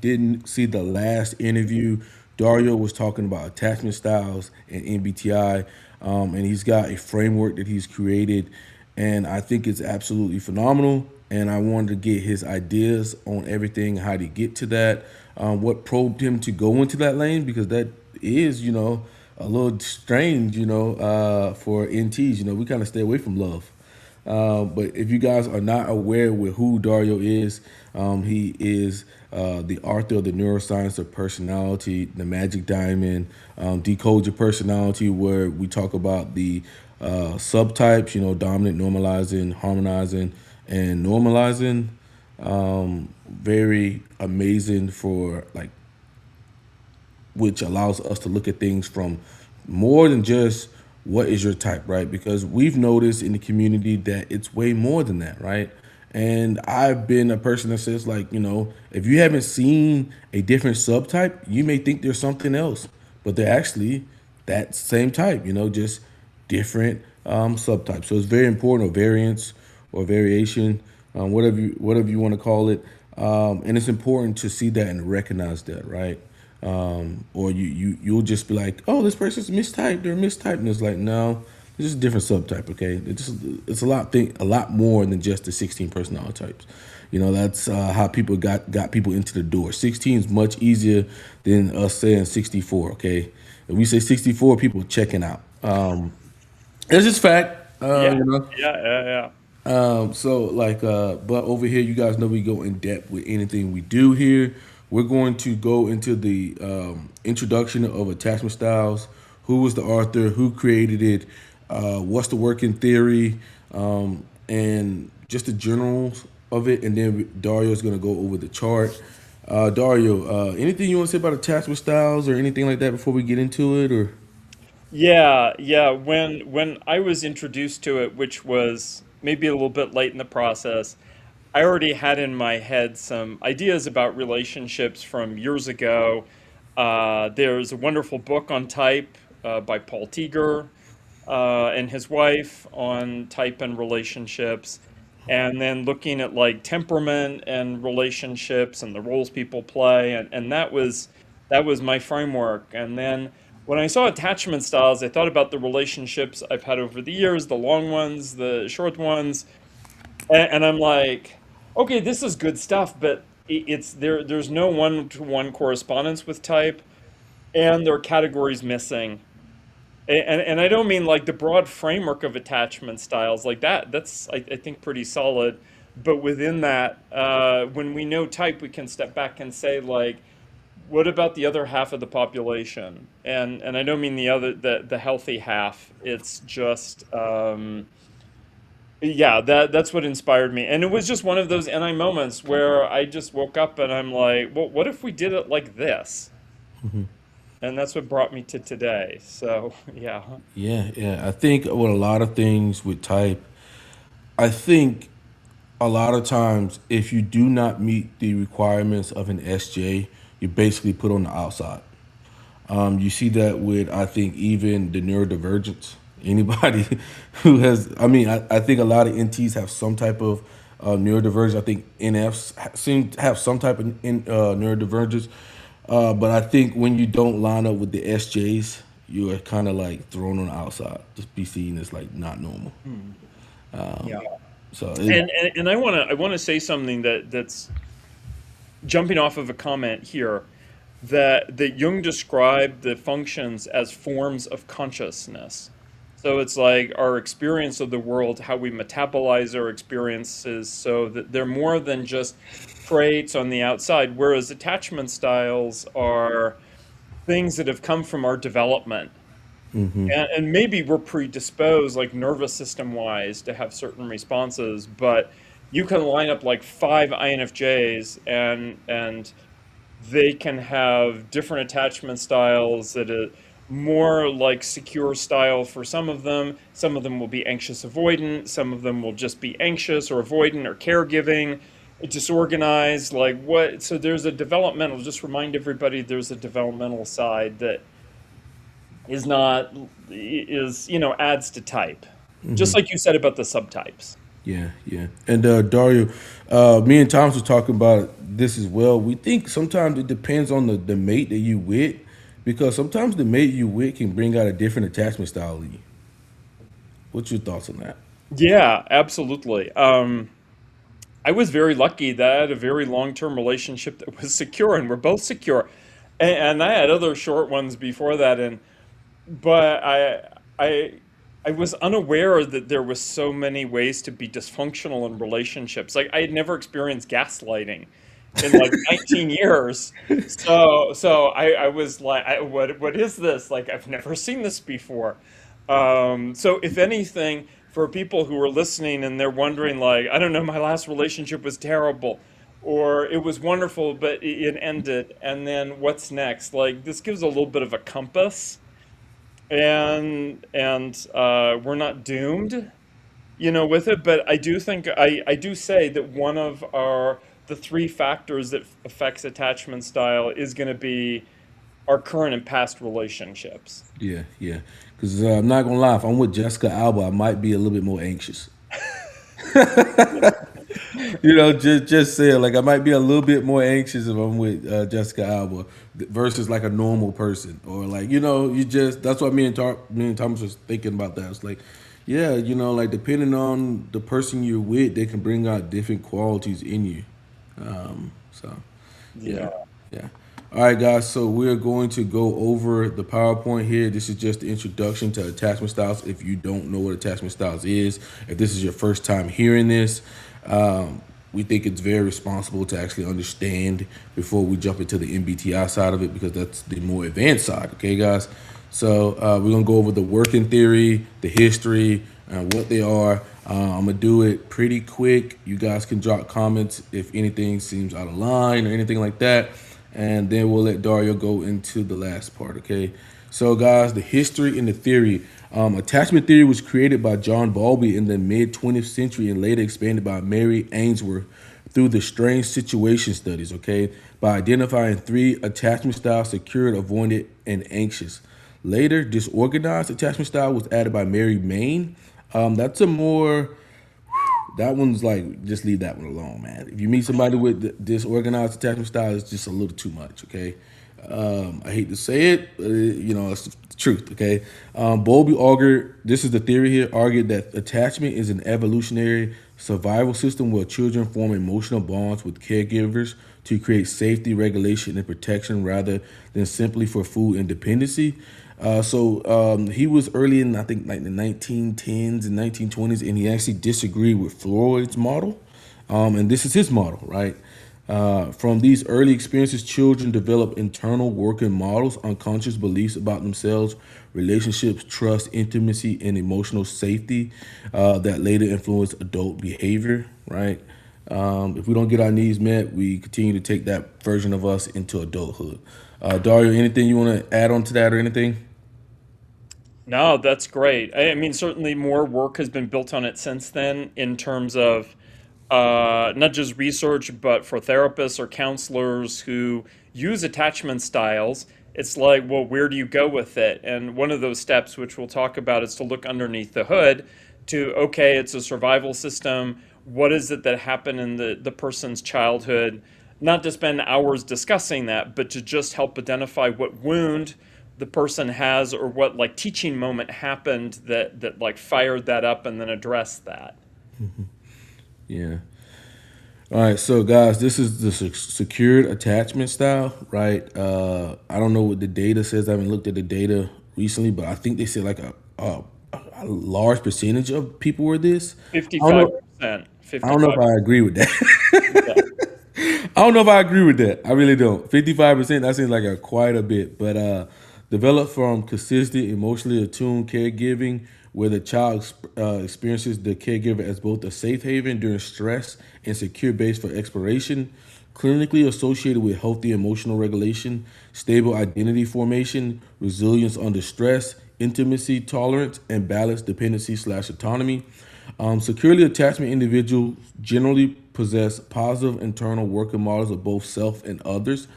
didn't see the last interview, Dario was talking about attachment styles and MBTI, and he's got a framework that he's created, and I think it's absolutely phenomenal. And I wanted to get his ideas on everything, how to get to that, what probed him to go into that lane, because that is, a little strange, for NTs. We kind of stay away from love. But if you guys are not aware with who Dario is, he is the author of the Neuroscience of Personality, the Magic Diamond, Decode Your Personality, where we talk about the subtypes, dominant, normalizing, harmonizing, and normalizing. Very amazing for like, which allows us to look at things from more than just what is your type, right? Because we've noticed in the community that it's way more than that, right? And I've been a person that says, like, if you haven't seen a different subtype, you may think there's something else, but they're actually that same type, just different subtypes. So it's very important, or variance or variation, whatever you want to call it. And it's important to see that and recognize that, right? Or you'll just be like, oh, this person's mistyped, they're mistyped, and it's like, no, it's just a different subtype. Okay, it's a lot more than just the 16 personality types. That's how people got people into the door. 16 is much easier than us saying 64. Okay, if we say 64, people checking out. It's just fact. Yeah, yeah, yeah, yeah. So like, but over here, you guys know we go in depth with anything we do here. We're going to go into the introduction of attachment styles. Who was the author? Who created it? What's the working theory? And just the generals of it. And then Dario is going to go over the chart. Dario, anything you want to say about attachment styles or anything like that before we get into it? Or Yeah, yeah. When I was introduced to it, which was maybe a little bit late in the process, I already had in my head some ideas about relationships from years ago. There's a wonderful book on type by Paul Tiger and his wife on type and relationships, and then looking at like temperament and relationships and the roles people play, and that was my framework. And then when I saw attachment styles, I thought about the relationships I've had over the years, the long ones, the short ones, and I'm like, okay, this is good stuff, but it's there. There's no one-to-one correspondence with type, and there are categories missing. And I don't mean like the broad framework of attachment styles like that. That's I think pretty solid. But within that, when we know type, we can step back and say like, what about the other half of the population? And I don't mean the healthy half. It's just yeah, that's what inspired me. And it was just one of those NI moments where I just woke up and I'm like, well, what if we did it like this? And that's what brought me to today. So, yeah. yeah, yeah. I think with a lot of things with type, I think a lot of times if you do not meet the requirements of an SJ, you're basically put on the outside. You see that with, I think, even the neurodivergence. Anybody who has, I mean, I think a lot of NTs have some type of neurodivergence. I think NFs seem to have some type of neurodivergence. But I think when you don't line up with the SJs, you are kind of like thrown on the outside, just be seen as like not normal. Hmm. Yeah. So And I want to say something that's jumping off of a comment here that Jung described the functions as forms of consciousness. So it's like our experience of the world, how we metabolize our experiences, so that they're more than just traits on the outside, whereas attachment styles are things that have come from our development. And maybe we're predisposed, like nervous system wise, to have certain responses, but you can line up like five INFJs and they can have different attachment styles that are more like secure style for some of them. Some of them will be anxious avoidant, some of them will just be anxious or avoidant or caregiving, disorganized, like what, so there's a developmental, just remind everybody there's a developmental side that is not, is, adds to type. Just like you said about the subtypes. Yeah, yeah. And Dario, me and Thomas were talking about this as well. We think sometimes it depends on the mate that you with, because sometimes the mate you with can bring out a different attachment style in you. What's your thoughts on that? Yeah, absolutely. I was very lucky that I had a very long-term relationship that was secure, and we're both secure. And I had other short ones before that, and but I I was unaware that there was so many ways to be dysfunctional in relationships. Like I had never experienced gaslighting in like 19 years. So I was like, what is this? Like I've never seen this before. So if anything, for people who are listening and they're wondering, like, I don't know, my last relationship was terrible, or it was wonderful, but it ended, and then what's next? Like this gives a little bit of a compass, and we're not doomed, with it. But I do think I do say that one of our the three factors that affects attachment style is going to be our current and past relationships. Yeah, yeah. Because I'm not gonna lie, if I'm with Jessica Alba, I might be a little bit more anxious. Just saying, like I might be a little bit more anxious if I'm with Jessica Alba versus like a normal person, or like you just that's what me and Thomas was thinking about that. It's like, yeah, like depending on the person you're with, they can bring out different qualities in you. So, yeah, Yeah. yeah. All right, guys. So we're going to go over the PowerPoint here. This is just the introduction to attachment styles. If you don't know what attachment styles is, if this is your first time hearing this, we think it's very responsible to actually understand before we jump into the MBTI side of it, because that's the more advanced side. Okay, guys. So we're gonna go over the working theory, the history, what they are. I'm gonna do it pretty quick. You guys can drop comments if anything seems out of line or anything like that, and then we'll let Dario go into the last part. Okay. So, guys, the history and the theory. Attachment theory was created by John Bowlby in the mid 20th century and later expanded by Mary Ainsworth through the strange situation studies. Okay, by identifying three attachment styles: secured, avoidant, and anxious. Later, disorganized attachment style was added by Mary Main. That's a more that one's like, just leave that one alone, man. If you meet somebody with disorganized attachment style, it's just a little too much. Okay, I hate to say it, but it's the truth. Okay, Bowlby argued, this is the theory here, argued that attachment is an evolutionary survival system where children form emotional bonds with caregivers to create safety, regulation, and protection rather than simply for food and dependency. He was early in, I think, like the 1910s and 1920s, and he actually disagreed with Freud's model. And this is his model, right? From these early experiences, children develop internal working models, unconscious beliefs about themselves, relationships, trust, intimacy, and emotional safety that later influence adult behavior, right? If we don't get our needs met, we continue to take that version of us into adulthood. Dario, anything you want to add on to that or anything? No, that's great. I mean, certainly more work has been built on it since then in terms of not just research, but for therapists or counselors who use attachment styles. It's like, well, where do you go with it? And one of those steps, which we'll talk about, is to look underneath the hood to, okay, it's a survival system. What is it that happened in the person's childhood? Not to spend hours discussing that, but to just help identify what wound the person has, or what like teaching moment happened that like fired that up, and then address that. Yeah. All right, so guys, this is the secured attachment style, right? I don't know what the data says. I haven't looked at the data recently, but I think they said like a large percentage of people were this. I don't know. 55%. I don't know 55. if I agree with that. Yeah. I don't know if I agree with that. I really don't. 55%, that seems like quite a bit. But developed from consistent, emotionally attuned caregiving, where the child experiences the caregiver as both a safe haven during stress and secure base for exploration, clinically associated with healthy emotional regulation, stable identity formation, resilience under stress, intimacy, tolerance, and balanced dependency/autonomy. Securely attachment individuals generally possess positive internal working models of both self and others.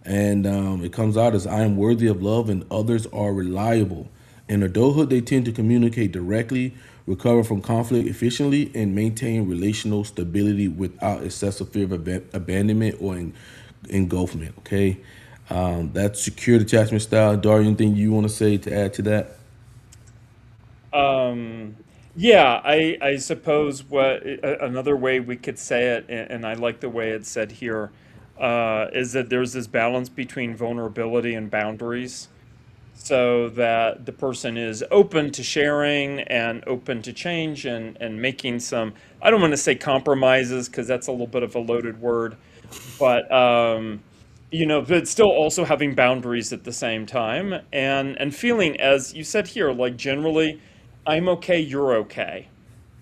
And it comes out as I am worthy of love and others are reliable. In adulthood, they tend to communicate directly, recover from conflict efficiently, and maintain relational stability without excessive fear of abandonment or engulfment. Okay, that's secure attachment style. Dario, anything you want to say to add to that? Um, yeah, I suppose another way we could say it, and I like the way it's said here, is that there's this balance between vulnerability and boundaries, so that the person is open to sharing and open to change and making some, I don't want to say compromises because that's a little bit of a loaded word, but but still also having boundaries at the same time and feeling, as you said here, like generally, I'm okay, you're okay.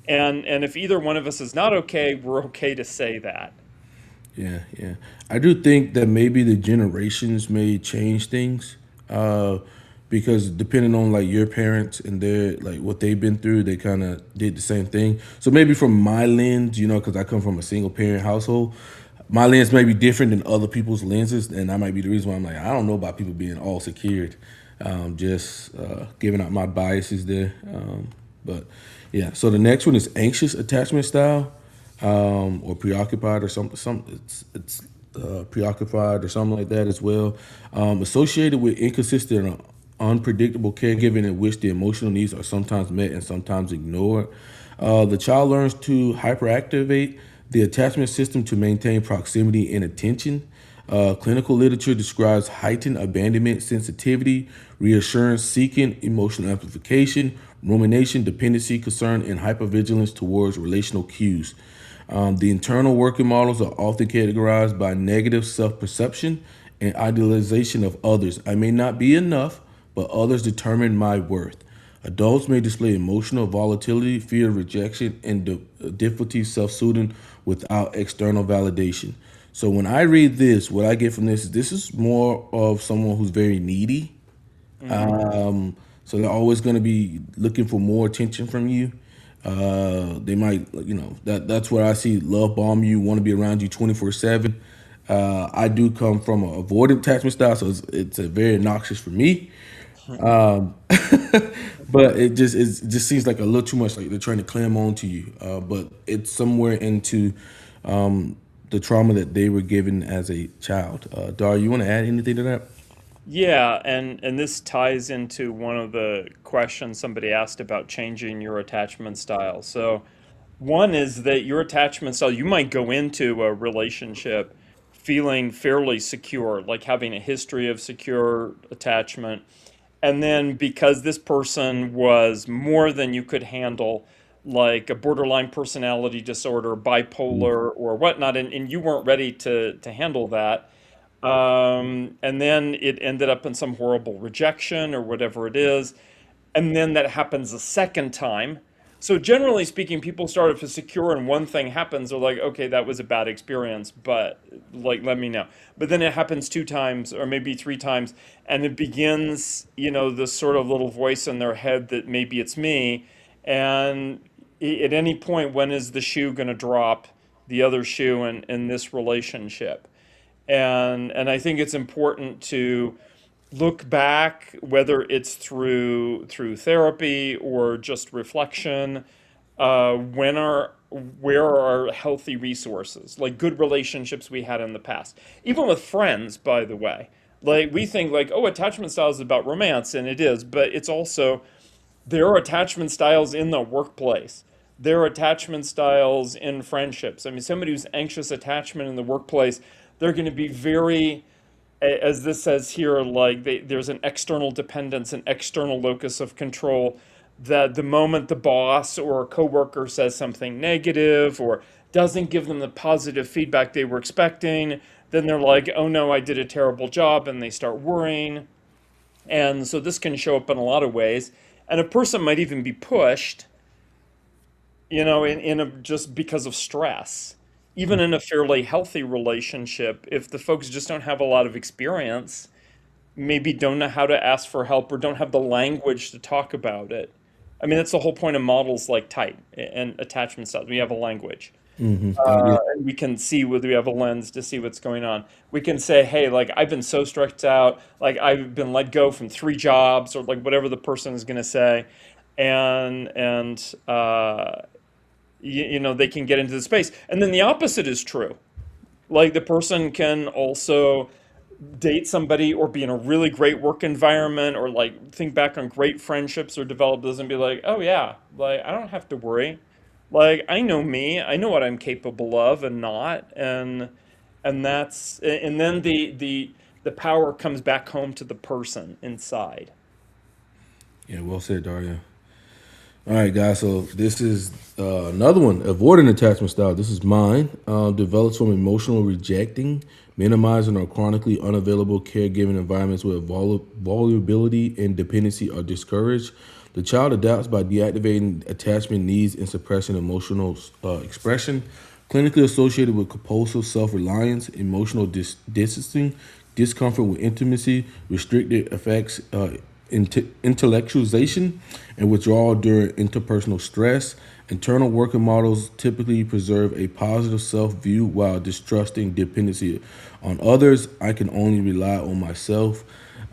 And if either one of us is not okay, we're okay to say that. Yeah, yeah. I do think that maybe the generations may change things, uh, because depending on like your parents and their like what they've been through, they kind of did the same thing. So maybe from my lens, because I come from a single parent household, my lens may be different than other people's lenses, and that might be the reason why I'm like I don't know about people being all secured. Just giving out my biases there, but yeah. So the next one is anxious attachment style, or preoccupied or it's preoccupied or something like that as well. Associated with inconsistent or unpredictable caregiving in which the emotional needs are sometimes met and sometimes ignored. The child learns to hyperactivate the attachment system to maintain proximity and attention. Clinical literature describes heightened abandonment sensitivity, reassurance seeking, emotional amplification, rumination, dependency, concern, and hypervigilance towards relational cues. The internal working models are often categorized by negative self perception and idealization of others. I may not be enough, but others determine my worth. Adults may display emotional volatility, fear of rejection, and difficulty self soothing without external validation. So when I read this, what I get from this is more of someone who's very needy. Hmm. So they're always going to be looking for more attention from you. They might, that's where I see love bomb you, want to be around you 24/7. I do come from an avoidant attachment style, so it's a very noxious for me. But it just seems like a little too much. Like they're trying to clam on to you, but it's somewhere into the trauma that they were given as a child. Dar, you want to add anything to that? Yeah, and this ties into one of the questions somebody asked about changing your attachment style. So, one is that your attachment style, you might go into a relationship feeling fairly secure, like having a history of secure attachment. And then because this person was more than you could handle, like a borderline personality disorder, bipolar, or whatnot, and you weren't ready to handle that, and then it ended up in some horrible rejection or whatever it is. And then that happens a second time. So generally speaking, people start off as secure and one thing happens, they're like, okay, that was a bad experience, but like, let me know. But then it happens two times or maybe three times, and it begins, this sort of little voice in their head that maybe it's me. And at any point, when is the shoe going to drop, the other shoe in this relationship? And I think it's important to look back, whether it's through therapy or just reflection. Where are our healthy resources, like good relationships we had in the past, even with friends, by the way. Like we think like, oh, attachment style is about romance, and it is, but it's also, there are attachment styles in the workplace. There are attachment styles in friendships. I mean, somebody who's anxious attachment in the workplace, they're going to be very, as this says here, like there's an external dependence, an external locus of control. That the moment the boss or a coworker says something negative or doesn't give them the positive feedback they were expecting, then they're like, oh no, I did a terrible job, and they start worrying. And so this can show up in a lot of ways. And a person might even be pushed, just because of stress. Even in a fairly healthy relationship, if the folks just don't have a lot of experience, maybe don't know how to ask for help or don't have the language to talk about it. I mean, that's the whole point of models like type and attachment styles. We have a language. Yeah. And we can see whether we have a lens to see what's going on. We can say, hey, like I've been so stressed out, like I've been let go from 3 jobs, or like whatever the person is going to say, and you know, they can get into the space. And then the opposite is true. Like the person can also date somebody or be in a really great work environment, or like think back on great friendships or develop those and be like, oh yeah, like I don't have to worry. Like I know me, I know what I'm capable of and not, and that's, and then the power comes back home to the person inside. Yeah, well said, Dario. All right, guys. So this is another one, avoiding attachment style. This is mine. Develops from emotional rejecting, minimizing or chronically unavailable caregiving environments where vulnerability and dependency are discouraged. The child adapts by deactivating attachment needs and suppressing emotional expression. Clinically associated with compulsive self-reliance, emotional distancing, discomfort with intimacy, restricted effects, intellectualization, and withdrawal during interpersonal stress. Internal working models typically preserve a positive self view while distrusting dependency on others. I can only rely on myself.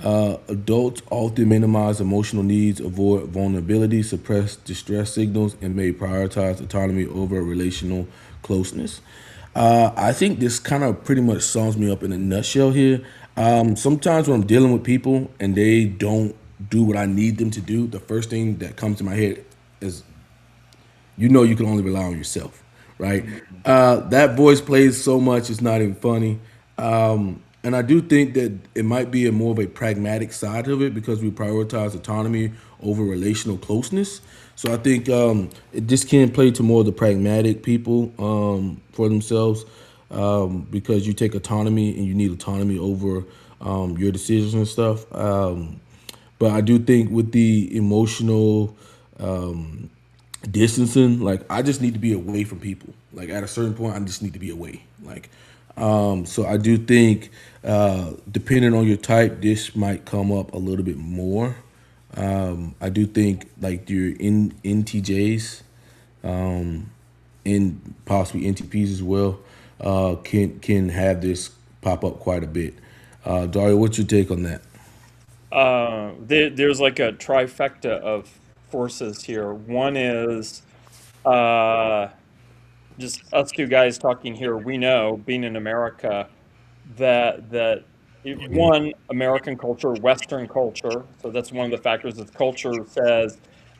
Adults often minimize emotional needs, avoid vulnerability, suppress distress signals, and may prioritize autonomy over relational closeness. I think this kind of pretty much sums me up in a nutshell here. Sometimes when I'm dealing with people and they don't do what I need them to do, the first thing that comes to my head is, you know, you can only rely on yourself, right? That voice plays so much, it's not even funny. And I do think that it might be a more of a pragmatic side of it because we prioritize autonomy over relational closeness. So I think it just can play to more of the pragmatic people for themselves because you take autonomy and you need autonomy over your decisions and stuff. But I do think with the emotional distancing, like I just need to be away from people. Like at a certain point, I just need to be away. Like, so I do think, depending on your type, this might come up a little bit more. I do think like your NTJs and possibly NTPs as well can have this pop up quite a bit. Dario, what's your take on that? There's like a trifecta of forces here. One is uh, just us two guys talking here. We know, being in America, one, American culture, Western culture. So that's one of the factors. That culture says,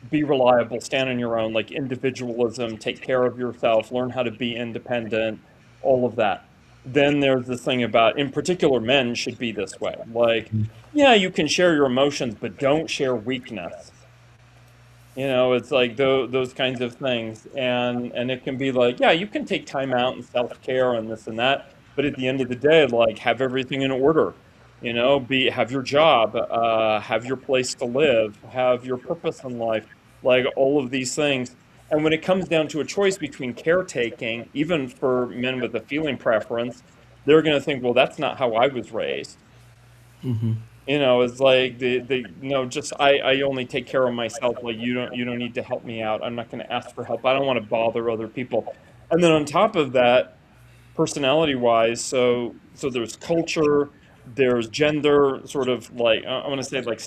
be reliable, stand on your own, like individualism, take care of yourself, learn how to be independent, all of that. Then there's this thing about, in particular, men should be this way. Like, yeah, you can share your emotions, but don't share weakness. You know, it's like those kinds of things, and it can be like, yeah, you can take time out and self care and this and that, but at the end of the day, like have everything in order. You know, be have your job, have your place to live, have your purpose in life, like all of these things. And when it comes down to a choice between caretaking, even for men with a feeling preference, they're going to think, well, that's not how I was raised. You know, it's like the no, just I only take care of myself. Like you don't need to help me out. I'm not going to ask for help. I don't want to bother other people. And then on top of that, personality wise, so there's culture, there's gender, sort of like I want to say like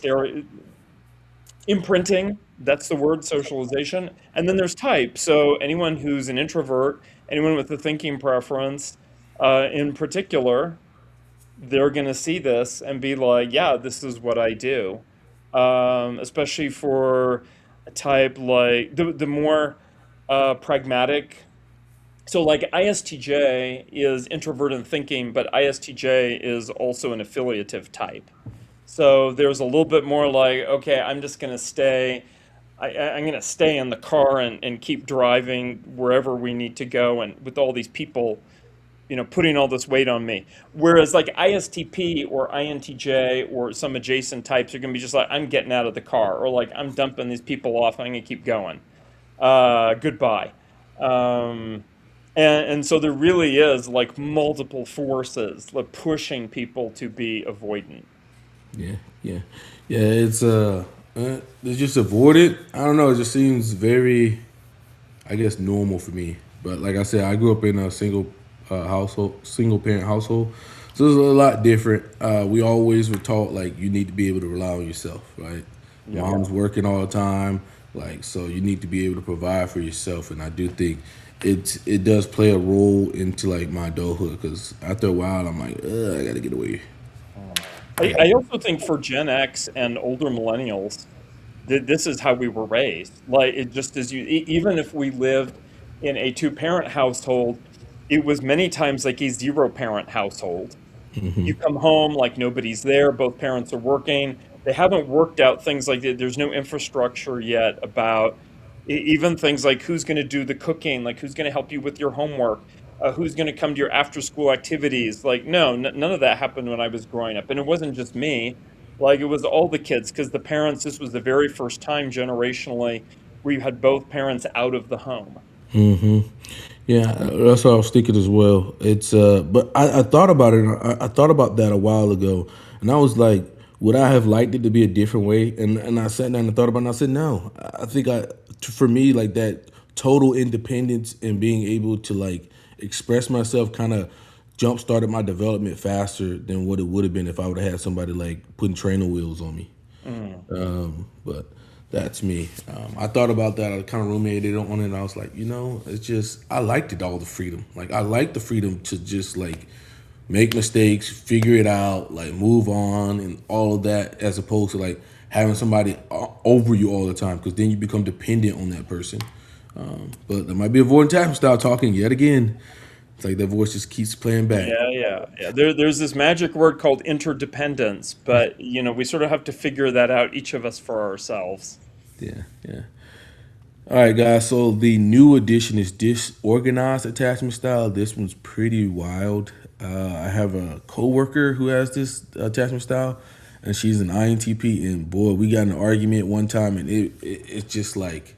imprinting. That's the word, socialization. And then there's type. So anyone who's an introvert, anyone with a thinking preference, in particular, they're going to see this and be like, yeah, this is what I do. Especially for a type like the more pragmatic. So, like ISTJ is introverted thinking, but ISTJ is also an affiliative type. So there's a little bit more like, okay, I'm just going to stay. I'm going to stay in the car and keep driving wherever we need to go, and with all these people, you know, putting all this weight on me. Whereas like ISTP or INTJ or some adjacent types are going to be just like, I'm getting out of the car, or like, I'm dumping these people off. I'm going to keep going. Goodbye. Um, and so there really is like multiple forces like pushing people to be avoidant. Yeah, yeah, yeah. It's just avoid it. I don't know. It just seems very, I guess, normal for me. But like I said, I grew up in a single parent household, so it's a lot different. We always were taught like you need to be able to rely on yourself, right? Yep. Mom's working all the time, like so you need to be able to provide for yourself, and I do think it does play a role into like my adulthood because after a while I'm like, ugh, I gotta get away. I I gotta. also think for Gen X and older millennials, this is how we were raised. Like it just as even if we lived in a two-parent household, it was many times like a zero-parent household. You come home like nobody's there, both parents are working. They haven't worked out things like that. There's no infrastructure yet about even things like who's going to do the cooking, like who's going to help you with your homework, who's going to come to your after school activities. Like, no, none of that happened when I was growing up. And it wasn't just me, like, it was all the kids because the parents, this was the very first time generationally where you had both parents out of the home. Yeah, that's what I was thinking as well. But I thought about it. I thought about that a while ago, and I was like, would I have liked it to be a different way? And I sat down and thought about it, and I said, no. I think for me, like that total independence and being able to like express myself kind of jump started my development faster than what it would have been if I would have had somebody like putting trainer wheels on me. Mm. But that's me. I thought about that. I kind of ruminated on it. And I was like, it's just I liked it all the freedom. Like I like the freedom to just like make mistakes, figure it out, like move on, and all of that, as opposed to like having somebody over you all the time, because then you become dependent on that person. But there might be avoidant attachment style talking yet again. It's like that voice just keeps playing back. Yeah. There's this magic word called interdependence, but we sort of have to figure that out, each of us for ourselves. Yeah, yeah. All right, guys. So the new edition is disorganized attachment style. This one's pretty wild. I have a coworker who has this attachment style, and she's an INTP. And boy, we got in an argument one time, and it's just like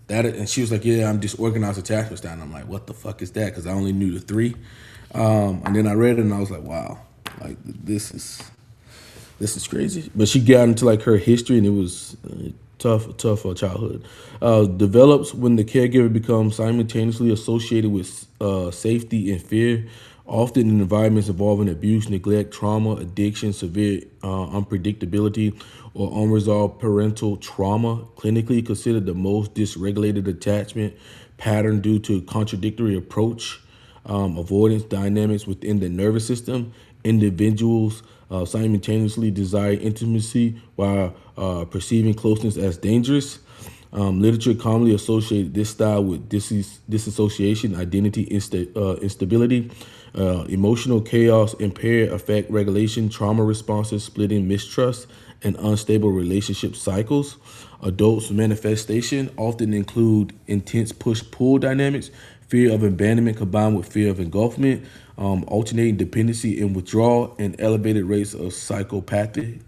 that. And she was like, "Yeah, I'm disorganized attachment style." And I'm like, "What the fuck is that?" Because I only knew the three. And then I read it, and I was like, "Wow, like this is crazy." But she got into like her history, and it was tough childhood. Develops when the caregiver becomes simultaneously associated with safety and fear, often in environments involving abuse, neglect, trauma, addiction, severe unpredictability, or unresolved parental trauma. Clinically considered the most dysregulated attachment pattern due to contradictory approach, avoidance dynamics within the nervous system. Individuals simultaneously desire intimacy while perceiving closeness as dangerous. Literature commonly associated this style with disassociation, identity instability, emotional chaos, impaired affect regulation, trauma responses, splitting mistrust, and unstable relationship cycles. Adults' manifestation often include intense push-pull dynamics, fear of abandonment combined with fear of engulfment, alternating dependency and withdrawal, and elevated rates of psychopathy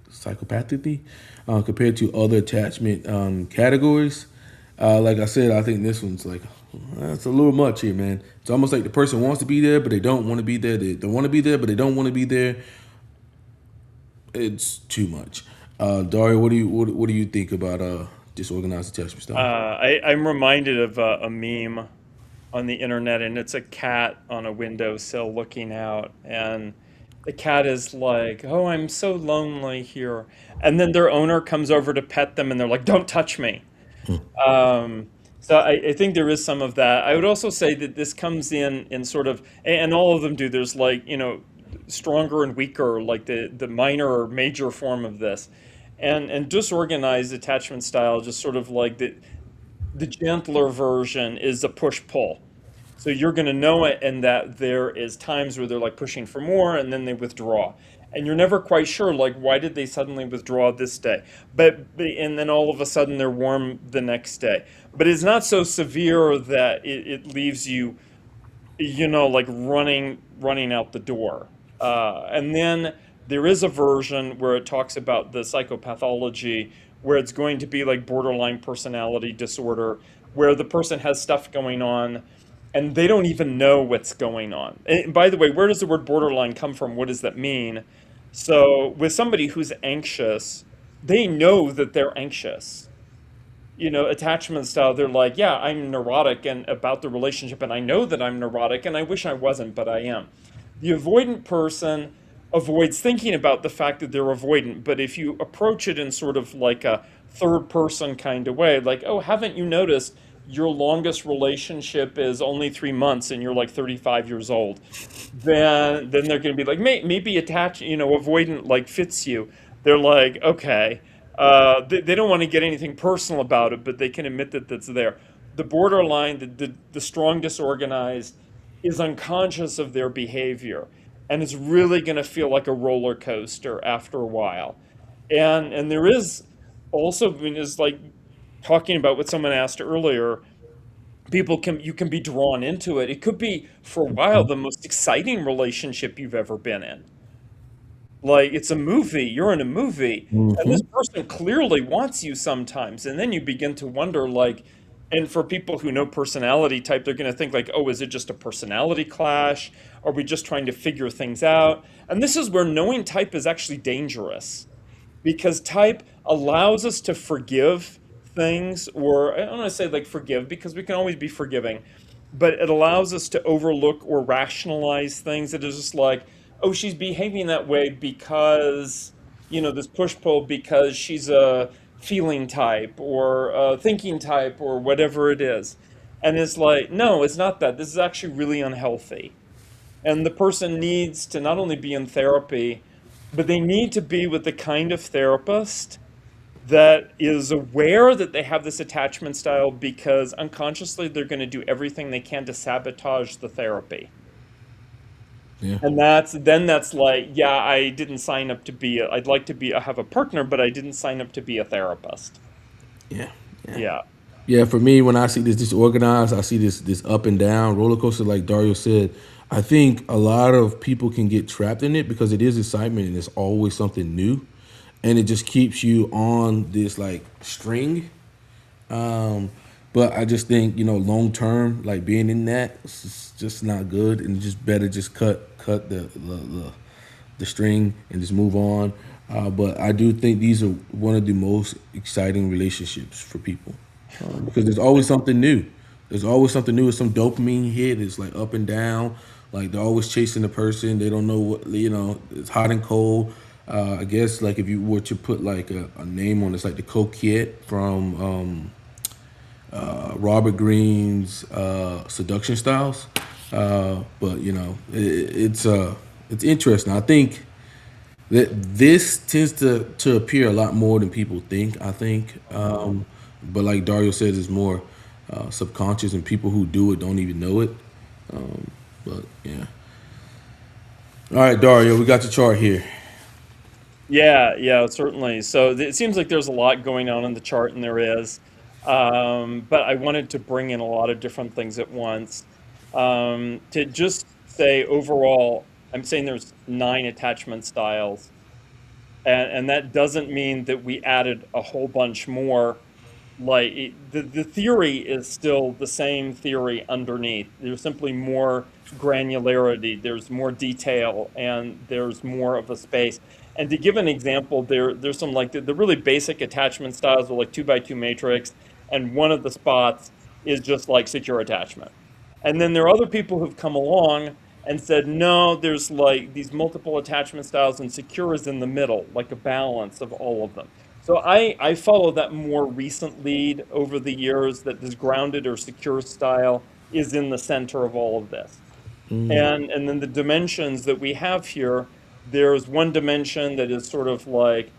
compared to other attachment categories. Like I said, I think this one's like that's a little much here, man. It's almost like the person wants to be there, but they don't want to be there. They want to be there, but they don't want to be there. It's too much. Dario, what do you think about disorganized attachment style? I'm reminded of a meme on the internet, and it's a cat on a windowsill looking out, and the cat is like, "Oh, I'm so lonely here," and then their owner comes over to pet them, and they're like, "Don't touch me." So I think there is some of that. I would also say that this comes in sort of, and all of them do. There's like, stronger and weaker, like the minor or major form of this, and disorganized attachment style, just sort of like the gentler version is a push pull. So you're going to know it, and that there is times where they're like pushing for more, and then they withdraw, and you're never quite sure like why did they suddenly withdraw this day, and then all of a sudden they're warm the next day. But it's not so severe that it leaves you, like running out the door. And then there is a version where it talks about the psychopathology, where it's going to be like borderline personality disorder, where the person has stuff going on and they don't even know what's going on. And by the way, where does the word borderline come from? What does that mean? So with somebody who's anxious, they know that they're anxious. attachment style, they're like, yeah, I'm neurotic and about the relationship, and I know that I'm neurotic, and I wish I wasn't, but I am. The avoidant person avoids thinking about the fact that they're avoidant, but if you approach it in sort of like a third person kind of way, like, oh, haven't you noticed your longest relationship is only 3 months and you're like 35 years old? Then they're going to be like, maybe attach, avoidant like fits you. They're like, okay. They don't want to get anything personal about it, but they can admit that that's there. The borderline, the strong disorganized, is unconscious of their behavior, and it's really going to feel like a roller coaster after a while. And there is also, I mean, is like talking about what someone asked earlier, you can be drawn into it. It could be for a while the most exciting relationship you've ever been in. Like it's a movie, you're in a movie, and this Hmm. person clearly wants you sometimes. And then you begin to wonder, like, and for people who know personality type, they're going to think, like, oh, is it just a personality clash? Are we just trying to figure things out? And this is where knowing type is actually dangerous because type allows us to forgive things, or I don't want to say like forgive because we can always be forgiving, but it allows us to overlook or rationalize things that is just like, oh, she's behaving that way because, this push pull because she's a feeling type or a thinking type or whatever it is. And it's like, no, it's not that. This is actually really unhealthy. And the person needs to not only be in therapy, but they need to be with the kind of therapist that is aware that they have this attachment style because unconsciously they're going to do everything they can to sabotage the therapy. Yeah. And that's like, yeah, I didn't sign up to be, I'd like to be, have a partner, but I didn't sign up to be a therapist. Yeah. Yeah. Yeah. Yeah, for me, when I see this disorganized, I see this up and down roller coaster, like Dario said. I think a lot of people can get trapped in it because it is excitement and it's always something new, and it just keeps you on this like string. Um, but I just think long term, like being in that, it's just not good, and just better just cut the string and just move on. But I do think these are one of the most exciting relationships for people because there's always something new. There's always something new. It's some dopamine hit. It's like up and down. Like they're always chasing the person. They don't know what It's hot and cold. I guess like if you were to put like a name on it, it's like the coquette from Robert Greene's Seduction Styles. But it's interesting. I think that this tends to appear a lot more than people think. I think, but like Dario says, it's more subconscious, and people who do it don't even know it. But yeah. All right, Dario, we got the chart here. Yeah, yeah, certainly. So it seems like there's a lot going on in the chart, and there is. But I wanted to bring in a lot of different things at once. To just say overall, I'm saying there's 9 attachment styles, and that doesn't mean that we added a whole bunch more. Like the theory is still the same theory underneath. There's simply more granularity, there's more detail, and there's more of a space. And to give an example, there's some like the really basic attachment styles are like 2 by 2 matrix, and one of the spots is just like secure attachment. And then there are other people who've come along and said, no, there's like these multiple attachment styles, and secure is in the middle, like a balance of all of them. So I follow that more recent lead over the years that this grounded or secure style is in the center of all of this. And then the dimensions that we have here, there's one dimension that is sort of like,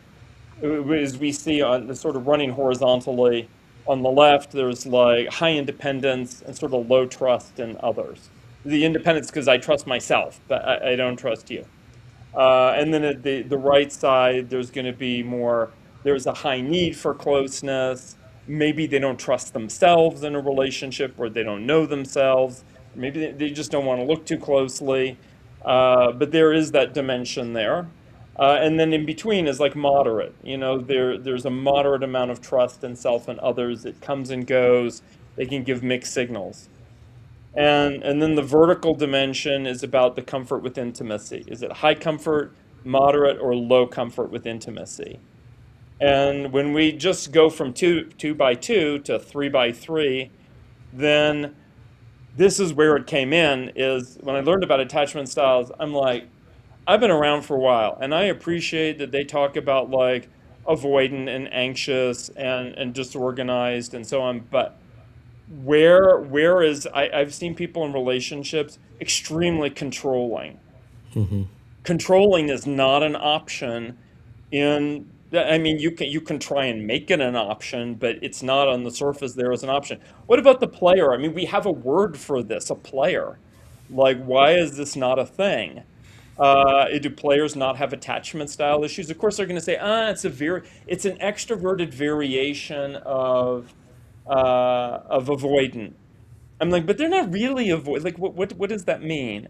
as we see on the sort of running horizontally on the left, there's like high independence and sort of low trust in others. The independence because I trust myself, but I don't trust you. And then at the right side, there's going to be more, there's a high need for closeness. Maybe they don't trust themselves in a relationship, or they don't know themselves. Maybe they just don't want to look too closely. But there is that dimension there. And then in between is like moderate. There's a moderate amount of trust in self and others. It comes and goes. They can give mixed signals. And then the vertical dimension is about the comfort with intimacy. Is it high comfort, moderate, or low comfort with intimacy? And when we just go from two by two to three by three, then this is where it came in, is when I learned about attachment styles, I'm like, I've been around for a while and I appreciate that they talk about like avoidant and anxious and disorganized and so on. But I've seen people in relationships extremely controlling. Controlling is not an option in, I mean, you can try and make it an option, but it's not on the surface there as an option. What about the player? I mean, we have a word for this, a player. Like, why is this not a thing? Do players not have attachment style issues? Of course, they're going to say, it's an extroverted variation of avoidant. I'm like, but they're not really avoid. Like, what does that mean?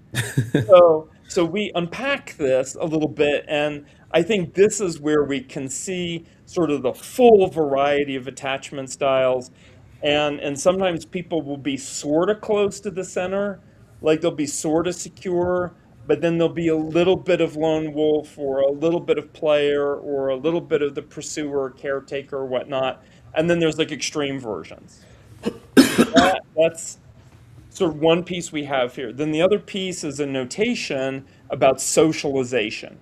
So we unpack this a little bit, and I think this is where we can see sort of the full variety of attachment styles. And sometimes people will be sort of close to the center, like they'll be sort of secure, but then there'll be a little bit of lone wolf or a little bit of player or a little bit of the pursuer, caretaker, whatnot. And then there's like extreme versions. So that's sort of one piece we have here. Then the other piece is a notation about socialization.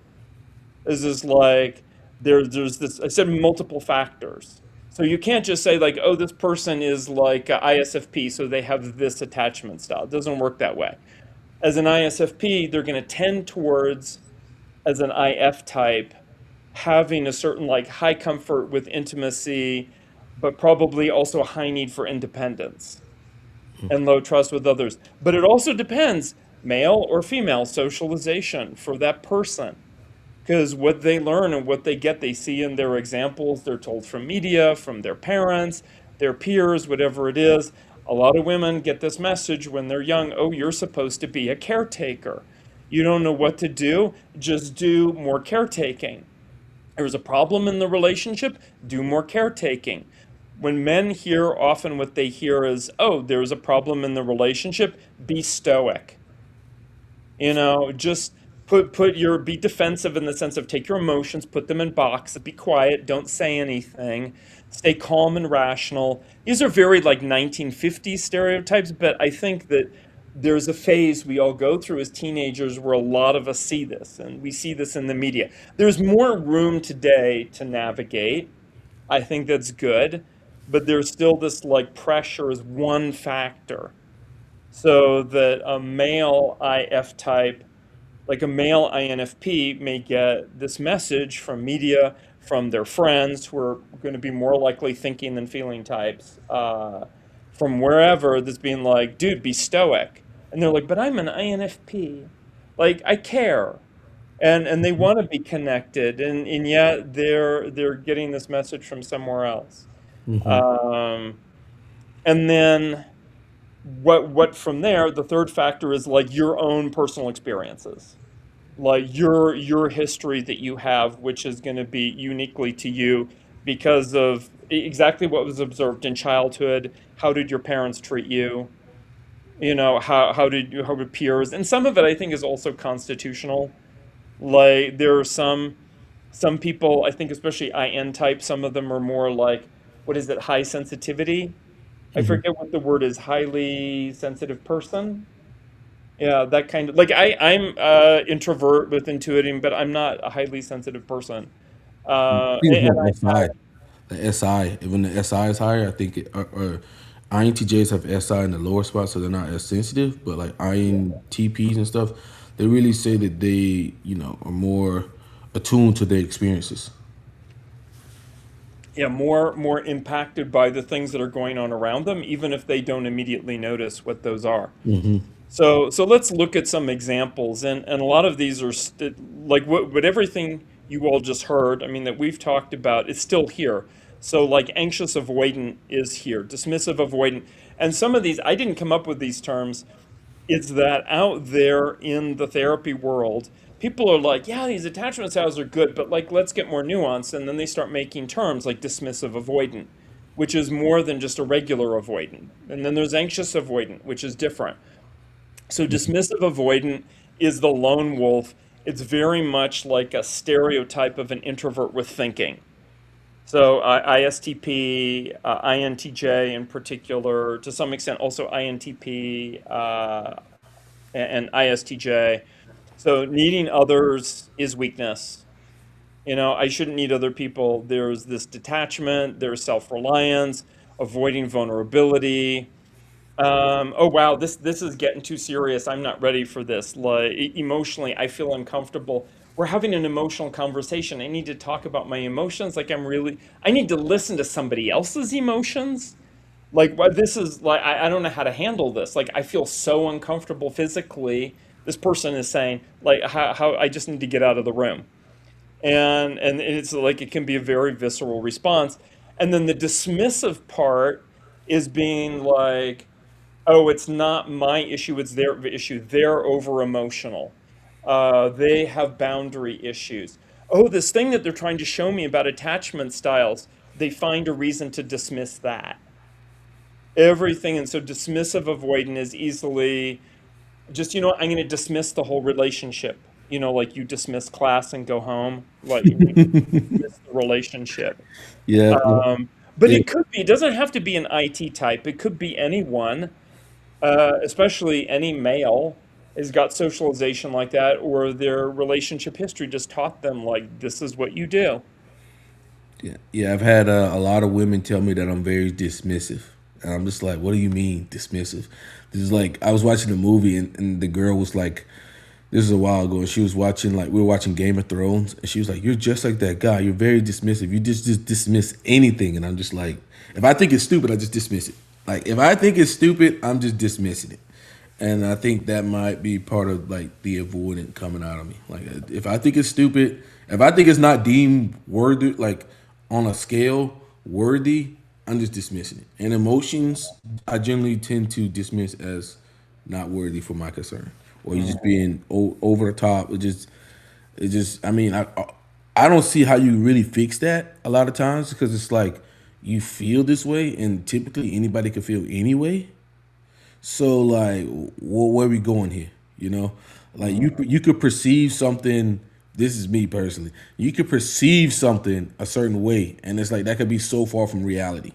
This is like there's this, I said multiple factors. So you can't just say like, oh, this person is like a ISFP, so they have this attachment style. It doesn't work that way. As an ISFP, they're going to tend towards, as an IF type, having a certain like high comfort with intimacy, but probably also a high need for independence and low trust with others. But it also depends, male or female socialization for that person. Because what they learn and what they get, they see in their examples, they're told from media, from their parents, their peers, whatever it is. A lot of women get this message when they're young, oh, you're supposed to be a caretaker. You don't know what to do, just do more caretaking. There's a problem in the relationship, do more caretaking. When men hear, often what they hear is, oh, there's a problem in the relationship, be stoic. Just be defensive in the sense of take your emotions, put them in boxes, be quiet, don't say anything, stay calm and rational. These are very like 1950s stereotypes, but I think that there's a phase we all go through as teenagers where a lot of us see this, and we see this in the media. There's more room today to navigate. I think that's good, but there's still this like pressure is one factor. So that a male IF type, like a male INFP, may get this message from media, from their friends who are going to be more likely thinking than feeling types, from wherever, that's being like, dude, be stoic. And they're like, but I'm an INFP. Like, I care. And they want to be connected, and yet they're getting this message from somewhere else. Um, and then what from there, the third factor is like your own personal experiences, like your history that you have, which is going to be uniquely to you because of exactly what was observed in childhood. How did your parents treat you? How did peers? And some of it I think is also constitutional. Like there are some people, I think, especially IN type, some of them are more like, what is it, high sensitivity? I forget what the word is, highly sensitive person. Yeah, that kind of, like I'm introvert with intuiting, but I'm not a highly sensitive person. think it's And more I SI. The SI. When the SI is higher, I think or INTJs have SI in the lower spot, so they're not as sensitive. But like INTPs and stuff, they really say that they, are more attuned to their experiences. yeah, more impacted by the things that are going on around them, even if they don't immediately notice what those are. So let's look at some examples, and a lot of these are like what everything you all just heard. I mean that we've talked about. It's still here. So like anxious avoidant is here, dismissive avoidant, and some of these I didn't come up with these terms. It's that out there in the therapy world, people are like, yeah, these attachment styles are good, but like let's get more nuance, and then they start making terms like dismissive avoidant, which is more than just a regular avoidant, and then there's anxious avoidant, which is different. So dismissive avoidant is the lone wolf. It's very much like a stereotype of an introvert with thinking. So ISTP, INTJ in particular, to some extent also INTP and ISTJ. So needing others is weakness. I shouldn't need other people. There's this detachment, there's self-reliance, avoiding vulnerability. Oh wow, this is getting too serious. I'm not ready for this. Like emotionally, I feel uncomfortable. We're having an emotional conversation. I need to talk about my emotions. Like I need to listen to somebody else's emotions. Like what this is like, I don't know how to handle this. Like I feel so uncomfortable physically. This person is saying like how I just need to get out of the room. And it's like it can be a very visceral response. And then the dismissive part is being like, oh, it's not my issue, it's their issue. They're over emotional. They have boundary issues. Oh, this thing that they're trying to show me about attachment styles, they find a reason to dismiss that. Everything. And so dismissive avoidant is easily just, I'm going to dismiss the whole relationship. Like you dismiss class and go home, like you dismiss the relationship. Yeah, But yeah, it doesn't have to be an IT type. It could be anyone, especially any male, has got socialization like that, or their relationship history just taught them like this is what you do. yeah, yeah. I've had a lot of women tell me that I'm very dismissive, and I'm just like, what do you mean dismissive? This is like I was watching a movie, and the girl was like, this is a while ago, and she was watching like we were watching Game of Thrones, and she was like, "You're just like that guy. You're very dismissive. You just dismiss anything." And I'm just like, if I think it's stupid, I just dismiss it. Like if I think it's stupid, I'm just dismissing it. And I think that might be part of like the avoidant coming out of me. Like if I think it's stupid, if I think it's not deemed worthy, like on a scale worthy, I'm just dismissing it. And emotions, I generally tend to dismiss as not worthy for my concern, or you just being over the top. It just. I mean, I don't see how you really fix that a lot of times because it's like you feel this way, and typically anybody can feel anyway. So like, where are we going here? You know, like you could perceive something. This is me personally. You could perceive something a certain way, and it's like that could be so far from reality.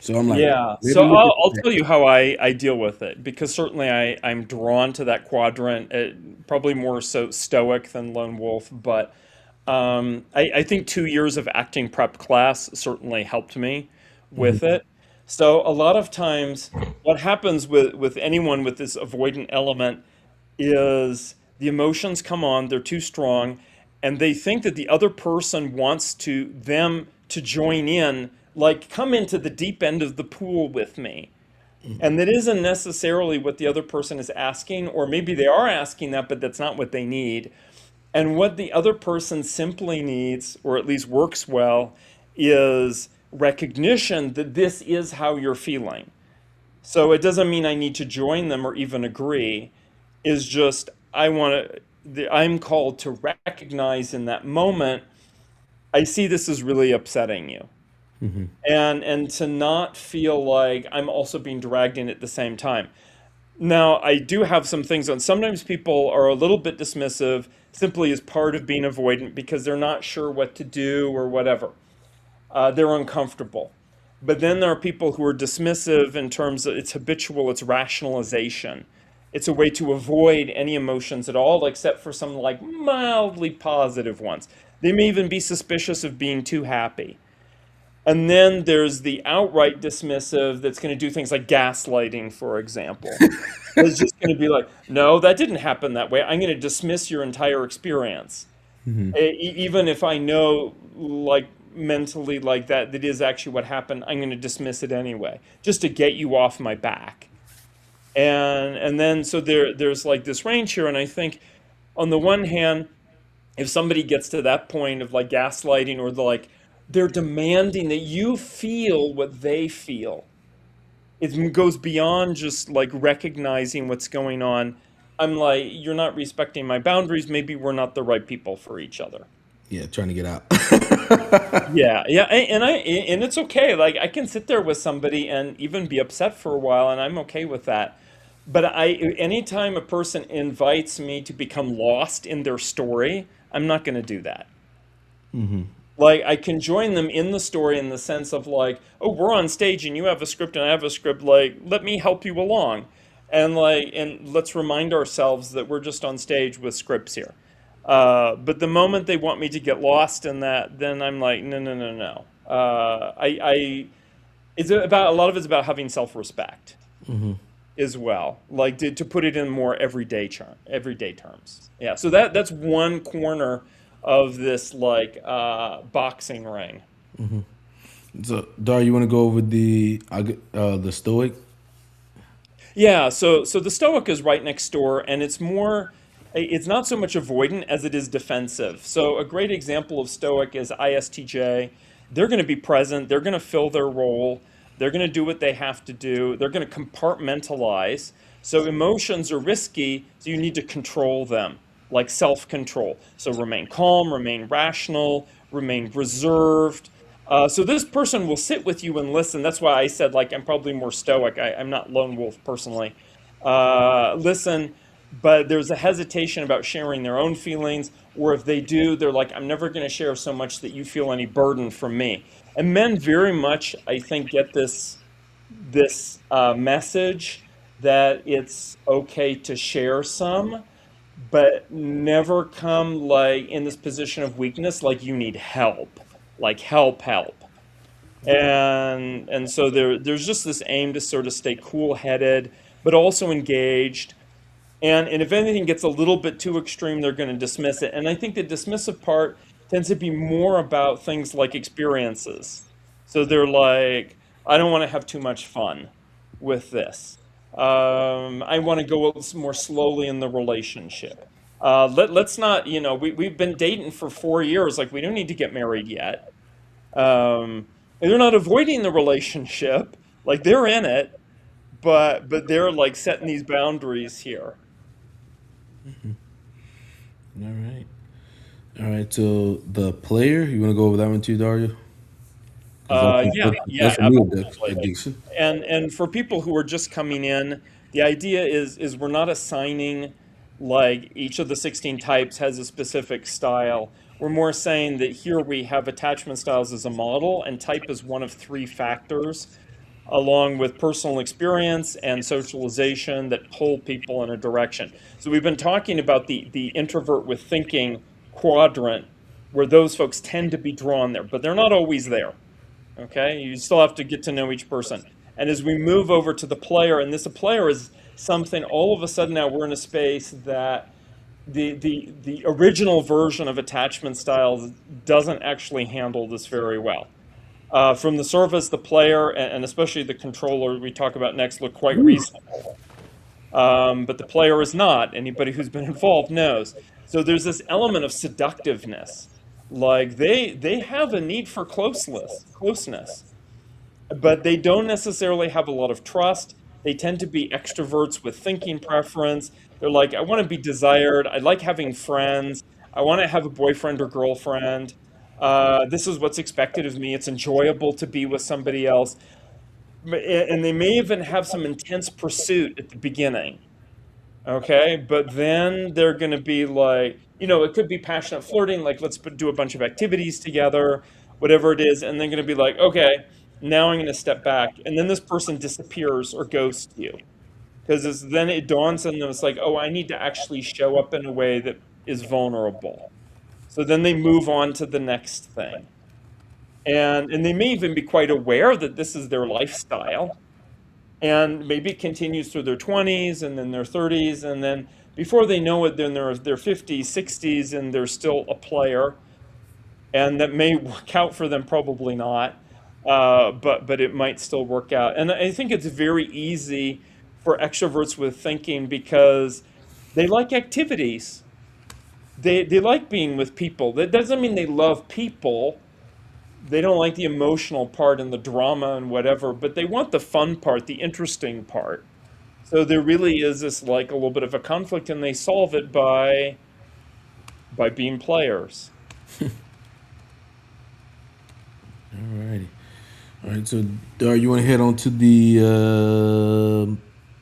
So I'm like, Yeah, maybe so look at I'll that. tell you how I deal with it because certainly I'm drawn to that quadrant, probably more so stoic than lone wolf, but I think 2 years of acting prep class certainly helped me with Hmm. it. So a lot of times, what happens with anyone with this avoidant element is the emotions come on, they're too strong, and they think that the other person wants them to join in, like come into the deep end of the pool with me. And that isn't necessarily what the other person is asking, or maybe they are asking that, but that's not what they need. And what the other person simply needs, or at least works well, is recognition that this is how you're feeling. So it doesn't mean I need to join them or even agree. Is just I'm called to recognize in that moment, I see this is really upsetting you. And to not feel like I'm also being dragged in at the same time. Now, I do have some things on. Sometimes people are a little bit dismissive simply as part of being avoidant because they're not sure what to do or whatever. They're uncomfortable. But then there are people who are dismissive in terms of it's habitual, it's rationalization. It's a way to avoid any emotions at all, except for some like mildly positive ones. They may even be suspicious of being too happy. And then there's the outright dismissive that's going to do things like gaslighting, for example. It's just going to be like, no, that didn't happen that way. I'm going to dismiss your entire experience. Even if I know, like, mentally, like that is actually what happened, I'm going to dismiss it anyway, just to get you off my back. And then, so there's like this range here. And I think, on the one hand, if somebody gets to that point of like gaslighting or they're demanding that you feel what they feel, it goes beyond just like recognizing what's going on. I'm like, you're not respecting my boundaries. Maybe we're not the right people for each other. Yeah, trying to get out. Yeah, yeah, and it's okay. Like I can sit there with somebody and even be upset for a while, and I'm okay with that. But anytime a person invites me to become lost in their story, I'm not going to do that. Like I can join them in the story in the sense of like, oh, we're on stage and you have a script and I have a script, like let me help you along. And let's remind ourselves that we're just on stage with scripts here. But the moment they want me to get lost in that, then I'm like, no, no, no, no. It's about a lot of it's about having self-respect as well, like to put it in more everyday terms. Yeah, so that's one corner of this like boxing ring. So, Dar, you want to go over the stoic? Yeah, so the stoic is right next door, and it's not so much avoidant as it is defensive. So a great example of stoic is ISTJ. They're going to be present, they're going to fill their role, they're going to do what they have to do, they're going to compartmentalize. So emotions are risky, so you need to control them, like self-control. So remain calm, remain rational, remain reserved. So this person will sit with you and listen. That's why I said like I'm probably more stoic. I'm not lone wolf personally. Listen, but there's a hesitation about sharing their own feelings, or if they do, they're like, I'm never going to share so much that you feel any burden from me. And men very much, I think, get this message that it's okay to share some, but never come like in this position of weakness, like you need help, like help. And so there's just this aim to sort of stay cool-headed, but also engaged. And if anything gets a little bit too extreme, they're going to dismiss it. And I think the dismissive part tends to be more about things like experiences. So they're like, I don't want to have too much fun with this. I want to go more slowly in the relationship. Let's not, we've been dating for 4 years. Like, we don't need to get married yet. And they're not avoiding the relationship. Like, they're in it, but they're like setting these boundaries here. All right. All right. So the player, you want to go over that one too, Dario? Because Yeah, that's a new absolutely. addiction. And for people who are just coming in, the idea is we're not assigning like each of the 16 types has a specific style. We're more saying that here we have attachment styles as a model, and type is one of three factors, along with personal experience and socialization that pull people in a direction. So we've been talking about the introvert with thinking quadrant, where those folks tend to be drawn there, but they're not always there. Okay, you still have to get to know each person. And as we move over to the player, and this a player is something all of a sudden now we're in a space that the original version of attachment styles doesn't actually handle this very well. From the surface, the player and especially the controller we talk about next look quite reasonable. But the player is not. Anybody who's been involved knows. So there's this element of seductiveness. Like they have a need for closeness, but they don't necessarily have a lot of trust. They tend to be extroverts with thinking preference. They're like, I want to be desired. I like having friends. I want to have a boyfriend or girlfriend. This is what's expected of me. It's enjoyable to be with somebody else. And they may even have some intense pursuit at the beginning. Okay, but then they're going to be like, it could be passionate flirting, like let's do a bunch of activities together, whatever it is, and they're going to be like, okay, now I'm going to step back, and then this person disappears or ghosts you because then it dawns on them, it's like, oh, I need to actually show up in a way that is vulnerable. So then they move on to the next thing, and they may even be quite aware that this is their lifestyle and maybe it continues through their 20s and then their 30s and then before they know it then they're their 50s 60s and they're still a player and that may work out for them, probably not, but it might still work out. And I think it's very easy for extroverts with thinking because they like activities, they like being with people. That doesn't mean they love people. They don't like the emotional part and the drama and whatever, but they want the fun part, the interesting part. So there really is this like a little bit of a conflict, and they solve it by being players. All righty. All right. So, Dar, you want to head on to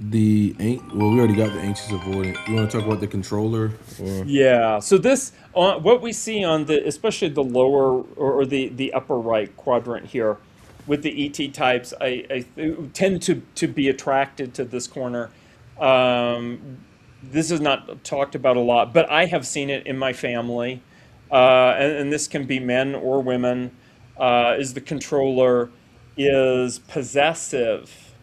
Well, we already got the anxious avoidant. You want to talk about the controller or? Yeah. So this, what we see on the, especially the lower or the upper right quadrant here, with the ET types, tend to be attracted to this corner. This is not talked about a lot, but I have seen it in my family, and this can be men or women. Is the controller is possessive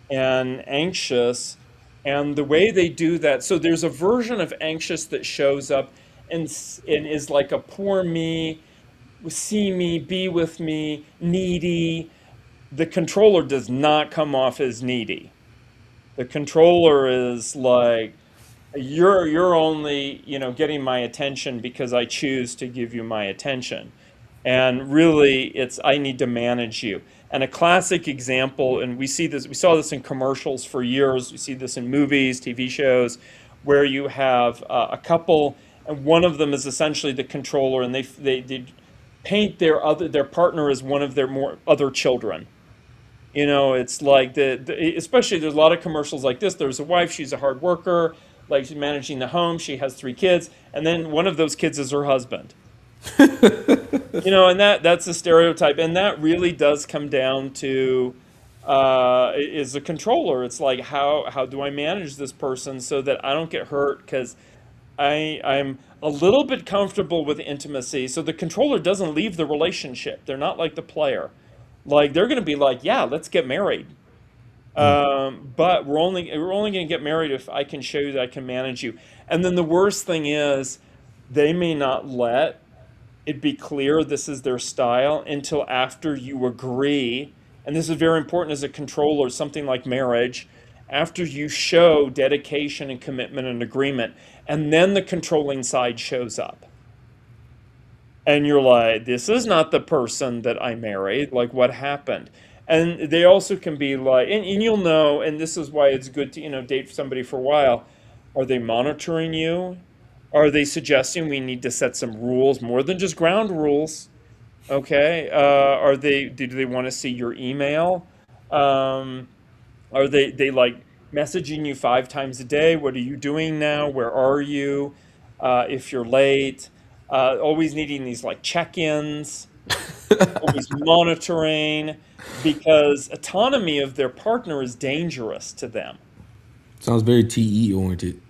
and anxious. And the way they do that, so there's a version of anxious that shows up and is like a poor me, see me, be with me, needy. The controller does not come off as needy. The controller is like, you're only, getting my attention because I choose to give you my attention. And really, it's I need to manage you. And a classic example, and we saw this in commercials for years. We see this in movies, TV shows, where you have a couple, and one of them is essentially the controller, and they paint their partner as one of their more other children. It's like especially there's a lot of commercials like this. There's a wife, she's a hard worker, like she's managing the home, she has three kids, and then one of those kids is her husband. And that's a stereotype, and that really does come down to is a controller. It's like how do I manage this person so that I don't get hurt because I'm a little bit comfortable with intimacy. So the controller doesn't leave the relationship. They're not like the player. Like they're going to be like, yeah, let's get married. But we're only going to get married if I can show you that I can manage you. And then the worst thing is they may not let it be clear this is their style until after you agree. And this is very important as a controller, something like marriage, after you show dedication and commitment and agreement, and then the controlling side shows up. And you're like, this is not the person that I married. Like, what happened? And they also can be like, and you'll know, and this is why it's good to, date somebody for a while. Are they monitoring you? Are they suggesting we need to set some rules more than just ground rules? Okay. Do they want to see your email? Um, are they like messaging you 5 times a day? What are you doing now? Where are you? If you're late, always needing these like check-ins, always monitoring, because autonomy of their partner is dangerous to them. Sounds very TE oriented.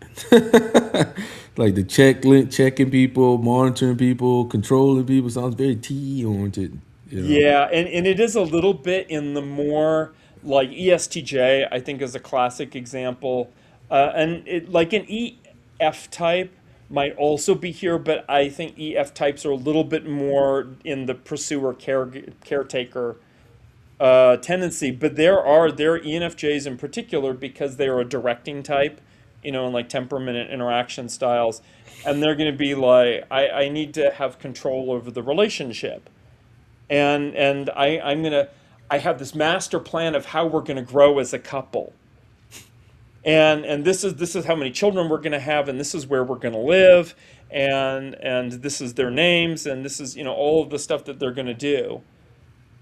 Like the checking people, monitoring people, controlling people. Sounds very TE oriented. You know. Yeah, and it is a little bit in the more like ESTJ, I think is a classic example. And it like an EF type might also be here, but I think EF types are a little bit more in the pursuer caretaker tendency. But there are ENFJs in particular because they are a directing type, and like temperament and interaction styles. And they're going to be like, I need to have control over the relationship. And I have this master plan of how we're going to grow as a couple. And this is how many children we're going to have, and this is where we're going to live, and this is their names, and this is all of the stuff that they're going to do,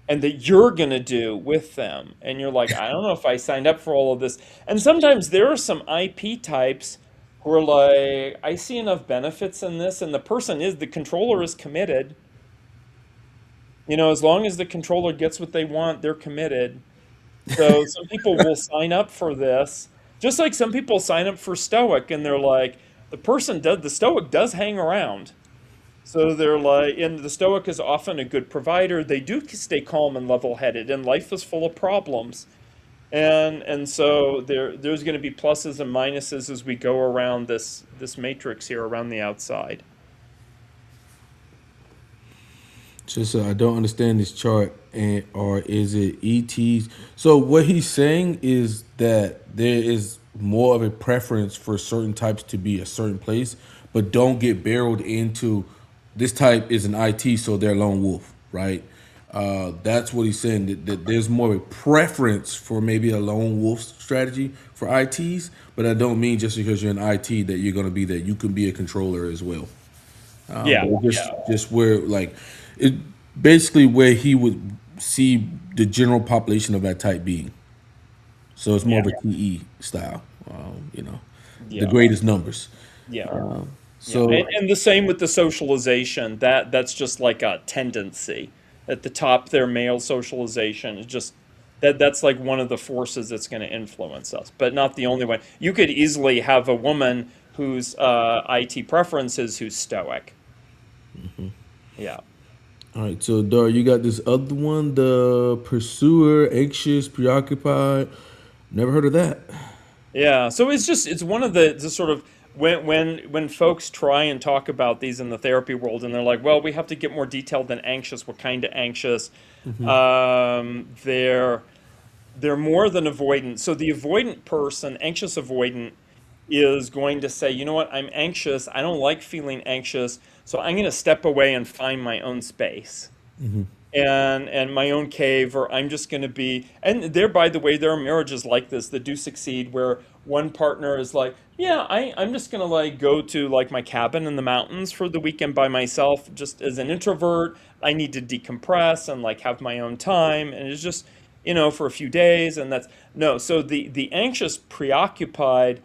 and that you're going to do with them. And you're like, I don't know if I signed up for all of this. And sometimes there are some IP types who are like, I see enough benefits in this, and the controller is committed. As long as the controller gets what they want, they're committed. So some people will sign up for this, just like some people sign up for Stoic, and they're like, the Stoic does hang around. So they're like, and the Stoic is often a good provider. They do stay calm and level-headed, and life is full of problems. And so there's going to be pluses and minuses as we go around this matrix here around the outside. Just I don't understand this chart, or is it ETs? So what he's saying is that there is more of a preference for certain types to be a certain place, but don't get barreled into this type is an IT, so they're a lone wolf, right? That's what he's saying. That there's more of a preference for maybe a lone wolf strategy for ITs, but I don't mean just because you're an IT that you're going to be that. You can be a controller as well. Yeah, But just where like it basically where he would see the general population of that type being. So it's more Yeah. of a TE style, the Yeah. greatest numbers. Yeah. Yeah, So and the same with the socialization. That's just like a tendency. At the top there, male socialization is just that's like one of the forces that's going to influence us, but not the only one. You could easily have a woman whose IT preferences who's stoic. Yeah. all right, so Dar, you got this other one, the pursuer, anxious, preoccupied. Never heard of that. Yeah, so it's one of the sort of when folks try and talk about these in the therapy world and they're like, well, we have to get more detailed than anxious. What kind of anxious? They're more than avoidant. So the avoidant person, anxious avoidant, is going to say, you know what, I'm anxious. I don't like feeling anxious, so I'm going to step away and find my own space and my own cave, or I'm just going to be. And there, by the way, there are marriages like this that do succeed, where one partner is like, yeah, I'm just going to like go to like my cabin in the mountains for the weekend by myself, just as an introvert. I need to decompress and like have my own time, and it's just, for a few days, and that's no. So the anxious, preoccupied,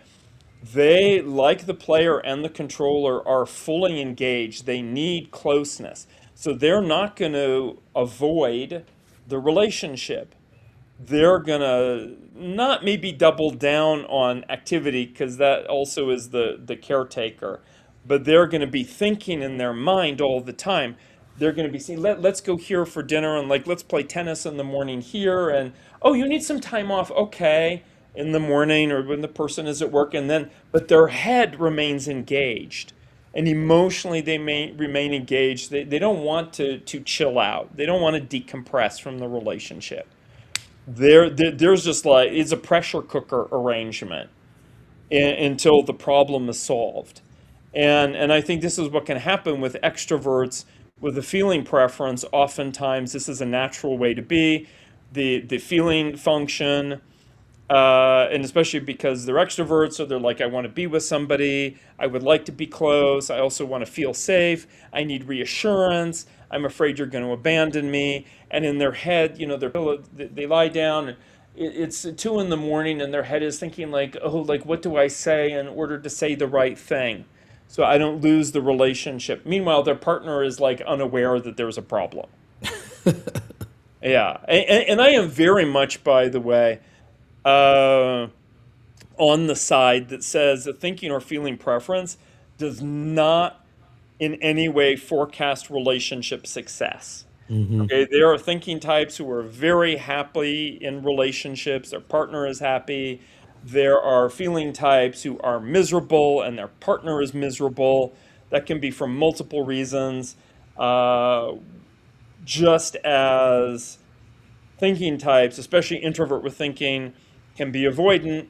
they, like the player and the controller, are fully engaged. They need closeness. So they're not going to avoid the relationship. They're going to not maybe double down on activity, because that also is the caretaker, but they're going to be thinking in their mind all the time. They're going to be saying, let's go here for dinner, and like, let's play tennis in the morning here. And, oh, you need some time off. Okay. In the morning or when the person is at work. And then, but their head remains engaged. And emotionally, they may remain engaged. They don't want to chill out. They don't want to decompress from the relationship. There's just like, it's a pressure cooker arrangement until the problem is solved. And I think this is what can happen with extroverts with a feeling preference. Oftentimes, this is a natural way to be. The feeling function, and especially because they're extroverts, so they're like, I want to be with somebody. I would like to be close. I also want to feel safe. I need reassurance. I'm afraid you're going to abandon me. And in their head, they lie down. And it's 2 in the morning, and their head is thinking like, oh, like what do I say in order to say the right thing, so I don't lose the relationship. Meanwhile, their partner is like unaware that there's a problem. Yeah, and I am very much, by the way, uh, on the side that says that thinking or feeling preference does not in any way forecast relationship success. Okay, there are thinking types who are very happy in relationships, their partner is happy. There are feeling types who are miserable and their partner is miserable. That can be for multiple reasons. Uh, just as thinking types, especially introvert with thinking, can be avoidant,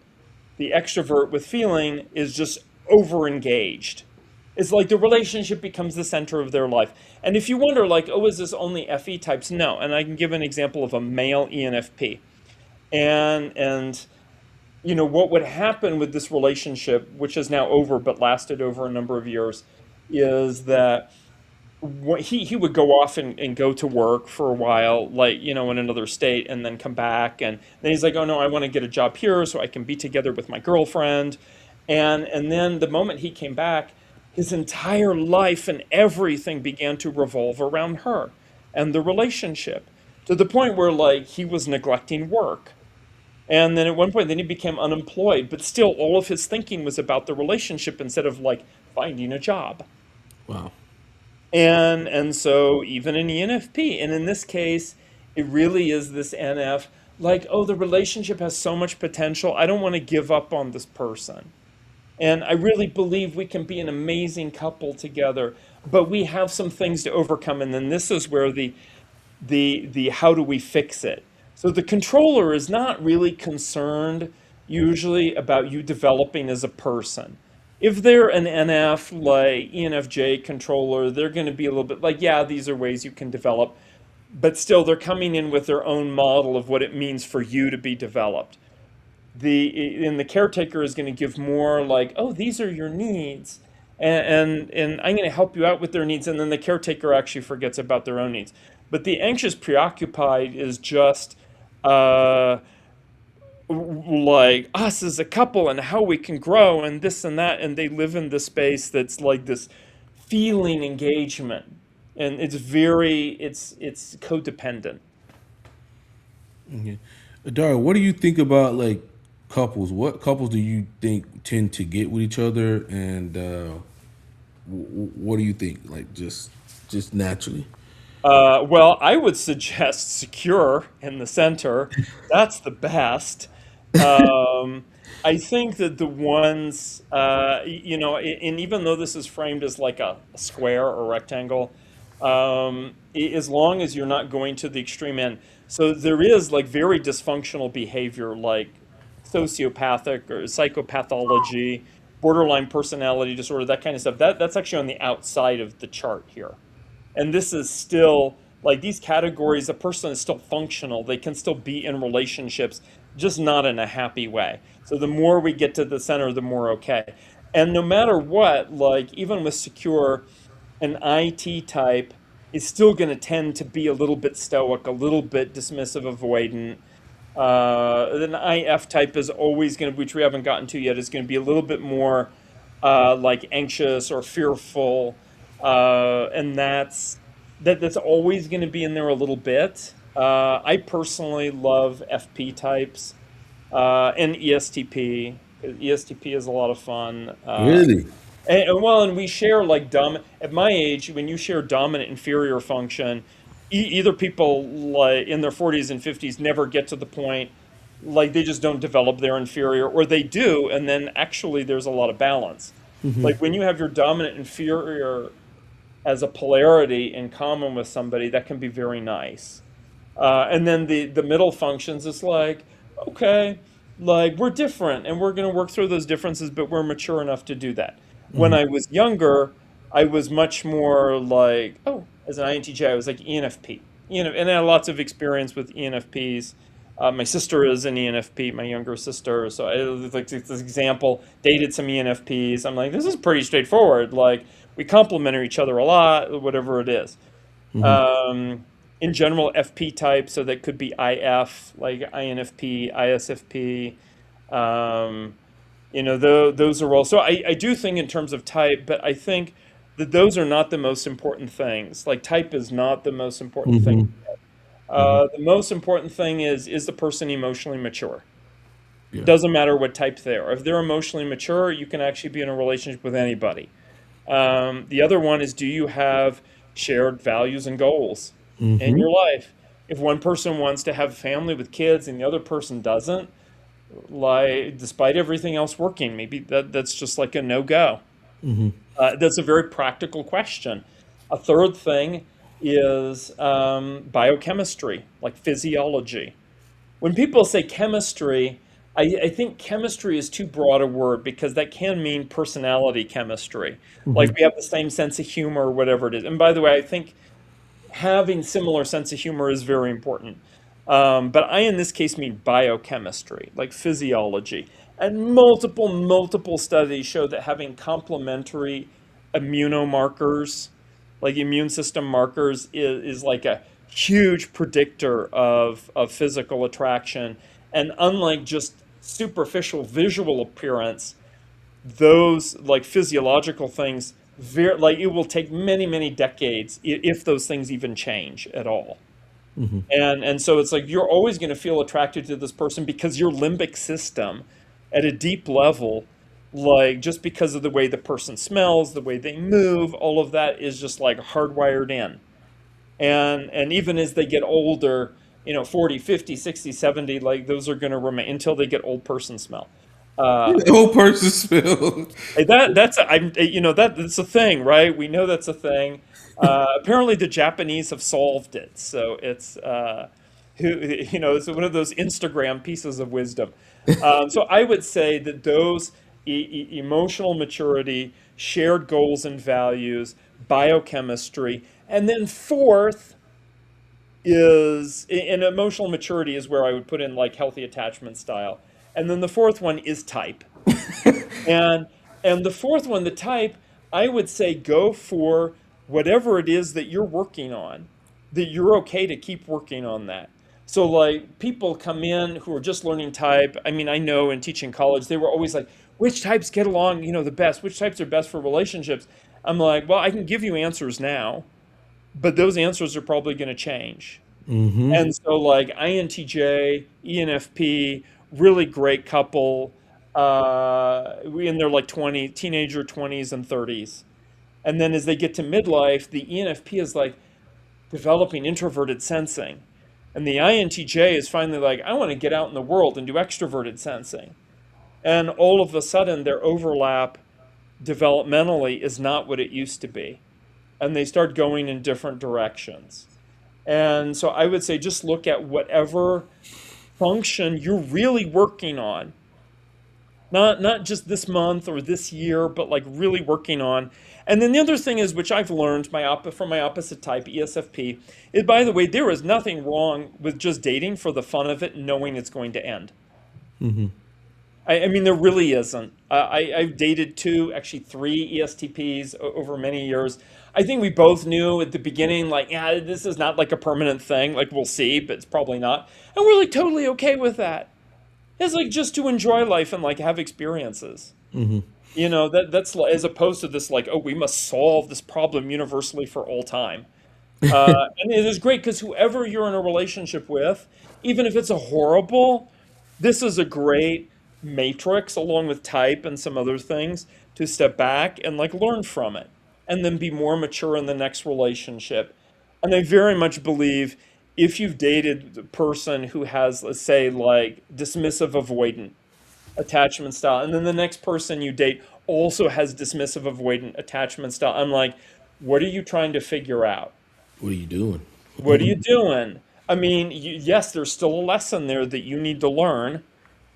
the extrovert with feeling is just over engaged. It's like the relationship becomes the center of their life. And if you wonder, like, oh, is this only FE types? No. And I can give an example of a male ENFP. And what would happen with this relationship, which is now over but lasted over a number of years, is that he would go off and go to work for a while, like, in another state, and then come back. And then he's like, oh no, I want to get a job here so I can be together with my girlfriend. And then the moment he came back, his entire life and everything began to revolve around her and the relationship, to the point where like he was neglecting work. And then at one point, then he became unemployed, but still all of his thinking was about the relationship instead of like finding a job. Wow. And so even an ENFP, and in this case, it really is this NF, like, oh, the relationship has so much potential. I don't want to give up on this person. And I really believe we can be an amazing couple together, but we have some things to overcome. And then this is where the how do we fix it? So the controller is not really concerned usually about you developing as a person. If they're an NF, like ENFJ controller, they're going to be a little bit like, yeah, these are ways you can develop, but still they're coming in with their own model of what it means for you to be developed. The caretaker is going to give more like, oh, these are your needs, and I'm going to help you out with their needs, and then the caretaker actually forgets about their own needs. But the anxious preoccupied is just, uh, like us as a couple and how we can grow and this and that, and they live in this space that's like this feeling engagement, and it's codependent. Okay. Dario, what do you think about like couples? What couples do you think tend to get with each other, and what do you think? Like just naturally. Well, I would suggest secure in the center. That's the best. Um, I think that the ones, and even though this is framed as like a square or rectangle, as long as you're not going to the extreme end. So there is like very dysfunctional behavior, like sociopathic or psychopathology, borderline personality disorder, that kind of stuff. That's actually on the outside of the chart here. And this is still like these categories, a person is still functional. They can still be in relationships, just not in a happy way. So the more we get to the center, the more okay. And no matter what, like even with secure, an IT type is still going to tend to be a little bit stoic, a little bit dismissive, avoidant. An IF type is always going to, which we haven't gotten to yet, is going to be a little bit more like anxious or fearful, and that's always going to be in there a little bit. I personally love FP types and ESTP. ESTP is a lot of fun. Really? And we share like at my age, when you share dominant inferior function, either people like in their 40s and 50s never get to the point, like they just don't develop their inferior, or they do, and then actually there's a lot of balance. Like when you have your dominant inferior as a polarity in common with somebody, that can be very nice. And then the middle functions is like, okay, like we're different and we're going to work through those differences, but we're mature enough to do that. When I was younger, I was much more like, oh, as an INTJ, I was like ENFP, and I had lots of experience with ENFPs. My sister is an ENFP, my younger sister. So I like this example, dated some ENFPs. I'm like, this is pretty straightforward. Like we complement each other a lot, whatever it is. Um, in general, FP type, so that could be IF, like INFP, ISFP. Um, those are all. So I do think in terms of type, but I think that those are not the most important things. Like type is not the most important thing. Mm-hmm. Hmm. The most important thing is the person emotionally mature? Yeah. Doesn't matter what type they are. If they're emotionally mature, you can actually be in a relationship with anybody. The other one is, do you have shared values and goals in Mm-hmm. your life? If one person wants to have a family with kids and the other person doesn't, like despite everything else working, maybe that's just like a no-go. That's a very practical question. A third thing is biochemistry, like physiology. When people say chemistry, I think chemistry is too broad a word because that can mean personality chemistry. Hmm. Like we have the same sense of humor or whatever it is. And by the way, I think having similar sense of humor is very important. But I, in this case, mean biochemistry, like physiology. And multiple studies show that having complementary immunomarkers, like immune system markers, is like a huge predictor of physical attraction. And unlike just superficial visual appearance, those like physiological things, like it will take many decades if those things even change at all. And so it's like you're always going to feel attracted to this person because your limbic system at a deep level, like just because of the way the person smells, the way they move, all of that is just like hardwired in. And even as they get older, 40, 50, 60, 70, like those are going to remain until they get old person smell. Uh, The whole person spilled. that's a thing, right? We know that's a thing. Apparently, the Japanese have solved it, so it's one of those Instagram pieces of wisdom. So I would say that those emotional maturity, shared goals and values, biochemistry, and then fourth is in emotional maturity is where I would put in like healthy attachment style, and then the fourth one is type. And and the fourth one, the type, I would say go for whatever it is that you're working on, that you're okay to keep working on that. So like people come in who are just learning type. I mean, I know in teaching college, they were always like, which types get along, the best? Which types are best for relationships? I'm like, well, I can give you answers now, but those answers are probably going to change. And so like INTJ, ENFP, really great couple, we in their like 20, teenager 20s and 30s. And then as they get to midlife, the ENFP is like developing introverted sensing. And the INTJ is finally like, I want to get out in the world and do extroverted sensing. And all of a sudden, their overlap developmentally is not what it used to be. And they start going in different directions. And so I would say just look at whatever function you're really working on. Not just this month or this year, but like really working on. And then the other thing is, which I've learned from my opposite type, ESFP, is by the way, there is nothing wrong with just dating for the fun of it, knowing it's going to end. I mean, there really isn't. I've dated two, actually three ESTPs over many years. I think we both knew at the beginning, like, yeah, this is not like a permanent thing. Like, we'll see, but it's probably not. And we're like totally okay with that. It's like just to enjoy life and like have experiences. That's as opposed to this like, oh, we must solve this problem universally for all time. And it is great because whoever you're in a relationship with, even if it's a horrible, this is a great matrix along with type and some other things to step back and like learn from it and then be more mature in the next relationship. And I very much believe if you've dated the person who has, let's say, like dismissive avoidant attachment style, and then the next person you date also has dismissive avoidant attachment style, I'm like, what are you trying to figure out? What are you doing? What are you doing? I mean, yes, there's still a lesson there that you need to learn,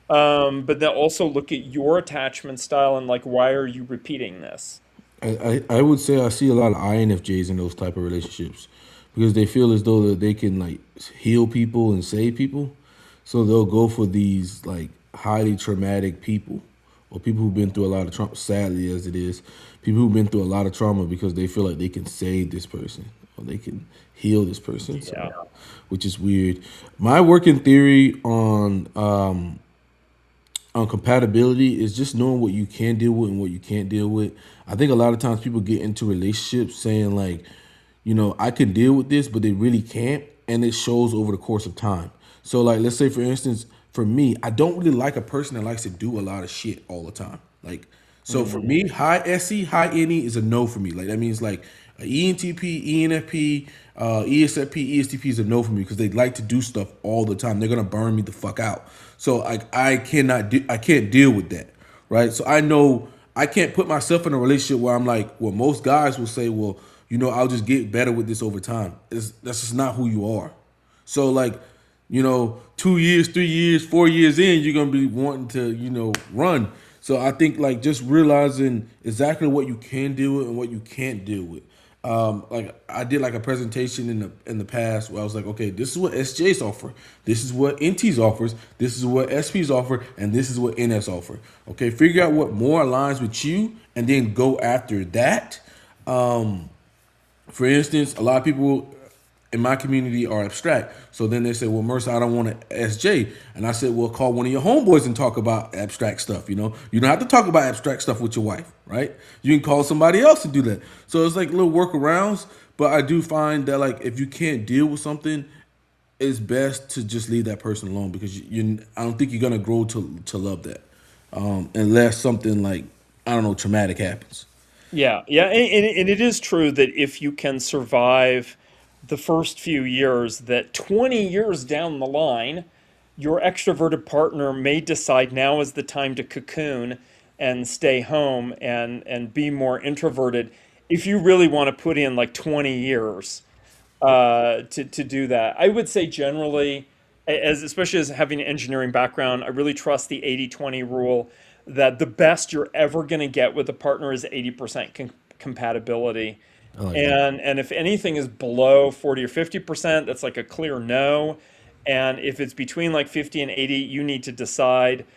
but then also look at your attachment style and like, why are you repeating this? I would say I see a lot of INFJs in those type of relationships because they feel as though that they can like heal people and save people. So they'll go for these like highly traumatic people or people who've been through a lot of trauma, sadly as it is, people who've been through a lot of trauma because they feel like they can save this person or they can heal this person. Yeah. So, which is weird. My working theory on compatibility is just knowing what you can deal with and what you can't deal with. I think a lot of times people get into relationships saying like, I can deal with this, but they really can't, and it shows over the course of time. So like, let's say for instance, for me, I don't really like a person that likes to do a lot of shit all the time. Like, so for Hmm. me, high SE, high NE is a no for me. Like that means like a ENTP, ENFP, ESFP, ESTP is a no for me because they like to do stuff all the time. They're gonna burn me the fuck out. So I can't deal with that, right? So I know I can't put myself in a relationship where I'm like, well, most guys will say, well, I'll just get better with this over time. That's just not who you are. So like, 2 years, 3 years, 4 years in, you're gonna be wanting to, run. So I think like just realizing exactly what you can deal with and what you can't deal with. Like I did like a presentation in the past where I was like, okay, this is what SJs offer, this is what NTs offers, this is what SPs offer, and this is what NS offer. Okay, figure out what more aligns with you, and then go after that. For instance, a lot of people in my community are abstract. So then they say, well, Mercer, I don't want an SJ. And I said, well, call one of your homeboys and talk about abstract stuff. You don't have to talk about abstract stuff with your wife, right? You can call somebody else to do that. So it's like little workarounds. But I do find that like if you can't deal with something, it's best to just leave that person alone because I don't think you're gonna grow to love that, unless something like I don't know traumatic happens. Yeah, yeah, and it is true that if you can survive the first few years, that 20 years down the line, your extroverted partner may decide now is the time to cocoon and stay home and be more introverted. If you really want to put in like 20 years to do that, I would say generally, as especially as having an engineering background, I really trust the 80-20 rule that the best you're ever going to get with a partner is 80% compatibility. I like that. And if anything is below 40 or 50%, that's like a clear no. And if it's between like 50 and 80, you need to decide.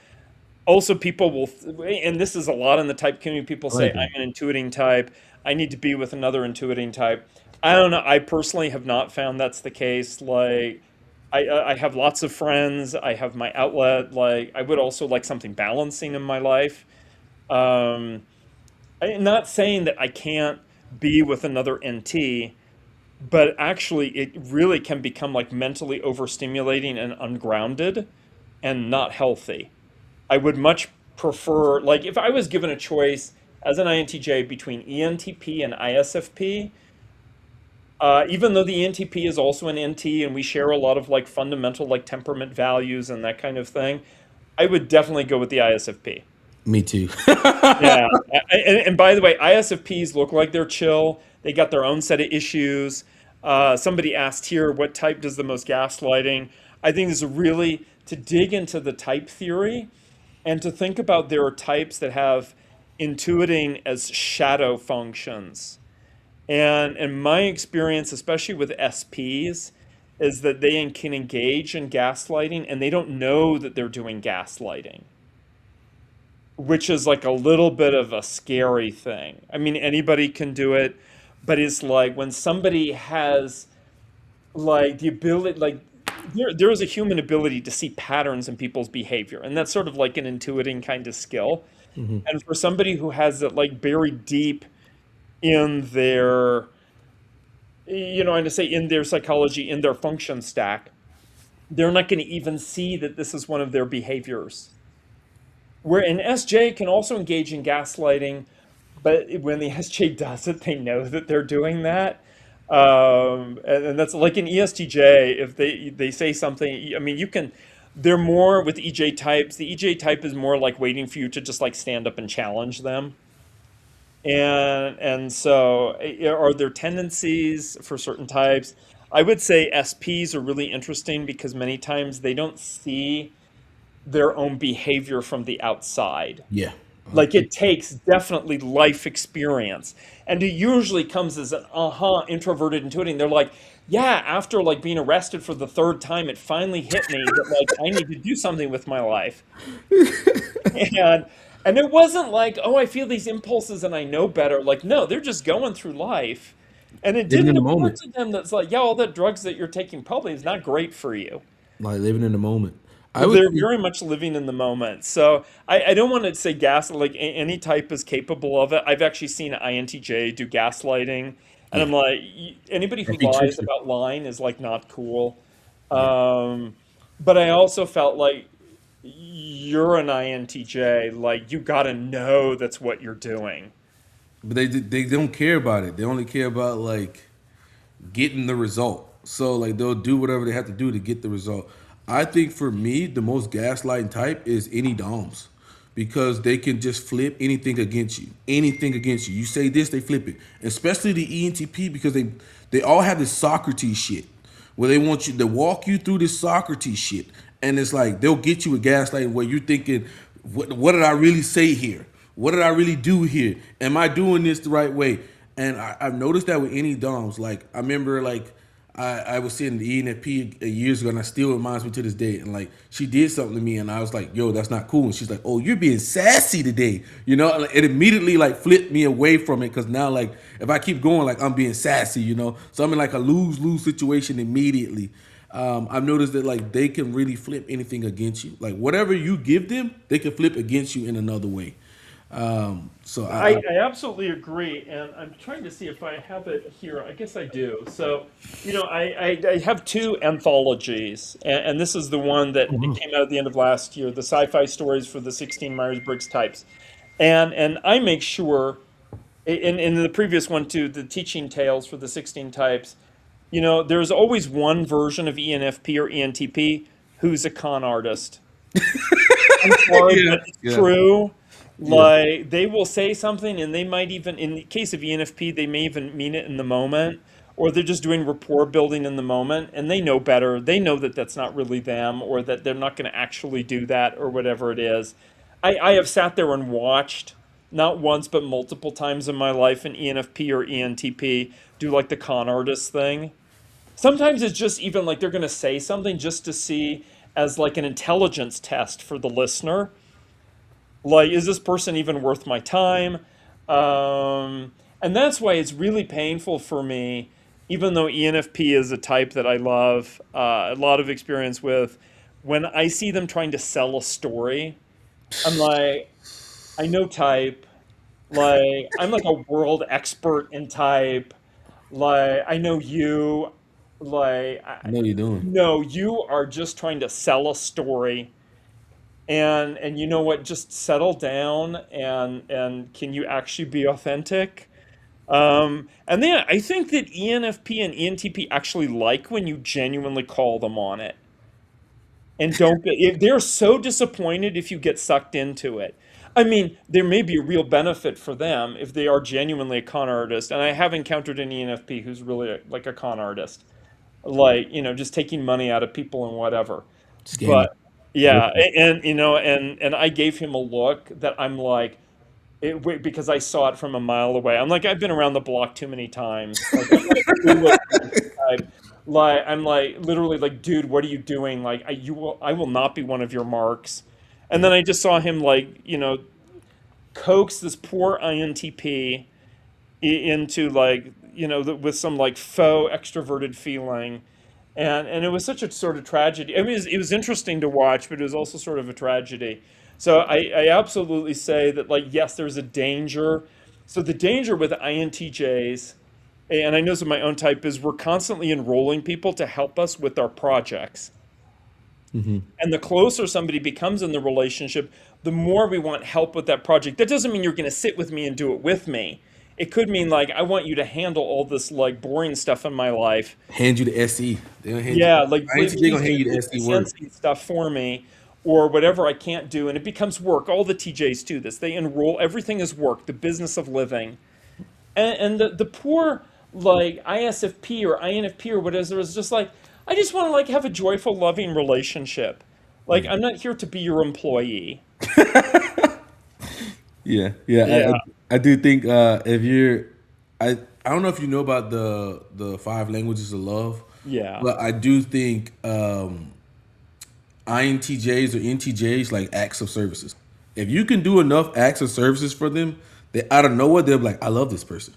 Also, people will, and this is a lot in the type community, people I say, like I'm that. an intuiting type. I need to be with another intuiting type. I don't know. I personally have not found that's the case. Like, I have lots of friends. I have my outlet. Like I would also like something balancing in my life. Um, I'm not saying that I can't be with another NT, but actually it really can become like mentally overstimulating and ungrounded and not healthy. I would much prefer, like, if I was given a choice as an INTJ between ENTP and ISFP, even though the ENTP is also an NT and we share a lot of like fundamental like temperament values and that kind of thing, I would definitely go with the ISFP. Me too. Yeah. And by the way, ISFPs look like they're chill. They got their own set of issues. Somebody asked here, what type does the most gaslighting? I think this is really to dig into the type theory and to think about there are types that have intuiting as shadow functions. And in my experience, especially with SPs, is that they can engage in gaslighting and they don't know that they're doing gaslighting, which is like a little bit of a scary thing. I mean, anybody can do it, but it's like when somebody has like the ability, like there is a human ability to see patterns in people's behavior, and that's sort of like an intuiting kind of skill. And for somebody who has it like buried deep in their, and to say in their psychology, in their function stack, they're not going to even see that this is one of their behaviors. Where an SJ can also engage in gaslighting, but when the SJ does it, they know that they're doing that. And that's like an ESTJ. If they say something, I mean, you can. They're more with EJ types. The EJ type is more like waiting for you to just like stand up and challenge them. And so, are there tendencies for certain types? I would say SPs are really interesting because many times they don't see their own behavior from the outside. Yeah. Like it takes definitely life experience. And it usually comes as an introverted intuiting. They're like, yeah, after like being arrested for the third time, it finally hit me that like I need to do something with my life. And and it wasn't like, oh, I feel these impulses and I know better. Like, no, they're just going through life. And it Living in didn't the occur moment. to them that's like, yeah, all the drugs that you're taking probably is not great for you. Like living in the moment. I would They're say, very much living in the moment. So I don't want to say gas, like any type is capable of it. I've actually seen an INTJ do gaslighting. And yeah. I'm like, anybody who And be lies trickster. about lying is like not cool. Yeah. Um, but I also felt like you're an INTJ, like you gotta know that's what you're doing. But they don't care about it. They only care about like getting the result. So like they'll do whatever they have to do to get the result. I think for me, the most gaslighting type is any DOMs. Because they can just flip anything against you. Anything against you. You say this, they flip it. Especially the ENTP because they all have this Socrates shit. Where they want you to walk you through this Socrates shit. And it's like they'll get you with gaslighting where you're thinking, what did I really say here? What did I really do here? Am I doing this the right way? And I've noticed that with any DOMs. Like I remember, like I was sitting the ENFP years ago, and I still reminds me to this day. And like she did something to me, and I was like, "Yo, that's not cool." And she's like, "Oh, you're being sassy today," you know. And it immediately like flipped me away from it because now like if I keep going, like I'm being sassy, you know. So I'm in like a lose situation immediately. I've noticed that like they can really flip anything against you. Like whatever you give them, they can flip against you in another way. So I absolutely agree, and I'm trying to see if I have it here. I guess I do. So, I have two anthologies, and this is the one that it came out at the end of last year, the sci-fi stories for the 16 Myers-Briggs types. And I make sure, in the previous one too, the teaching tales for the 16 types, there's always one version of ENFP or ENTP who's a con artist. I'm sorry, yeah, but it's yeah, true. yeah. Like they will say something, and they might even, in the case of ENFP, they may even mean it in the moment, or they're just doing rapport building in the moment, and they know better. They know that that's not really them, or that they're not going to actually do that, or whatever it is. I have sat there and watched, not once, but multiple times in my life, an ENFP or ENTP do like the con artist thing. Sometimes it's just even like they're going to say something just to see as like an intelligence test for the listener, like is this person even worth my time? And that's why it's really painful for me even though ENFP is a type that I love, a lot of experience with, when I see them trying to sell a story, I'm like, I know type. Like, I'm like a world expert in type. Like, I know you. Like, I know you're doing. no, you are just trying to sell a story. And you know what? Just settle down and can you actually be authentic? And then I think that ENFP and ENTP actually like when you genuinely call them on it and don't get, if they're so disappointed if you get sucked into it. I mean, there may be a real benefit for them if they are genuinely a con artist. And I have encountered an ENFP who's really like a con artist, like, just taking money out of people and whatever. Scamming. But yeah, and I gave him a look that I'm like, because I saw it from a mile away. I'm like, I've been around the block too many times. Like, I'm not a clueless kind of type. Like, I'm like, literally, like, dude, what are you doing? Like, I will not be one of your marks. And then I just saw him, like, coax this poor INTP into, like, with some like faux extroverted feeling. And it was such a sort of tragedy. I mean, it was interesting to watch, but it was also sort of a tragedy. So I absolutely say that, like, yes, there's a danger. So the danger with INTJs, and I know this is my own type, is we're constantly enrolling people to help us with our projects. Hmm. And the closer somebody becomes in the relationship, the more we want help with that project. That doesn't mean you're going to sit with me and do it with me. It could mean, like, I want you to handle all this, like, boring stuff in my life. Hand you the SE. They don't hand you. Yeah, like, I ain't they please gonna do hand you the the SE work. sensing stuff for me, or whatever I can't do, and it becomes work. All the TJs do this. They enroll, everything is work, the business of living. And the poor, like, ISFP or INFP or whatever is just like, I just want to, like, have a joyful, loving relationship. Like, Yeah. I'm not here to be your employee. Yeah, yeah. Yeah, I do think if you're, I don't know if you know about the five languages of love, yeah, but I do think INTJs or NTJs like acts of services. If you can do enough acts of services for them, they out of nowhere they'll be like, I love this person.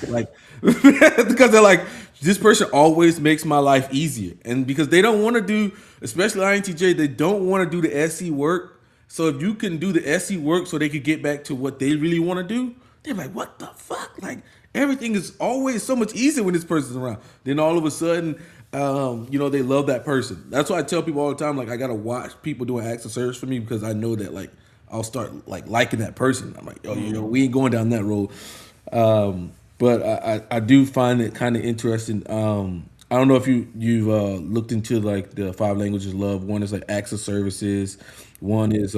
Like because they're like, this person always makes my life easier. And because they don't want to do, especially INTJ, they don't want to do the SE work. So if you can do the SE work so they could get back to what they really want to do, they're like, what the fuck? Like everything is always so much easier when this person's around. Then all of a sudden, they love that person. That's why I tell people all the time, like I gotta watch people doing acts of service for me because I know that like I'll start like liking that person. I'm like, oh, we ain't going down that road. But I do find it kind of interesting. I don't know if you've looked into like the five languages of love. One is like acts of services. One is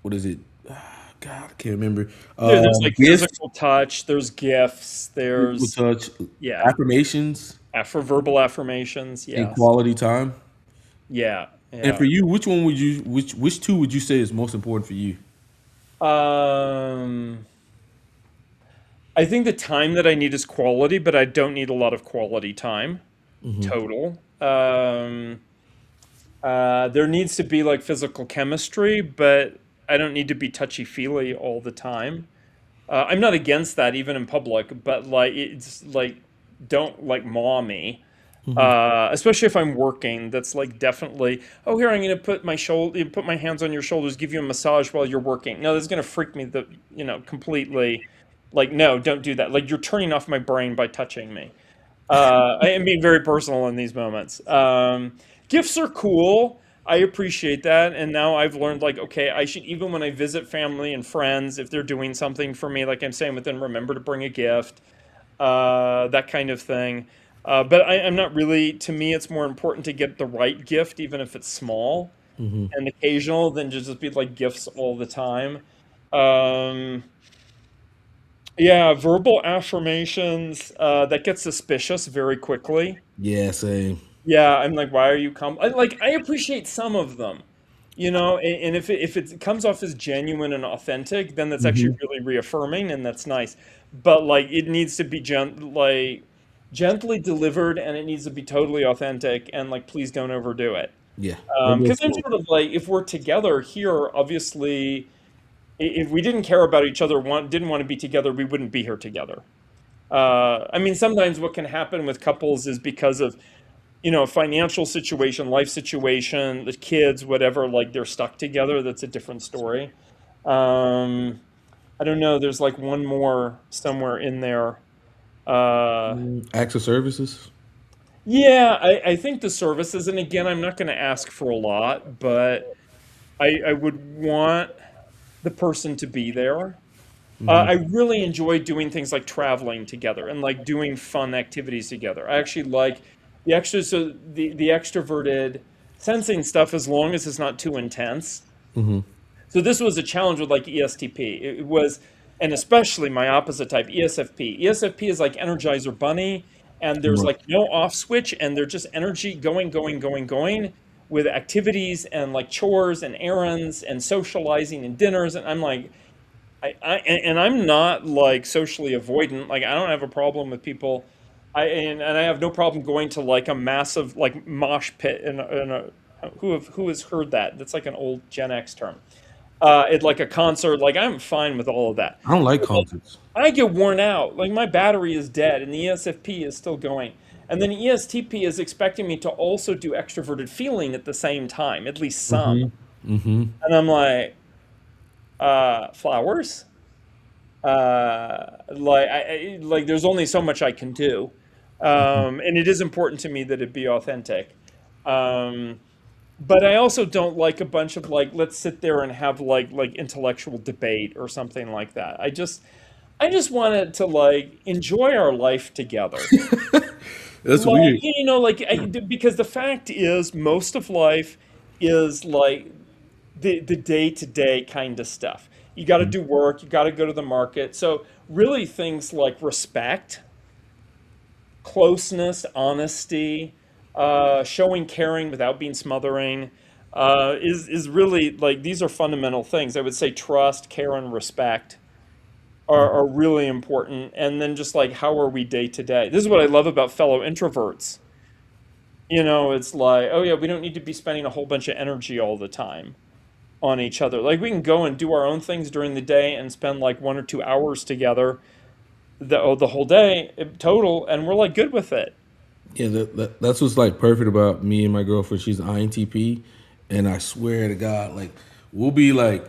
what is it? God, I can't remember. there's like Gifts, physical touch, there's gifts, physical there's, touch, yeah, affirmations, verbal affirmations, and yes. quality time. Yeah, And yeah. for you, which one would you which two would you say is most important for you? Um, I think the time that I need is quality, but I don't need a lot of quality time total. There needs to be like physical chemistry, but I don't need to be touchy-feely all the time. I'm not against that even in public, but like it's like don't like maw me. Especially if I'm working, that's like definitely, oh, here I'm gonna put my hands on your shoulders, give you a massage while you're working. No, that's gonna freak me completely. Like, no, don't do that. Like, you're turning off my brain by touching me. I am being very personal in these moments. Gifts are cool. I appreciate that. And now I've learned, like, okay, I should, even when I visit family and friends, if they're doing something for me, like I'm saying with them, remember to bring a gift, that kind of thing. But I'm not really, to me, it's more important to get the right gift, even if it's small and occasional, than to just be like gifts all the time. Um, yeah, verbal affirmations, that gets suspicious very quickly. Yeah, same. Yeah, I'm like, why are you like, I appreciate some of them, and if it comes off as genuine and authentic, then that's actually really reaffirming and that's nice. But like, it needs to be gently delivered, and it needs to be totally authentic, and like, please don't overdo it. Yeah. Because I'm sort of like, if we're together here, obviously, if we didn't care about each other, didn't want to be together, we wouldn't be here together. I mean, sometimes what can happen with couples is because of, financial situation, life situation, the kids, whatever, like they're stuck together. That's a different story. Um, I don't know. There's like one more somewhere in there. Uh, Acts of services. yeah, I think the services, and again, I'm not going to ask for a lot, but I would want the person to be there. Hmm. I really enjoy doing things like traveling together and like doing fun activities together. I actually like the extroverted sensing stuff as long as it's not too intense. Hmm. So this was a challenge with like ESTP. It was, and especially my opposite type, ESFP. ESFP is like Energizer Bunny, and there's like no off switch, and they're just energy going, going, going, going with activities and like chores and errands and socializing and dinners. And I'm like, and I'm not like socially avoidant. Like I don't have a problem with people. And I have no problem going to like a massive like mosh pit in a who has heard that? That's like an old Gen X term. At like a concert, like I'm fine with all of that. I don't like concerts. I get worn out. Like my battery is dead, and the ESFP is still going. And then ESTP is expecting me to also do extroverted feeling at the same time, at least some. Hmm. Hmm. And I'm like, flowers. Like there's only so much I can do, and it is important to me that it be authentic. Um, but I also don't like a bunch of like let's sit there and have like intellectual debate or something like that. I just wanted to like enjoy our life together. That's Like, weird. because the fact is most of life is like the day-to-day kind of stuff. You got to do work, you got to go to the market. So really things like respect, closeness, honesty, showing caring without being smothering, is really like these are fundamental things. I would say trust, care, and respect are really important. And then just like how are we day to day? This is what I love about fellow introverts. It's like, oh yeah, we don't need to be spending a whole bunch of energy all the time on each other. Like we can go and do our own things during the day and spend like 1 or 2 hours together the whole day total, and we're like good with it. Yeah, that's what's like perfect about me and my girlfriend. She's an INTP, and I swear to God, like we'll be like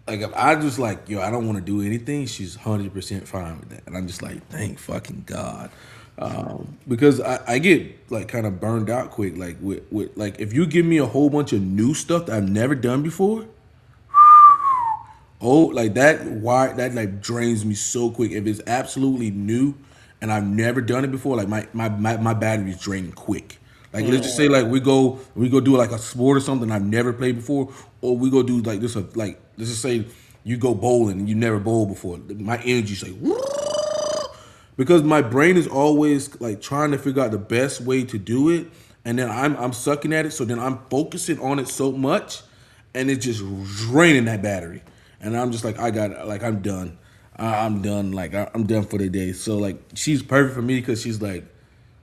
if I just like yo, I don't want to do anything. She's 100% fine with that, and I'm just like, thank fucking God, because I get like kind of burned out quick. Like with like if you give me a whole bunch of new stuff that I've never done before, oh, like that, why that like drains me so quick. If it's absolutely new and I've never done it before, like my battery's draining quick. Like let's just say like we go do like a sport or something I've never played before, or we go do like this like let's just say you go bowling and you never bowled before. My energy's like because my brain is always like trying to figure out the best way to do it, and then I'm sucking at it. So then I'm focusing on it so much, and it's just draining that battery. And I'm just like I got like I'm done. I'm done. Like I'm done for the day. So like she's perfect for me because she's like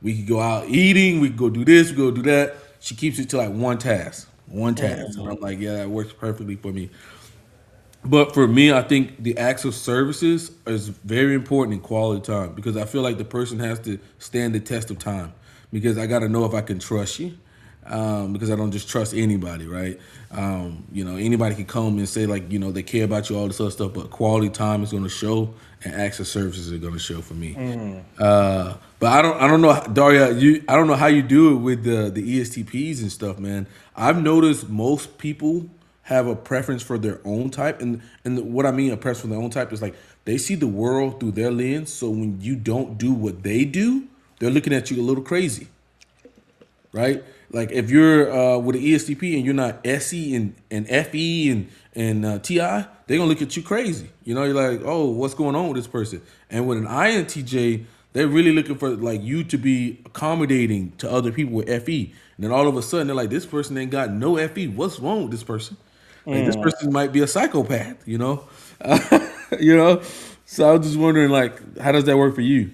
we could go out eating, we could go do this, we go do that. She keeps it to like one task, and I'm like yeah, that works perfectly for me. But for me, I think the acts of services is very important in quality time because I feel like the person has to stand the test of time because I got to know if I can trust you because I don't just trust anybody, right? Anybody can come and say like, they care about you, all this other stuff, but quality time is going to show and acts of services are going to show for me. Mm. But I don't know, Daria. I don't know how you do it with the ESTPs and stuff, man. I've noticed most people have a preference for their own type, and what I mean a preference for their own type is like they see the world through their lens. So when you don't do what they do, they're looking at you a little crazy, right? Like if you're with an ESTP and you're not SE and FE and TI, they're gonna look at you crazy. You're like, oh, what's going on with this person? And with an INTJ, they're really looking for like you to be accommodating to other people with FE. And then all of a sudden they're like, this person ain't got no FE. What's wrong with this person? Like this Mm. person might be a psychopath. You know. So I was just wondering, like, how does that work for you?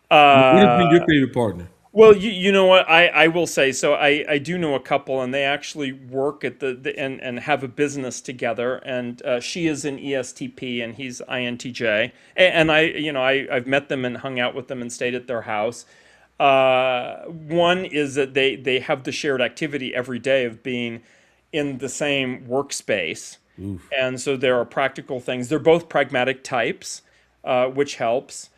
What has been your Uh, favorite partner? Well, you know what, I will say, so I do know a couple, and they actually work at and have a business together, and she is an ESTP and he's INTJ, and I've met them and hung out with them and stayed at their house. One is that they have the shared activity every day of being in the same workspace, Oof. and so there are practical things. They're both pragmatic types, which helps.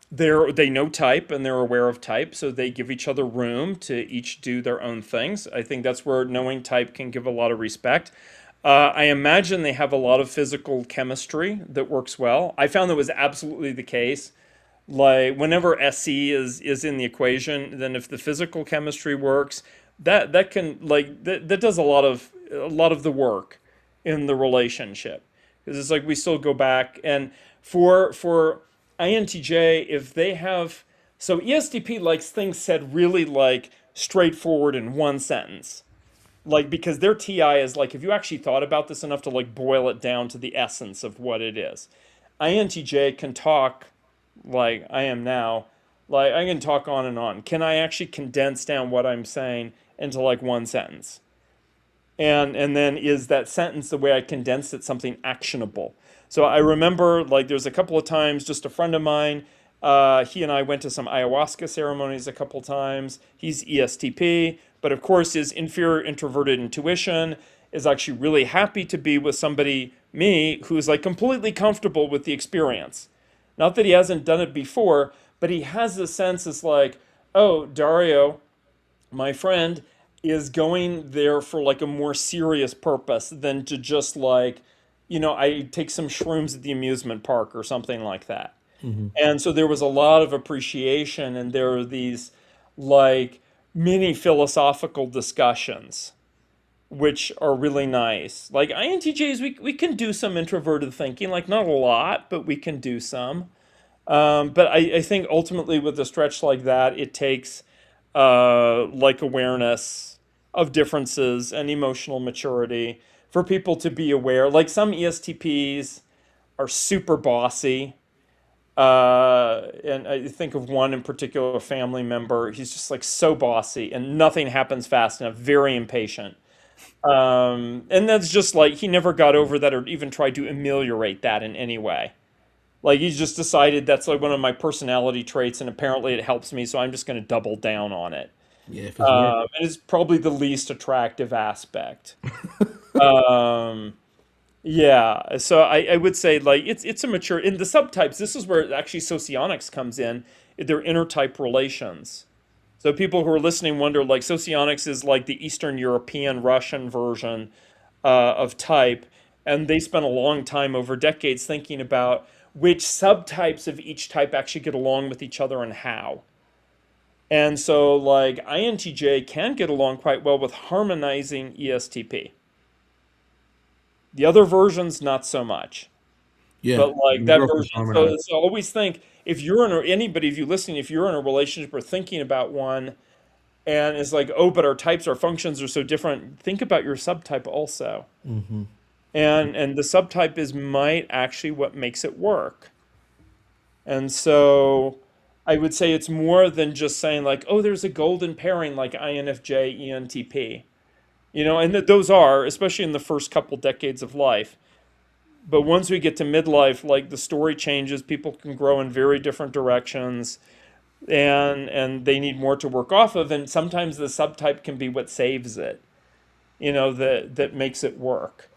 They know type and they're aware of type, so they give each other room to each do their own things. I think that's where knowing type can give a lot of respect. I imagine they have a lot of physical chemistry that works well. I found that was absolutely the case. Like whenever SE is in the equation, then if the physical chemistry works, that can that does a lot of the work in the relationship, because it's like we still go back. And for INTJ, if they have, so ESTP likes things said really like straightforward in one sentence, like because their TI is like if you actually thought about this enough to like boil it down to the essence of what it is. INTJ can talk like I am now, like I can talk on and on. Can I actually condense down what I'm saying into like one sentence? And then is that sentence the way I condensed it something actionable? So I remember like there's a couple of times just a friend of mine, he and I went to some ayahuasca ceremonies a couple times. He's ESTP, but of course his inferior introverted intuition is actually really happy to be with somebody, me, who's like completely comfortable with the experience. Not that he hasn't done it before, but he has this sense, it's like, oh, Dario, my friend, is going there for like a more serious purpose than to just like, I take some shrooms at the amusement park or something like that. Hmm. And so there was a lot of appreciation, and there are these like mini philosophical discussions, which are really nice. Like INTJs, we can do some introverted thinking, like not a lot, but we can do some. But I think ultimately with a stretch like that, it takes like awareness of differences and emotional maturity for people to be aware. Like some ESTPs are super bossy. And I think of one in particular, a family member. He's just like so bossy, and nothing happens fast enough. Very impatient. And that's just like he never got over that or even tried to ameliorate that in any way. Like he's just decided that's like one of my personality traits, and apparently it helps me, so I'm just going to double down on it. Yeah, if it's working. And it's probably the least attractive aspect. Um, yeah, so I would say like it's a mature in the subtypes. This is where actually socionics comes in. They're intertype relations. So people who are listening wonder like socionics is like the Eastern European Russian version of type, and they spent a long time over decades thinking about which subtypes of each type actually get along with each other and how. And so like INTJ can get along quite well with harmonizing ESTP. The other versions not so much. Yeah, But like we that grew up with version, harmonize. so always think if you're in anybody, if you listening, if you're in a relationship or thinking about one, and it's like, oh, but our types, our functions are so different. Think about your subtype also, Hmm. and the subtype is might actually what makes it work. And so, I would say it's more than just saying like, oh, there's a golden pairing like INFJ, ENTP, and those are especially in the first couple decades of life. But once we get to midlife, like the story changes, people can grow in very different directions, and they need more to work off of, and sometimes the subtype can be what saves it, that makes it work.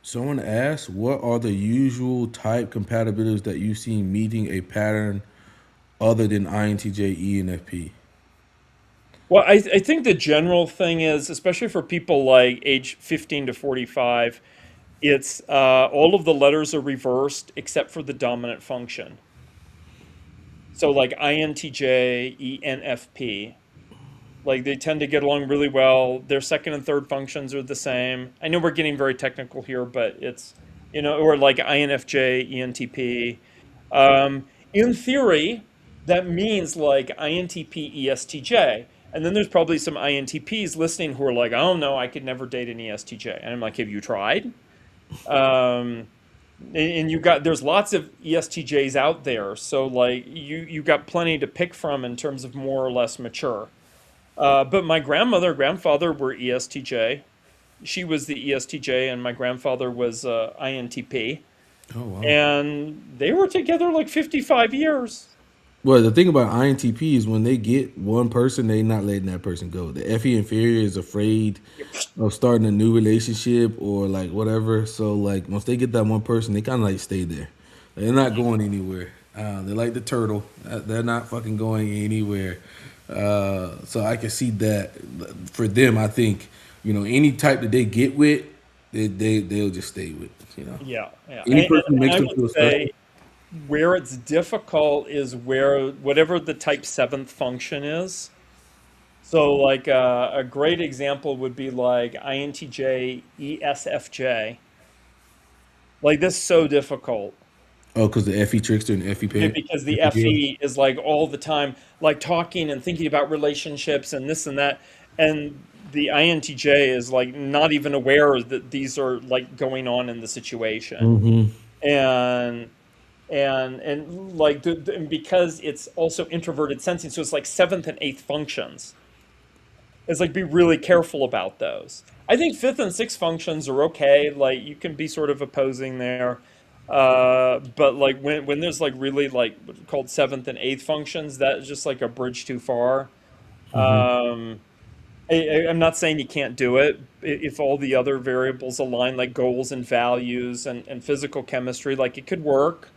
Someone asked, what are the usual type compatibilities that you see meeting a pattern other than INTJ, ENFP? Well, I think the general thing is, especially for people like age 15 to 45, it's all of the letters are reversed except for the dominant function. So like INTJ, ENFP, like they tend to get along really well. Their second and third functions are the same. I know we're getting very technical here, but or like INFJ, ENTP. In theory, that means like INTP, ESTJ. And then there's probably some INTPs listening who are like, oh no, I could never date an ESTJ. And I'm like, have you tried? Um, and you got there's lots of ESTJs out there, so like you got plenty to pick from in terms of more or less mature. But my grandmother, grandfather were ESTJ. She was the ESTJ, and my grandfather was INTP, Oh wow. and they were together like 55 years. Well, the thing about INTP is when they get one person, they not letting that person go. The FE inferior is afraid of starting a new relationship or like whatever. So like once they get that one person, they kind of like stay there. They're not going anywhere. They're like the turtle. They're not fucking going anywhere. So I can see that for them. I think any type that they get with, they'll just stay with. Yeah, yeah. Any person who And makes I them would feel special. say where it's difficult is where whatever the type seventh function is. So, like a great example would be like INTJ, ESFJ. Like this is so difficult Oh, because the FE trickster and FE pay, because the FE deal. FE is like all the time, like talking and thinking about relationships and this and that, and the INTJ is like not even aware that these are like going on in the situation, Mm-hmm. and and like and because it's also introverted sensing, so it's like seventh and eighth functions. It's like be really careful about those. I think fifth and sixth functions are okay. Like you can be sort of opposing there. But like when there's like really like what's called seventh and eighth functions, that's just like a bridge too far. Mm-hmm. Um, I'm not saying you can't do it if all the other variables align, like goals and values and physical chemistry, like it could work.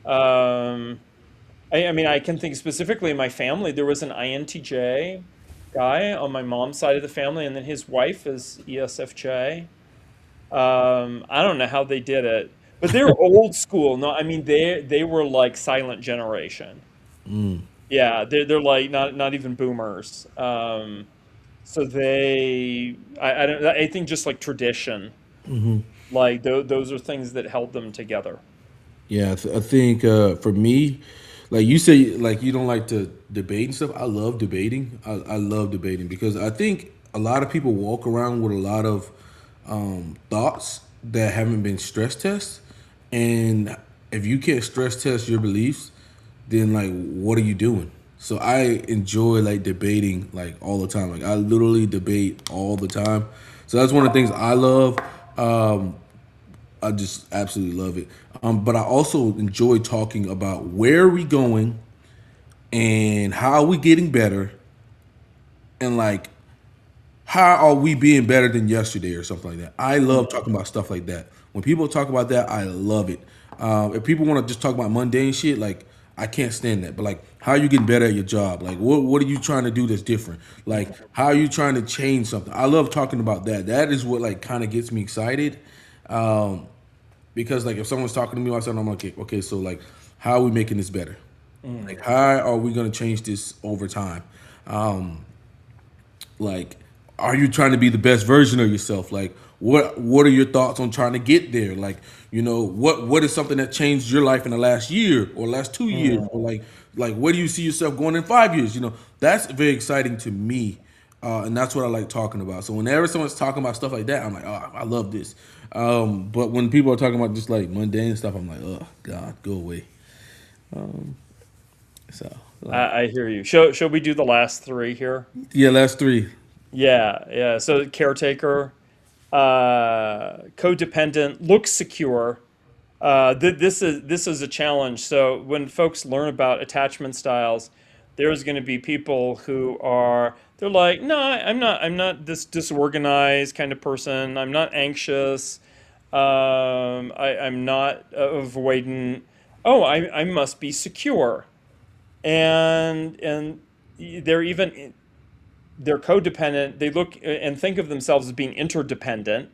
Um, I mean, I can think specifically in my family, there was an INTJ guy on my mom's side of the family, and then his wife is ESFJ. I don't know how they did it, but they're old school. No, I mean they were like silent generation. Yeah, they're like not even boomers. So I don't I think just like tradition, like those are things that held them together. Yeah, I think for me, like you say, like you don't like to debate and stuff. I love debating. I love debating because I think a lot of people walk around with a lot of thoughts that haven't been stress tested, and if you can't stress test your beliefs, then like what are you doing? So I enjoy like debating like all the time. Like I literally debate all the time. So that's one of the things I love. I just absolutely love it. But I also enjoy talking about where are we going and how are we getting better and like how are we being better than yesterday or something like that. I love Mm. talking about stuff like that. When people talk about that, I love it. If people want to just talk about mundane shit, like I can't stand that. But like, how are you getting better at your job? Like, what are you trying to do that's different? Like, how are you trying to change something? I love talking about that. That is what like kind of gets me excited. Um, because like if someone's talking to me about something, I'm like, okay, so like, how are we making this better? Like, Mm. how are we gonna change this over time? Um, like, are you trying to be the best version of yourself? Like, what are your thoughts on trying to get there? Like, what is something that changed your life in the last year or last 2 years? Mm. Or like where do you see yourself going in 5 years? That's very exciting to me. And that's what I like talking about. So whenever someone's talking about stuff like that, I'm like, oh, I love this. But when people are talking about just like mundane stuff, I'm like, oh God, go away. So like, I hear you. Shall we do the last three here? yeah, last three. Yeah, yeah. So caretaker, codependent, looks secure. This is a challenge. So when folks learn about attachment styles, there's going to be people who are they're like, no, I'm not this disorganized kind of person. I'm not anxious. I'm not avoidant. Oh, I must be secure. And they're even they're codependent. They look and think of themselves as being interdependent,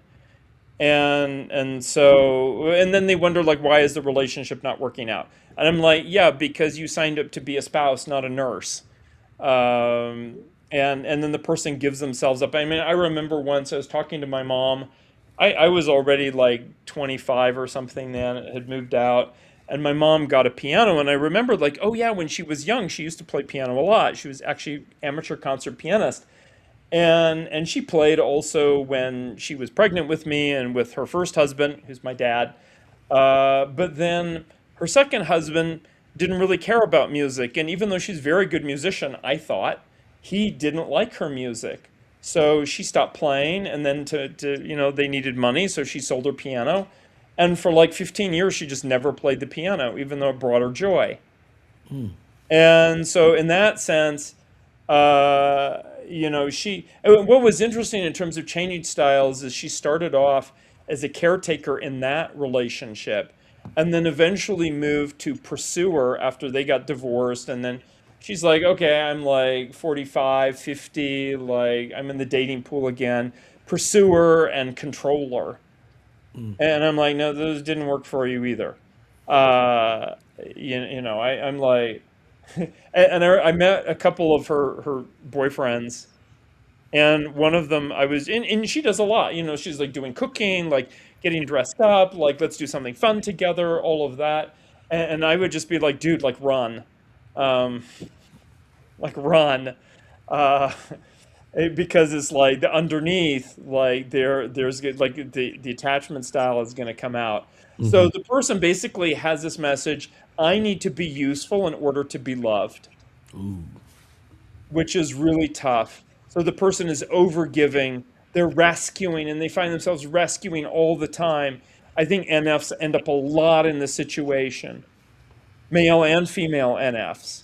and then they wonder like, why is the relationship not working out? And I'm like, yeah, because you signed up to be a spouse, not a nurse. And then the person gives themselves up. I mean, I remember once I was talking to my mom. I was already like 25 or something then, had moved out. And my mom got a piano, and I remembered like, oh yeah, when she was young, she used to play piano a lot. She was actually amateur concert pianist, and she played also when she was pregnant with me and with her first husband, who's my dad. But then her second husband didn't really care about music. And even though she's a very good musician, I thought, he didn't like her music. So she stopped playing. And then they needed money. So she sold her piano. And for like 15 years, she just never played the piano, even though it brought her joy. And so, in that sense, what was interesting in terms of changing styles is she started off as a caretaker in that relationship and then eventually moved to pursuer after they got divorced. And then she's like, okay, I'm like 45, 50, like I'm in the dating pool again, pursuer and controller. And I'm like, no, those didn't work for you either. Uh, I'm like, I met a couple of her boyfriends, and one of them I was in, and she does a lot. She's like doing cooking, like getting dressed up, like let's do something fun together, all of that. And I would just be like, dude, um, like run, uh, because it's like the underneath, like like the attachment style is going to come out. So the person basically has this message: I need to be useful in order to be loved, which is really tough. So the person is overgiving, they're rescuing, and they find themselves rescuing all the time. I think NFs end up a lot in this situation, male and female NFs,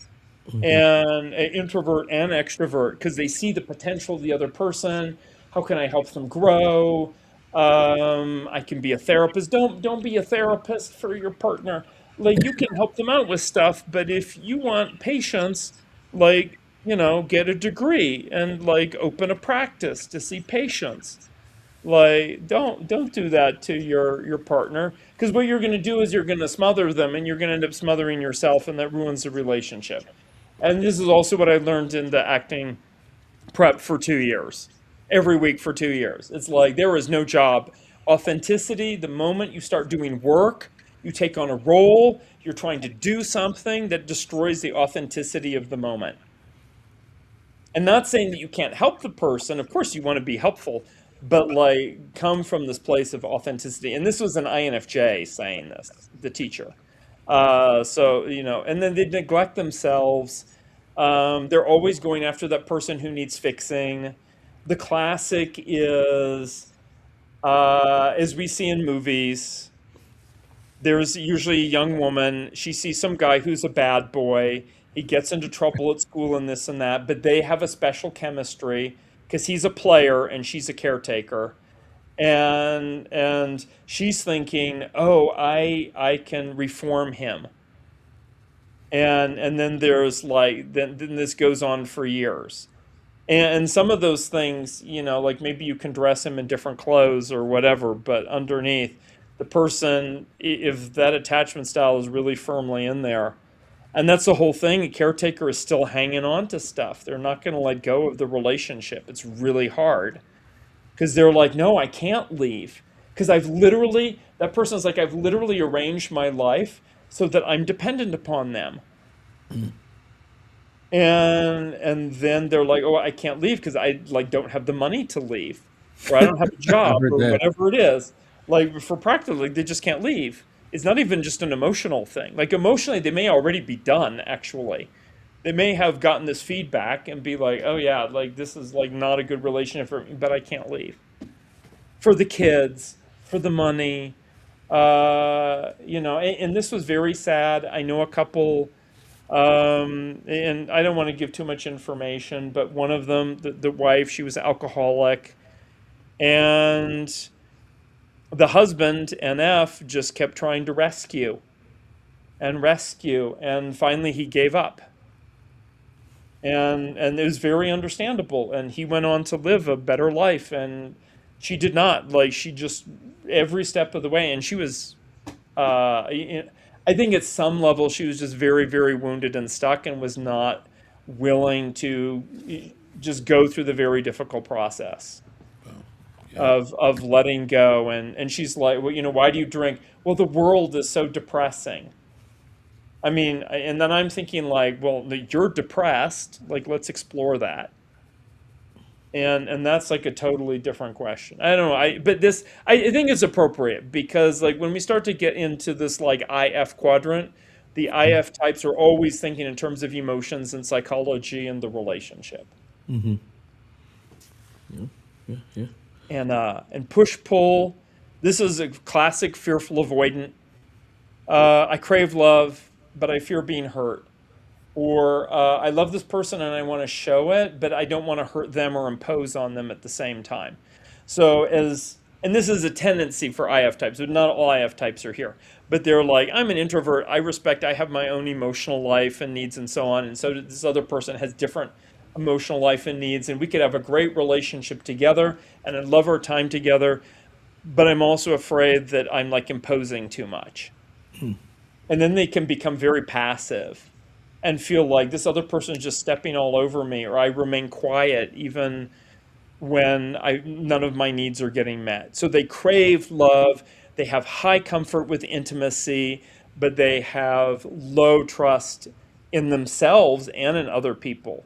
and introvert and extrovert, because they see the potential of the other person. How can I help them grow? I can be a therapist. Don't be a therapist for your partner. Like you can help them out with stuff, but if you want patience, like get a degree and like open a practice to see patients. Like don't do that to your partner, because what you're going to do is you're going to smother them and you're going to end up smothering yourself, and that ruins the relationship. And this is also what I learned in the acting prep for 2 years, every week for 2 years. It's like there is no job. Authenticity, the moment you start doing work, you take on a role, you're trying to do something that destroys the authenticity of the moment. And not saying that you can't help the person. Of course, you want to be helpful, but like come from this place of authenticity. And this was an INFJ saying this, the teacher. And then they neglect themselves. They're always going after that person who needs fixing. The classic is, as we see in movies, there's usually a young woman. She sees some guy who's a bad boy. He gets into trouble at school and this and that, but they have a special chemistry because he's a player and she's a caretaker. And she's thinking, oh, I can reform him. And then there's like then this goes on for years. And some of those things, like maybe you can dress him in different clothes or whatever, but underneath, the person, if that attachment style is really firmly in there, and that's the whole thing, a caretaker is still hanging on to stuff. They're not going to let go of the relationship. It's really hard because they're like, no, I can't leave. Because that person's like, I've literally arranged my life so that I'm dependent upon them. And then they're like, oh, I can't leave because I like don't have the money to leave, or I don't have a I've job, heard or that. whatever it is. Like for practically, like, they just can't leave. It's not even just an emotional thing. Like emotionally, they may already be done. Actually, they may have gotten this feedback and be like, oh yeah, like this is like not a good relationship for me, but I can't leave for the kids, for the money. And this was very sad. I know a couple, and I don't want to give too much information, but one of them, the wife, she was alcoholic, and the husband, NF, just kept trying to rescue, and finally he gave up. And it was very understandable, and he went on to live a better life, and she did not. Like she just every step of the way, and she was I think at some level she was just very, very wounded and stuck and was not willing to just go through the very difficult process Yeah. of letting go. And she's like, well, why do you drink? Well, the world is so depressing. I mean, and then I'm thinking like, well, you're depressed. Like, let's explore that. And that's like a totally different question. I don't know. But this I think is appropriate because like when we start to get into this like IF quadrant, the IF types are always thinking in terms of emotions and psychology and the relationship. Yeah, yeah, yeah. And push pull, this is a classic fearful avoidant. I crave love, but I fear being hurt. Or I love this person and I want to show it, but I don't want to hurt them or impose on them at the same time. So and this is a tendency for IF types, but not all IF types are here. But they're like, I'm an introvert. I have my own emotional life and needs and so on. And so this other person has different emotional life and needs. And we could have a great relationship together and I love our time together. But I'm also afraid that I'm like imposing too much. And then they can become very passive and feel like this other person is just stepping all over me, or I remain quiet even when none of my needs are getting met. So they crave love, they have high comfort with intimacy, but they have low trust in themselves and in other people.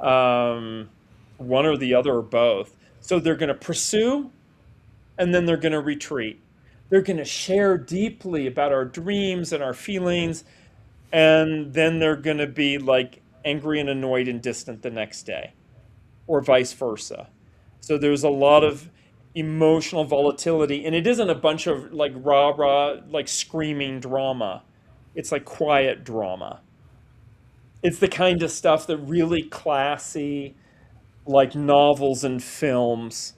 Um, One or the other or both. So they're going to pursue and then they're going to retreat. They're going to share deeply about our dreams and our feelings, and then they're going to be like angry and annoyed and distant the next day, or vice versa. So there's a lot of emotional volatility, and it isn't a bunch of like rah rah, like screaming drama. It's like quiet drama. It's the kind of stuff that really classy, like novels and films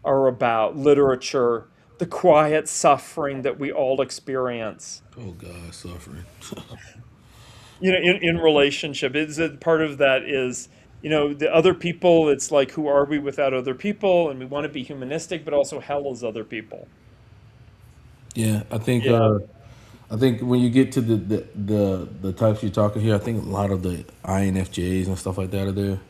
are about, literature, the quiet suffering that we all experience. Oh God, suffering. In relationship, is it part of that is, the other people, it's like, who are we without other people? And we want to be humanistic, but also hell is other people. Yeah, Yeah. I think when you get to the types you're talking here, I think a lot of the INFJs and stuff like that are there,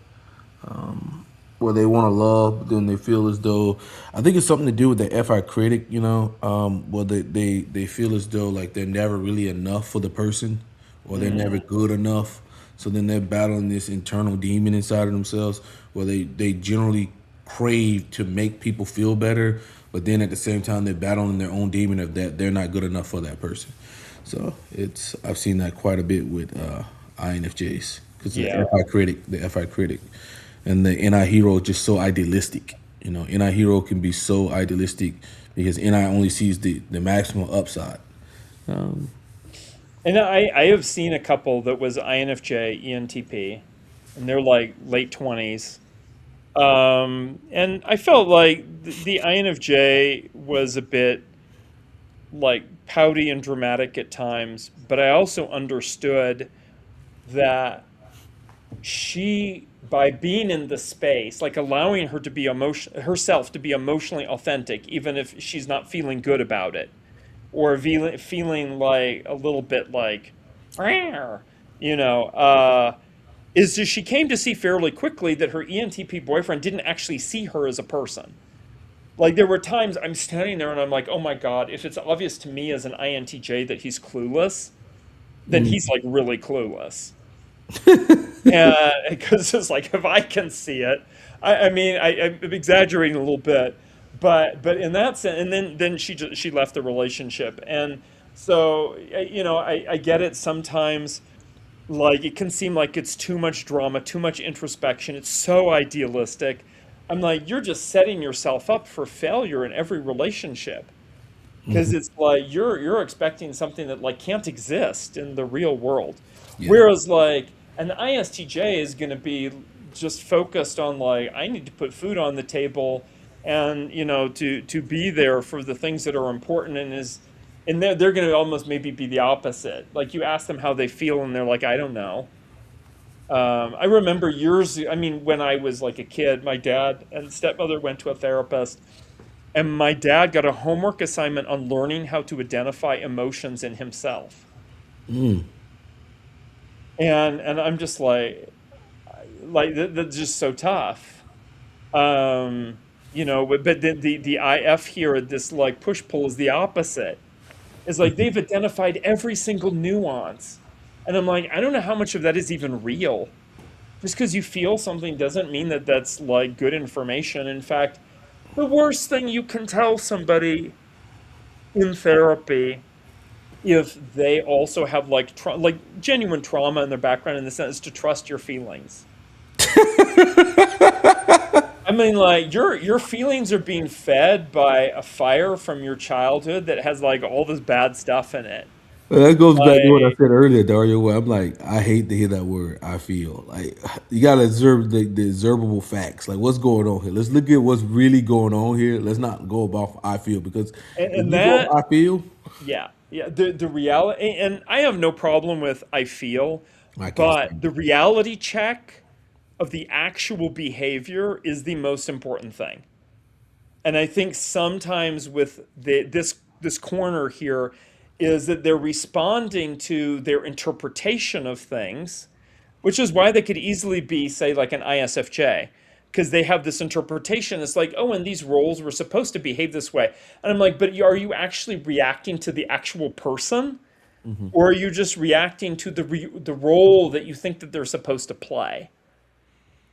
where they want to love, but then they feel as though, I think it's something to do with the FI critic, where they feel as though like they're never really enough for the person, or they're never Mm. good enough. So then they're battling this internal demon inside of themselves, where they generally crave to make people feel better, but then at the same time they're battling their own demon of that they're not good enough for that person. So I've seen that quite a bit with INFJs, because Yeah. the FI critic, and the NI hero is just so idealistic. NI hero can be so idealistic because NI only sees the maximum upside. Um, And I have seen a couple that was INFJ, ENTP, and they're like late 20s. And I felt like the INFJ was a bit like pouty and dramatic at times, but I also understood that she, by being in the space, like allowing her to be herself to be emotionally authentic, even if she's not feeling good about it, or feeling like a little bit like, "Meow," you know, is that she came to see fairly quickly that her ENTP boyfriend didn't actually see her as a person. Like there were times I'm standing there and I'm like, oh my God, if it's obvious to me as an INTJ that he's clueless, then he's like really clueless. And because it's like if I can see it, I mean I'm exaggerating a little bit, but in that sense, and then she left the relationship, and so I get it sometimes. Like it can seem like it's too much drama, too much introspection. It's so idealistic. I'm like, you're just setting yourself up for failure in every relationship because it's like you're expecting something that like can't exist in the real world. yeah, Whereas like an ISTJ is going to be just focused on like I need to put food on the table and to be there for the things that are important, and they're going to almost maybe be the opposite. Like you ask them how they feel and they're like, I don't know. I remember I mean, when I was like a kid, my dad and stepmother went to a therapist, and my dad got a homework assignment on learning how to identify emotions in himself. And I'm just like that's just so tough. But the IF here, this like push pull is the opposite. It's like they've identified every single nuance. And I'm like, I don't know how much of that is even real. Just because you feel something doesn't mean that that's like good information. In fact, the worst thing you can tell somebody in therapy, if they also have like like genuine trauma in their background, in the sense, to trust your feelings. I mean, like your feelings are being fed by a fire from your childhood that has like all this bad stuff in it. Well, that goes back to what I Like, said earlier, Dario, where I'm like, I hate to hear that word, I feel. Like, you got to observe the observable facts. Like, what's going on here? Let's look at what's really going on here. Let's not go about I feel, because if and you go that, off I feel, yeah, yeah. The reality, and I have no problem with I feel, I can't but stand the reality check of the actual behavior is the most important thing. And I think sometimes with this corner here is that they're responding to their interpretation of things, which is why they could easily be, say, like an ISFJ, because they have this interpretation. It's like, oh, and these roles were supposed to behave this way. And I'm like, but are you actually reacting to the actual person? it. Or are you just reacting to the role that you think that they're supposed to play?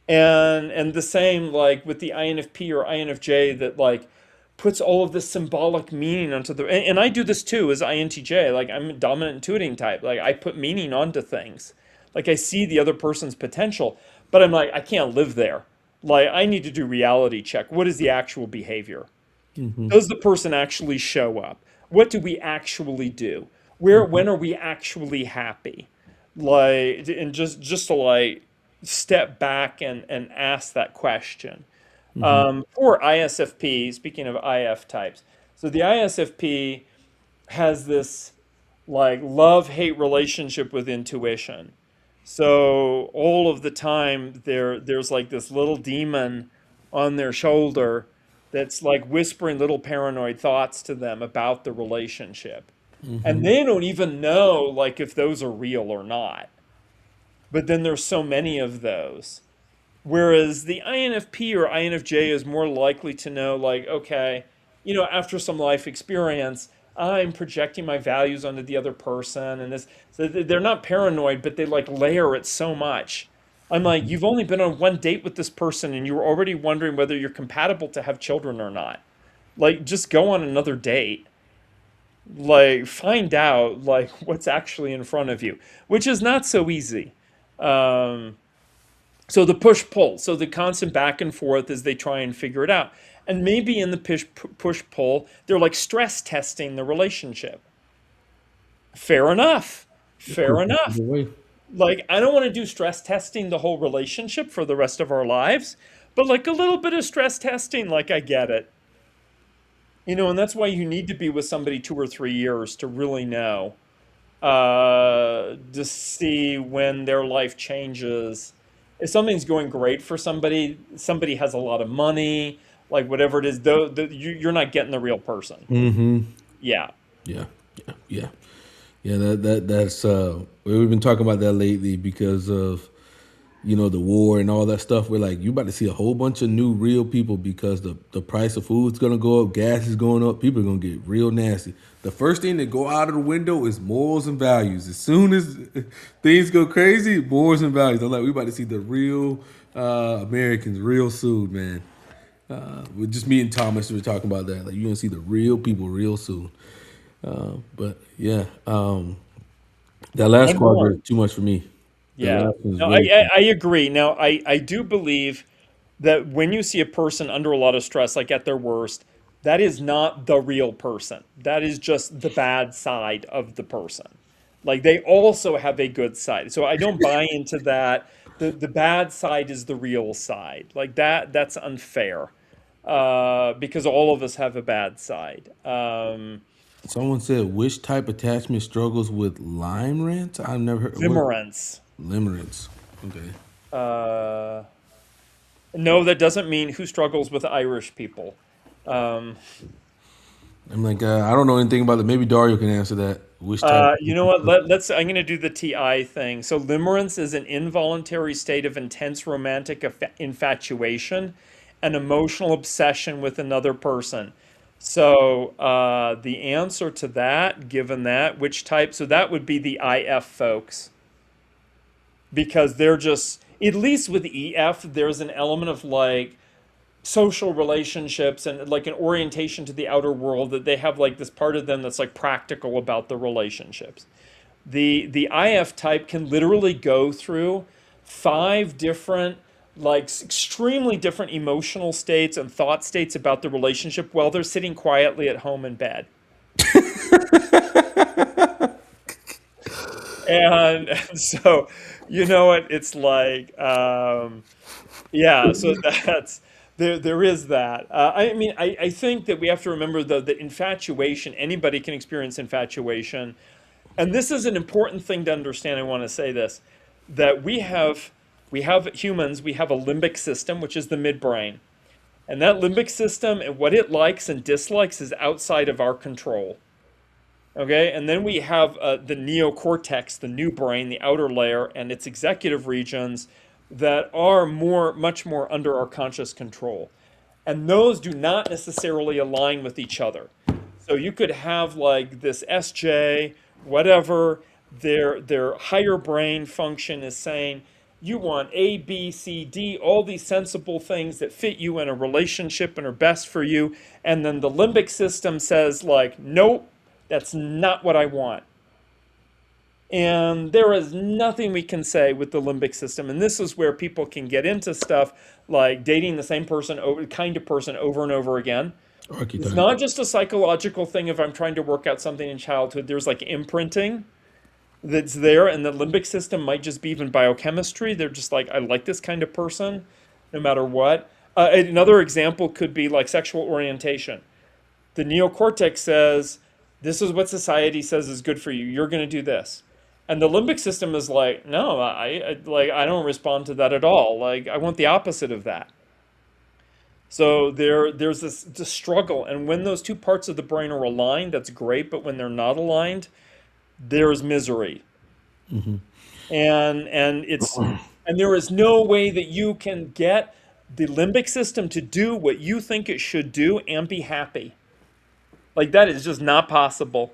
And the same like with the INFP or INFJ that like puts all of this symbolic meaning onto the, and I do this too as INTJ. Like I'm a dominant intuiting type. Like I put meaning onto things. Like I see the other person's potential, but I'm like, I can't live there. Like I need to do reality check. What is the actual behavior? Does the person actually show up? What do we actually do? Where, when are we actually happy? Like, and just to like step back and ask that question. For ISFP, speaking of IF types, so the ISFP has this like love-hate relationship with intuition. So all of the time there's like this little demon on their shoulder that's like whispering little paranoid thoughts to them about the relationship. And they don't even know like if those are real or not. But then there's so many of those. Whereas the INFP or INFJ is more likely to know, like, okay, after some life experience, I'm projecting my values onto the other person, and this. So they're not paranoid, but they like layer it so much. I'm like, you've only been on one date with this person, and you're already wondering whether you're compatible to have children or not. Like, just go on another date. Like, find out like what's actually in front of you, which is not so easy. Um, so the push pull, so the constant back and forth as they try and figure it out. And maybe in the push pull, they're like stress testing the relationship. Fair enough. Fair enough. Either way. Like, I don't want to do stress testing the whole relationship for the rest of our lives, but like a little bit of stress testing, like I get it. And that's why you need to be with somebody 2 or 3 years to really know, to see when their life changes. If something's going great for somebody, somebody has a lot of money, like whatever it is, though, you're not getting the real person. Yeah. Yeah, yeah, yeah, yeah. That's we've been talking about that lately because of the war and all that stuff. We're like, you about to see a whole bunch of new real people because the price of food's gonna go up, gas is going up, people are gonna get real nasty. The first thing that go out of the window is morals and values. As soon as things go crazy, morals and values. I'm like, we about to see the real Americans real soon, man. With just me and Thomas, we were talking about that. Like, you're gonna see the real people real soon. But yeah, that last And more. quadrant is too much for me. The Yeah. last one is No, I, way I, too. I agree. Now, I do believe that when you see a person under a lot of stress, like at their worst, that is not the real person. That is just the bad side of the person. Like they also have a good side. So I don't buy into that. The bad side is the real side. Like that's unfair. Because all of us have a bad side. Someone said, which type attachment struggles with limerence? I've never heard what Limerence. limerence. Okay. Uh, no, that doesn't mean who struggles with Irish people. Um, I'm like, I don't know anything about it. Maybe Dario can answer that. Which type? you know what? I'm going to do the TI thing. So, limerence is an involuntary state of intense romantic infatuation and emotional obsession with another person. So, the answer to that, given that, which type? So, that would be the IF folks because they're just, at least with EF, there's an element of like social relationships and like an orientation to the outer world, that they have like this part of them that's like practical about the relationships. The IF type can literally go through 5 different, like extremely different emotional states and thought states about the relationship while they're sitting quietly at home in bed. And so, you know what it's like. Yeah, so that's there is that. I mean, I think that we have to remember though that infatuation, anybody can experience infatuation. And this is an important thing to understand. I want to say this, that we have humans, we have a limbic system, which is the midbrain. And that limbic system and what it likes and dislikes is outside of our control. Okay, and then we have the neocortex, the new brain, the outer layer, and its executive regions that are much more under our conscious control. And those do not necessarily align with each other. So you could have like this SJ, whatever, their higher brain function is saying, you want A, B, C, D, all these sensible things that fit you in a relationship and are best for you. And then the limbic system says, like, nope, that's not what I want. And there is nothing we can say with the limbic system. And this is where people can get into stuff like dating the same person, kind of person over and over again. It's Archetype. not just a psychological thing if I'm trying to work out something in childhood. There's like imprinting that's there, and the limbic system might just be even biochemistry. They're just like, I like this kind of person, no matter what. Another example could be like sexual orientation. The neocortex says, this is what society says is good for you. You're going to do this. And the limbic system is like, no, I don't respond to that at all. Like, I want the opposite of that. So there's this struggle, and when those two parts of the brain are aligned, that's great. But when they're not aligned, there's misery, and there is no way that you can get the limbic system to do what you think it should do and be happy. Like that is just not possible.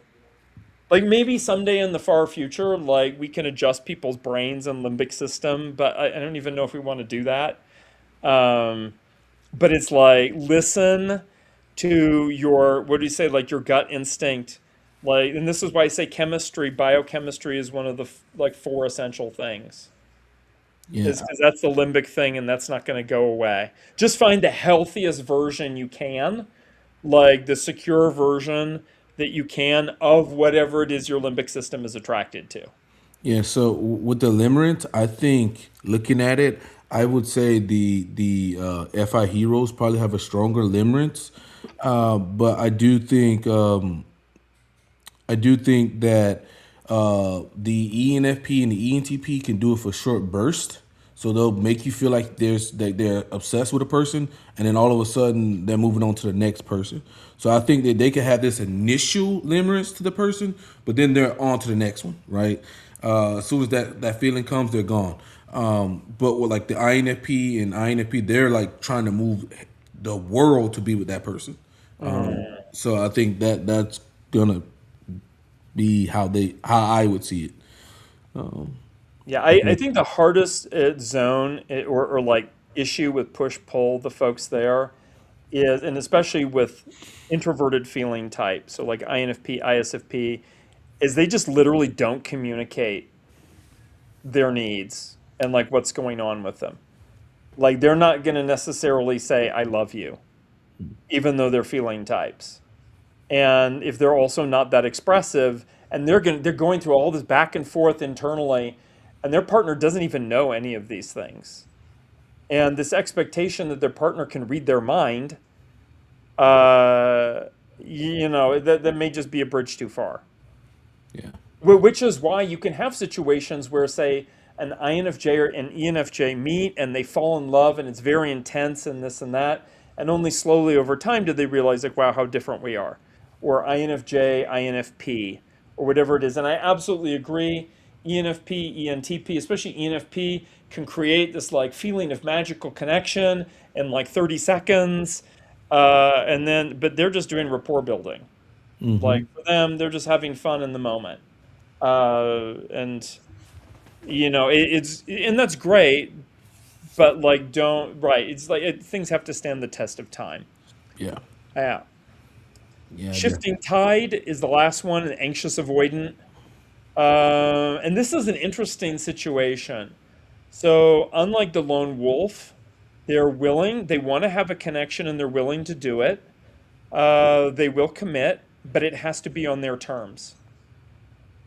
Like maybe someday in the far future, like we can adjust people's brains and limbic system, but I don't even know if we want to do that. Um, but it's like listen to your, what do you say, like your gut instinct. Like, and this is why I say chemistry, biochemistry is one of the like 4 essential things. Yeah. Is because that's the limbic thing, and that's not going to go away. Just find the healthiest version you can, like the secure version that you can of whatever it is your limbic system is attracted to. Yeah, so with the limerence, I think looking at it, I would say the FI heroes probably have a stronger limerence, but I do think that the ENFP and the ENTP can do it for short bursts. So they'll make you feel like they're obsessed with a person, and then all of a sudden they're moving on to the next person. So I think that they can have this initial limerence to the person, but then they're on to the next one, right? As soon as that feeling comes, they're gone. But with like the INFP and INFP, they're like trying to move the world to be with that person. So I think that's gonna be how I would see it. Yeah, I think the hardest zone or like issue with push pull, the folks there is, and especially with introverted feeling type, so like INFP, ISFP, is they just literally don't communicate their needs and like what's going on with them. Like they're not going to necessarily say I love you, even though they're feeling types. And if they're also not that expressive, and they're going through all this back and forth internally, and their partner doesn't even know any of these things. And this expectation that their partner can read their mind, uh, that may just be a bridge too far. Yeah. Which is why you can have situations where, say, an INFJ or an ENFJ meet and they fall in love and it's very intense and this and that, and only slowly over time do they realize, like, wow, how different we are. Or INFJ, INFP, or whatever it is. And I absolutely agree. ENFP, ENTP, especially ENFP, can create this like feeling of magical connection in like 30 seconds. But they're just doing rapport building. Like for them, they're just having fun in the moment. And, and that's great. but like don't, right. It's like things have to stand the test of time. Yeah. Yeah. Yeah. Shifting Definitely. tide is the last one, an anxious avoidant. And this is an interesting situation. So, unlike the lone wolf, they want to have a connection and they're willing to do it. They will commit, but it has to be on their terms.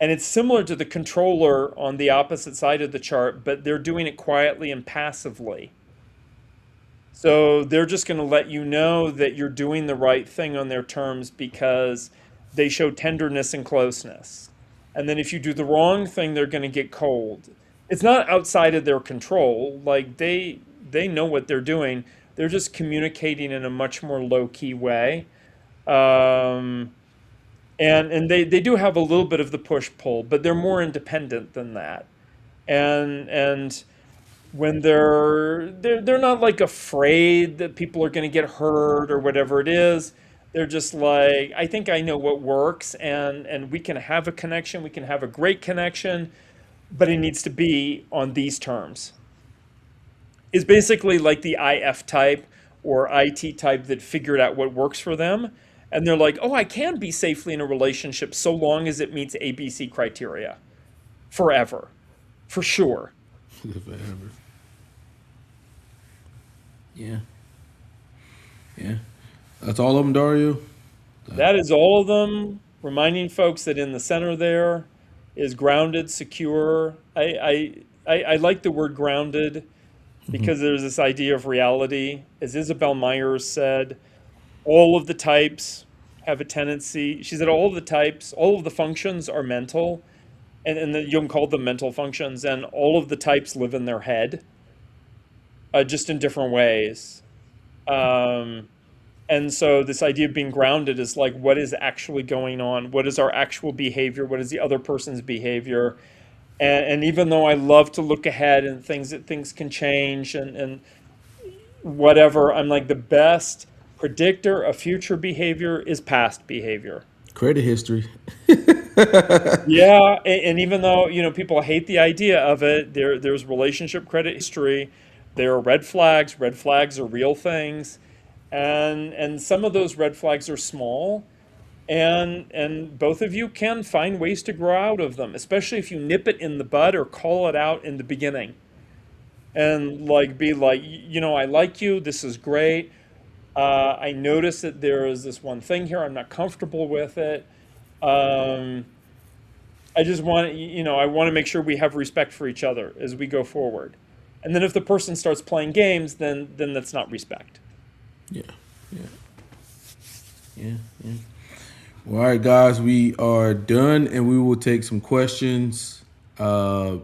And it's similar to the controller on the opposite side of the chart, but they're doing it quietly and passively. So they're just going to let you know that you're doing the right thing on their terms because they show tenderness and closeness. And then if you do the wrong thing, they're going to get cold. It's not outside of their control. Like they know what they're doing. They're just communicating in a much more low key way. Um, and they do have a little bit of the push pull, but they're more independent than that. And when they're not like afraid that people are going to get hurt or whatever it is. They're just like, I think I know what works, and we can have a connection, we can have a great connection, but it needs to be on these terms. Is basically like the IF type or IT type that figured out what works for them, and they're like, oh, I can be safely in a relationship so long as it meets ABC criteria forever, for sure. Forever. Yeah. Yeah. That's all of them, Dario. That is all of them, reminding folks that in the center there is grounded, secure. I like the word grounded because there's this idea of reality. As Isabel Myers said, all of the types have a tendency. She said all of the types, all of the functions are mental, and then Jung called them mental functions, and all of the types live in their head, just in different ways. Um, And so this idea of being grounded is like, what is actually going on? What is our actual behavior? What is the other person's behavior? And even though I love to look ahead and things can change and whatever, I'm like the best predictor of future behavior is past behavior. Credit history. Yeah, and even though, people hate the idea of it, there's relationship credit history. There are red flags. Red flags are real things. And some of those red flags are small, and both of you can find ways to grow out of them, especially if you nip it in the bud or call it out in the beginning. And like be like, I like you, this is great. I notice that there is this one thing here, I'm not comfortable with it. um, I just want, I want to make sure we have respect for each other as we go forward. And then if the person starts playing games, then that's not respect. Yeah. Yeah. Yeah. Yeah. Well, all right, guys, we are done, and we will take some questions. Uh,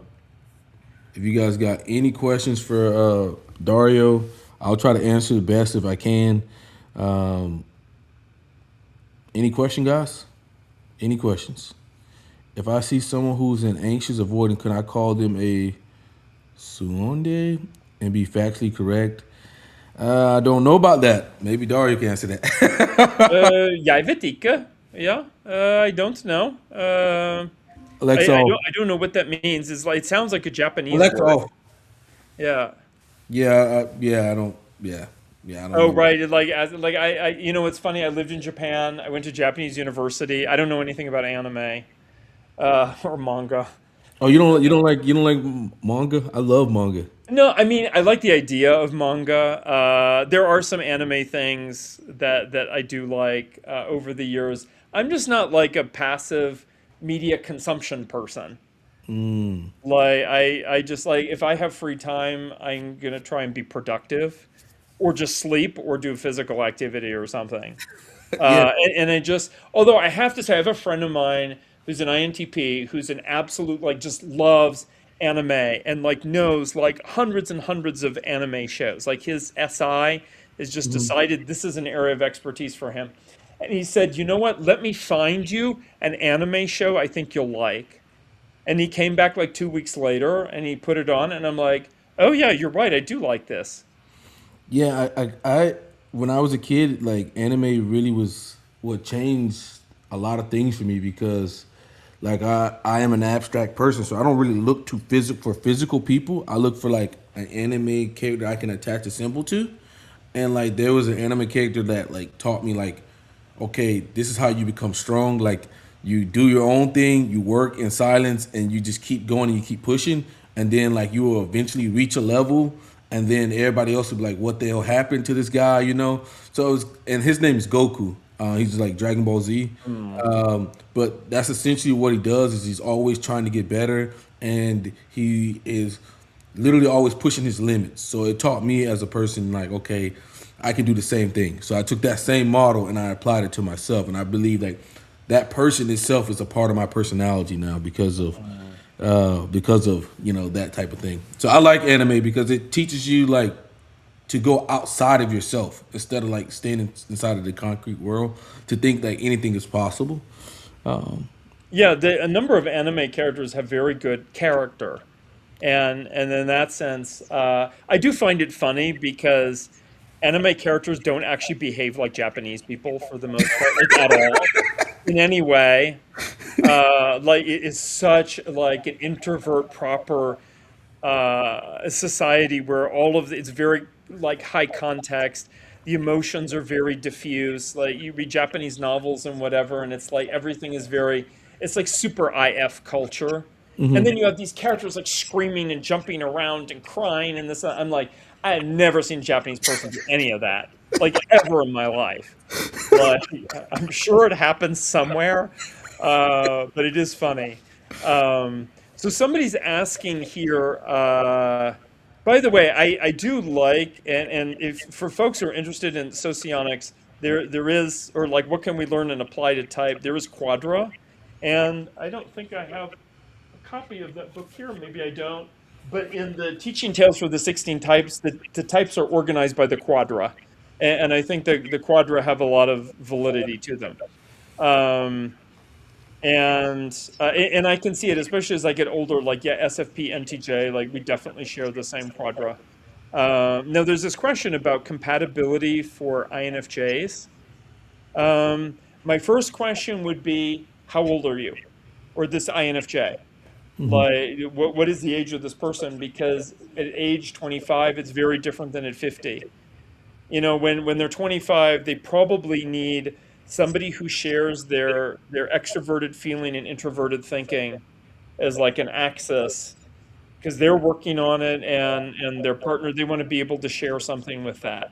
if you guys got any questions for Dario, I'll try to answer the best if I can. Um, any question, guys? Any questions? If I see someone who's an anxious avoidant, can I call them a suonde and be factually correct? I don't know about that. Maybe Dario can answer that. Jeg vet ikke. Yeah, I don't know. Alexa off. I don't know what that means. It's like it sounds like a Japanese Alexa word. off. Yeah. Yeah, yeah, I don't. Yeah, yeah, I don't Oh, know. right. It's funny. I lived in Japan. I went to Japanese university. I don't know anything about anime or manga. Oh, you don't like manga? I love manga. No, I mean I like the idea of manga. There are some anime things that I do like over the years. I'm just not like a passive media consumption person. Like I just like if I have free time, I'm gonna try and be productive, or just sleep, or do physical activity or something. Yeah. And I just, although I have to say, I have a friend of mine who's an INTP who's an absolute, like, just loves anime and, like, knows, like, hundreds and hundreds of anime shows. Like, his SI has just Mhm. decided this is an area of expertise for him. And he said, you know what? Let me find you an anime show I think you'll like. And he came back like 2 weeks later and he put it on. And I'm like, oh, yeah, you're right. I do like this. Yeah, when I was a kid, like anime really was what changed a lot of things for me because, like, I am an abstract person, so I don't really look to physical for physical people. I look for like an anime character I can attach a symbol to. And like there was an anime character that like taught me like, okay, this is how you become strong. Like you do your own thing, you work in silence, and you just keep going and you keep pushing, and then like you will eventually reach a level, and then everybody else will be like, what the hell happened to this guy, you know? So it was, and his name is Goku. He's like Dragon Ball Z. Hmm. But that's essentially what he does is he's always trying to get better, and he is literally always pushing his limits. So it taught me as a person like, okay, I can do the same thing. So I took that same model and I applied it to myself, and I believe like that person itself is a part of my personality now because of that type of thing. So I like anime because it teaches you like to go outside of yourself instead of like staying inside of the concrete world, to think like anything is possible. Um, Yeah, a number of anime characters have very good character, and in that sense, I do find it funny because anime characters don't actually behave like Japanese people for the most part, like at all, in any way. Like it is such like an introvert proper society where all of it's very like high context. The emotions are very diffuse. Like you read Japanese novels and whatever, and it's like everything is very. It's like super IF culture, and then you have these characters like screaming and jumping around and crying and this. I'm like, I have never seen a Japanese person do any of that, like ever in my life. Like I'm sure it happens somewhere, but it is funny. So somebody's asking here. By the way, I do like, and if for folks who are interested in socionics, there is, or like what can we learn and apply to type? There is Quadra, and I don't think I have a copy of that book here. Maybe I don't. But in the teaching tales for the 16 types, the types are organized by the quadra. And I think the quadra have a lot of validity to them. Um, and I can see it, especially as I get older, like, yeah, SFP, NTJ, like, we definitely share the same quadra. Now, there's this question about compatibility for INFJs. My first question would be, how old are you? Or this INFJ? Like, what is the age of this person? Because at age 25, it's very different than at 50. When they're 25, they probably need somebody who shares their extroverted feeling and introverted thinking as like an axis, because they're working on it, and their partner, they want to be able to share something with that.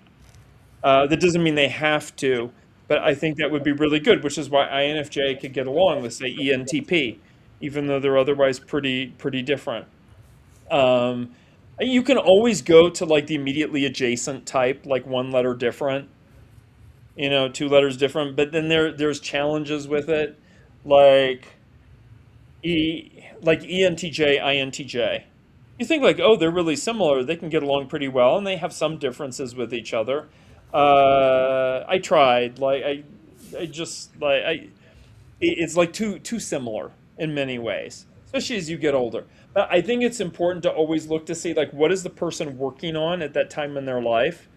That doesn't mean they have to, but I think that would be really good, which is why INFJ could get along with, say, ENTP, even though they're otherwise pretty different. Um, you can always go to like the immediately adjacent type, like one letter different, two letters different, but then there's challenges with it, like like ENTJ, INTJ. You think like, oh, they're really similar. They can get along pretty well, and they have some differences with each other. I tried, like I just like it's like too similar in many ways, especially as you get older. But I think it's important to always look to see like what is the person working on at that time in their life,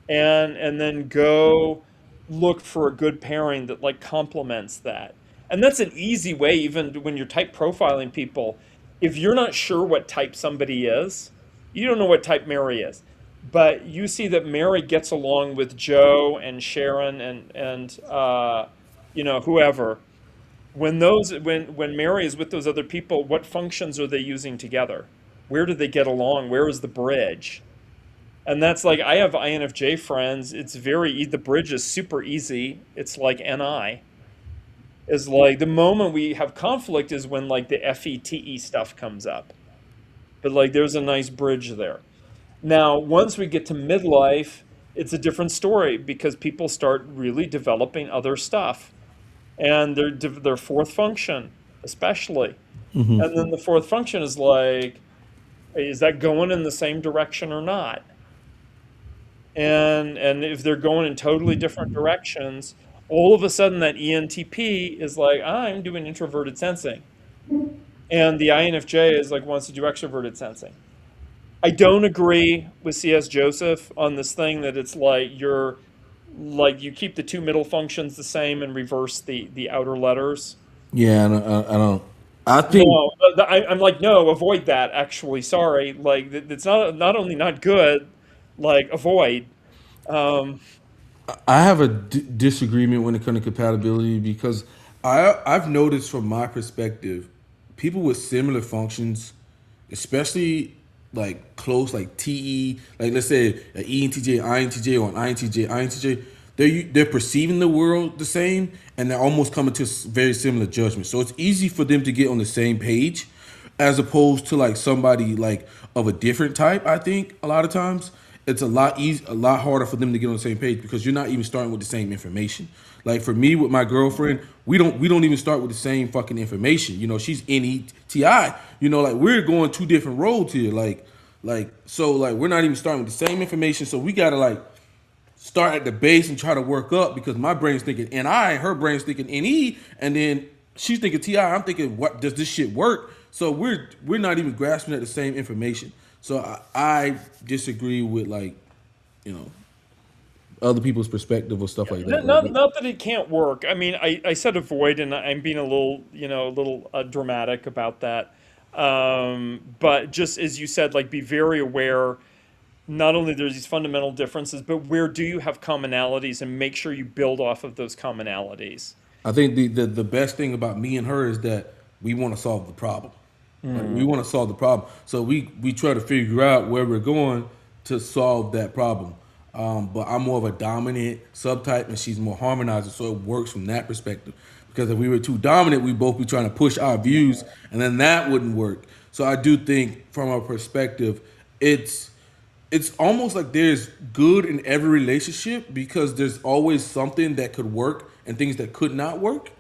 and then go look for a good pairing that like complements that. And that's an easy way, even when you're type profiling people. If you're not sure what type somebody is, you don't know what type Mary is. But you see that Mary gets along with Joe and Sharon and whoever. When Mary is with those other people, what functions are they using together? Where do they get along? Where is the bridge? And that's like I have INFJ friends. It's the bridge is super easy. It's like NI. Is like the moment we have conflict is when like the FETE stuff comes up. But like there's a nice bridge there. Now, once we get to midlife, it's a different story because people start really developing other stuff, and their fourth function, especially. And then the fourth function is like, is that going in the same direction or not? And if they're going in totally different directions, all of a sudden that ENTP is like, I'm doing introverted sensing, and the INFJ is like wants to do extroverted sensing. I don't agree with C.S. Joseph on this thing that it's like you keep the two middle functions the same and reverse the outer letters. Yeah, I don't. I think No, I'm like, no, avoid that. Actually, sorry. Like, it's not only not good, like avoid. Um, I have a disagreement when it comes to compatibility because I've noticed from my perspective, people with similar functions, especially like close like TE, like let's say an ENTJ, INTJ, or an INTJ, INTJ, they're perceiving the world the same and they're almost coming to very similar judgments. So it's easy for them to get on the same page, as opposed to like somebody like of a different type. I think a lot of times it's a lot harder for them to get on the same page because you're not even starting with the same information. Like for me with my girlfriend, we don't even start with the same fucking information. You know, she's NETI. You know, like we're going two different roads here. Like we're not even starting with the same information. So we gotta like start at the base and try to work up because my brain's thinking NI, her brain's thinking NE, and then she's thinking TI. I'm thinking, what does this shit work? So we're not even grasping at the same information. So I disagree with like, you know, other people's perspective or stuff like that. not that it can't work. I mean, I said avoid, and I'm being a little, a little dramatic about that. But just as you said, like, be very aware. Not only there's these fundamental differences, but where do you have commonalities, and make sure you build off of those commonalities. I think the best thing about me and her is that we want to solve the problem. Like we want to solve the problem. So we try to figure out where we're going to solve that problem. But I'm more of a dominant subtype and she's more harmonizer. So it works from that perspective. Because if we were too dominant, we both be trying to push our views and then that wouldn't work. So I do think from a perspective, it's it's almost like there's good in every relationship because there's always something that could work and things that could not work.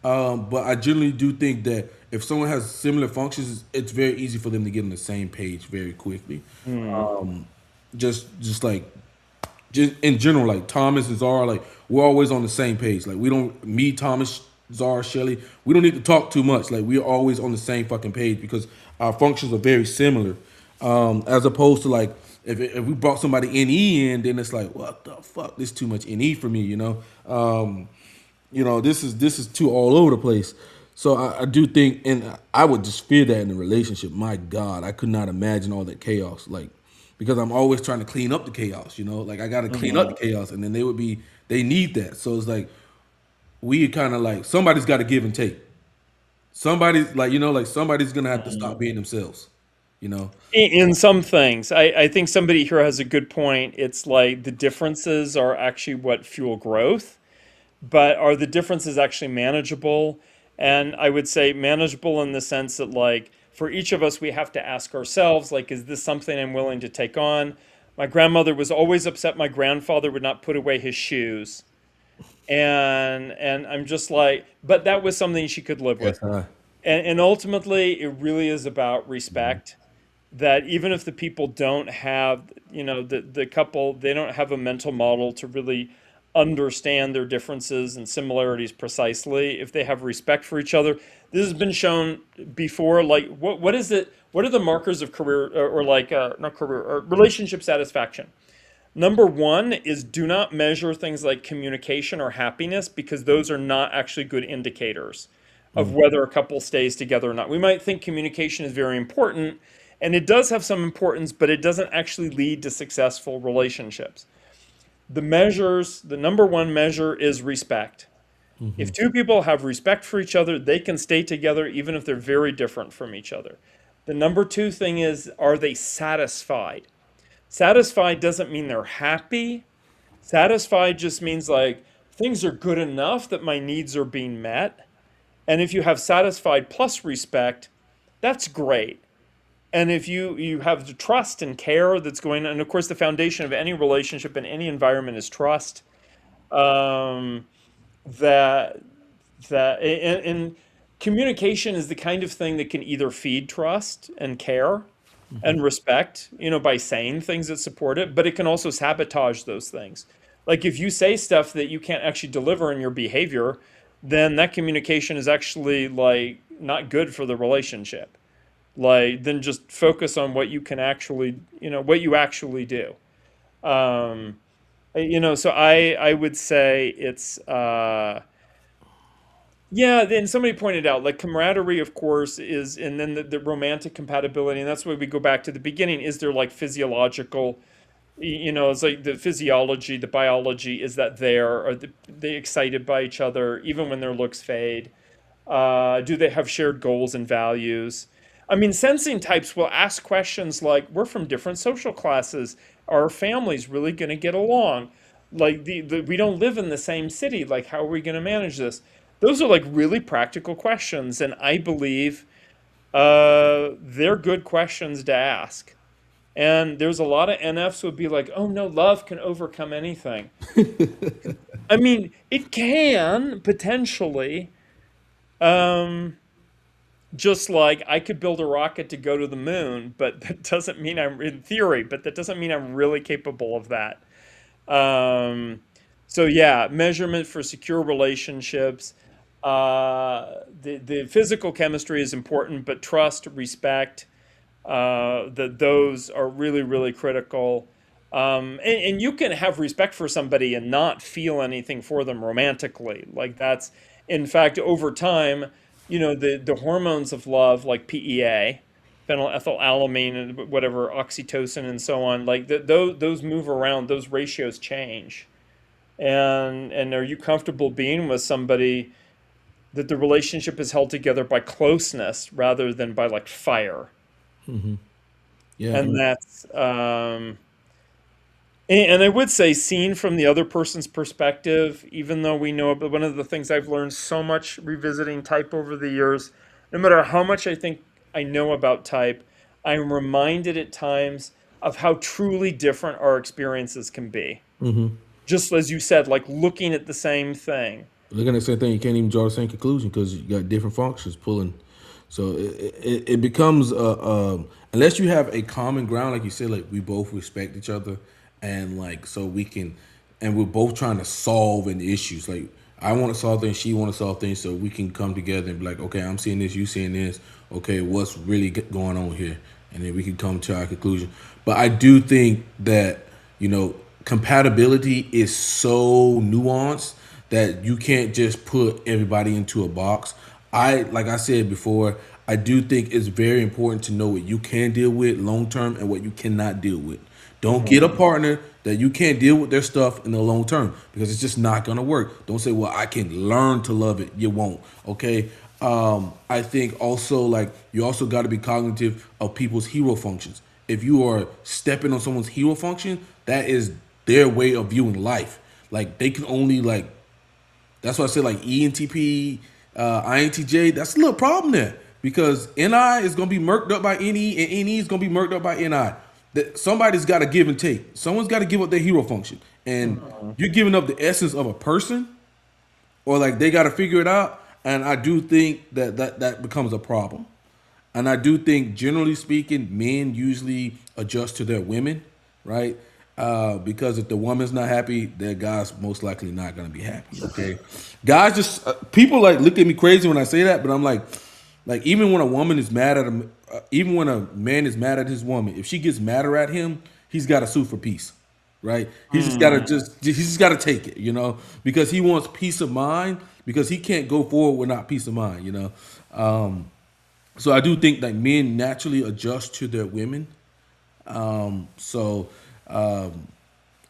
But I generally do think that if someone has similar functions, it's very easy for them to get on the same page very quickly. Hmm. Just like just in general, like Thomas and Zara, like we're always on the same page. Like we don't me, Thomas, Zara, Shelly, we don't need to talk too much. Like we're always on the same fucking page because our functions are very similar. As opposed to like if we brought somebody NE in, then it's like what the fuck, this is too much NE for me, you know. This is too all over the place. So I do think, and I would just fear that in a relationship. My God, I could not imagine all that chaos. Like, because I'm always trying to clean up the chaos. You know, like I got to clean up the chaos, and then they need that. So it's like we kind of like somebody's got to give and take. Somebody's like like somebody's gonna have to stop being themselves. You know. In some things, I think somebody here has a good point. It's like the differences are actually what fuel growth, but are the differences actually manageable? And I would say manageable in the sense that, like, for each of us, we have to ask ourselves, like, is this something I'm willing to take on? My grandmother was always upset my grandfather would not put away his shoes. And I'm just like, but that was something she could live with. Yes, I. And ultimately, it really is about respect, that even if the people don't have, the couple, they don't have a mental model to really understand their differences and similarities precisely, if they have respect for each other. This has been shown before. Like, what is it? What are the markers of career, or like, not career, or relationship satisfaction? Number one is, do not measure things like communication or happiness, because those are not actually good indicators of whether a couple stays together or not. We might think communication is very important, and it does have some importance, but it doesn't actually lead to successful relationships. The number one measure is respect. If two people have respect for each other, they can stay together even if they're very different from each other. The number two thing is, are they satisfied? Satisfied doesn't mean they're happy. Satisfied just means like things are good enough that my needs are being met. And if you have satisfied plus respect, that's great. And if you have the trust and care that's going on, and of course the foundation of any relationship in any environment is trust. Um, that and communication is the kind of thing that can either feed trust and care and respect, by saying things that support it, but it can also sabotage those things. Like if you say stuff that you can't actually deliver in your behavior, then that communication is actually like not good for the relationship. Like, then just focus on what you can actually, what you actually do. Um, so I would say it's Yeah, then somebody pointed out like camaraderie, of course, is, and then the romantic compatibility, and that's why we go back to the beginning. Is there like physiological, it's like the physiology, the biology, is that there? Are they excited by each other even when their looks fade? Do they have shared goals and values? I mean, sensing types will ask questions like, we're from different social classes. Are our families really going to get along? Like, we don't live in the same city. Like, how are we going to manage this? Those are like really practical questions. And I believe they're good questions to ask. And there's a lot of NFs would be like, oh no, love can overcome anything. I mean, it can potentially. Um, Just like I could build a rocket to go to the moon, but that doesn't mean I'm in theory, but that doesn't mean I'm really capable of that. Um, so yeah, measurement for secure relationships. The physical chemistry is important, but trust, respect, that those are really, really critical. And you can have respect for somebody and not feel anything for them romantically. Like that's, in fact, over time, the hormones of love, like PEA, phenylethylalamine, and whatever, oxytocin, and so on, like those move around. Those ratios change. And are you comfortable being with somebody that the relationship is held together by closeness rather than by like fire? Yeah, And that's and I would say seen from the other person's perspective, even though we know, but one of the things I've learned so much revisiting type over the years, no matter how much I think I know about type, I'm reminded at times of how truly different our experiences can be. Just as you said, like looking at the same thing. looking at the same thing, you can't even draw the same conclusion because you got different functions pulling. So it becomes unless you have a common ground, like you said, like we both respect each other, and like so we can, and we're both trying to solve an issues. Like I want to solve things, she want to solve things, so we can come together and be like, okay, I'm seeing this, you seeing this. Okay, what's really going on here, and then we can come to our conclusion. But I do think that compatibility is so nuanced that you can't just put everybody into a box. Like I said before, I do think it's very important to know what you can deal with long term and what you cannot deal with. Don't get a Mhm. partner that you can't deal with their stuff in the long term because it's just not gonna work. Don't say, "Well, I can learn to love it." You won't. Okay. I think also like you also got to be cognitive of people's hero functions. If you are stepping on someone's hero function, that is their way of viewing life. Like they can only like that's why I said like ENTP, INTJ. That's a little problem there because NI is gonna be murked up by NE, and NE is gonna be murked up by NI. That somebody's got to give and take. Someone's got to give up their hero function, and Mhm. you're giving up the essence of a person, or like they got to figure it out. And I do think that becomes a problem. And I do think, generally speaking, men usually adjust to their women, right? Because if the woman's not happy, their guy's most likely not gonna be happy. Okay, guys, just people like look at me crazy when I say that, but I'm like even when a woman is mad at him, even when a man is mad at his woman, if she gets madder at him, he's got to sue for peace, right? Mm. He's just got to take it, because he wants peace of mind because he can't go forward without peace of mind. So I do think like men naturally adjust to their women. So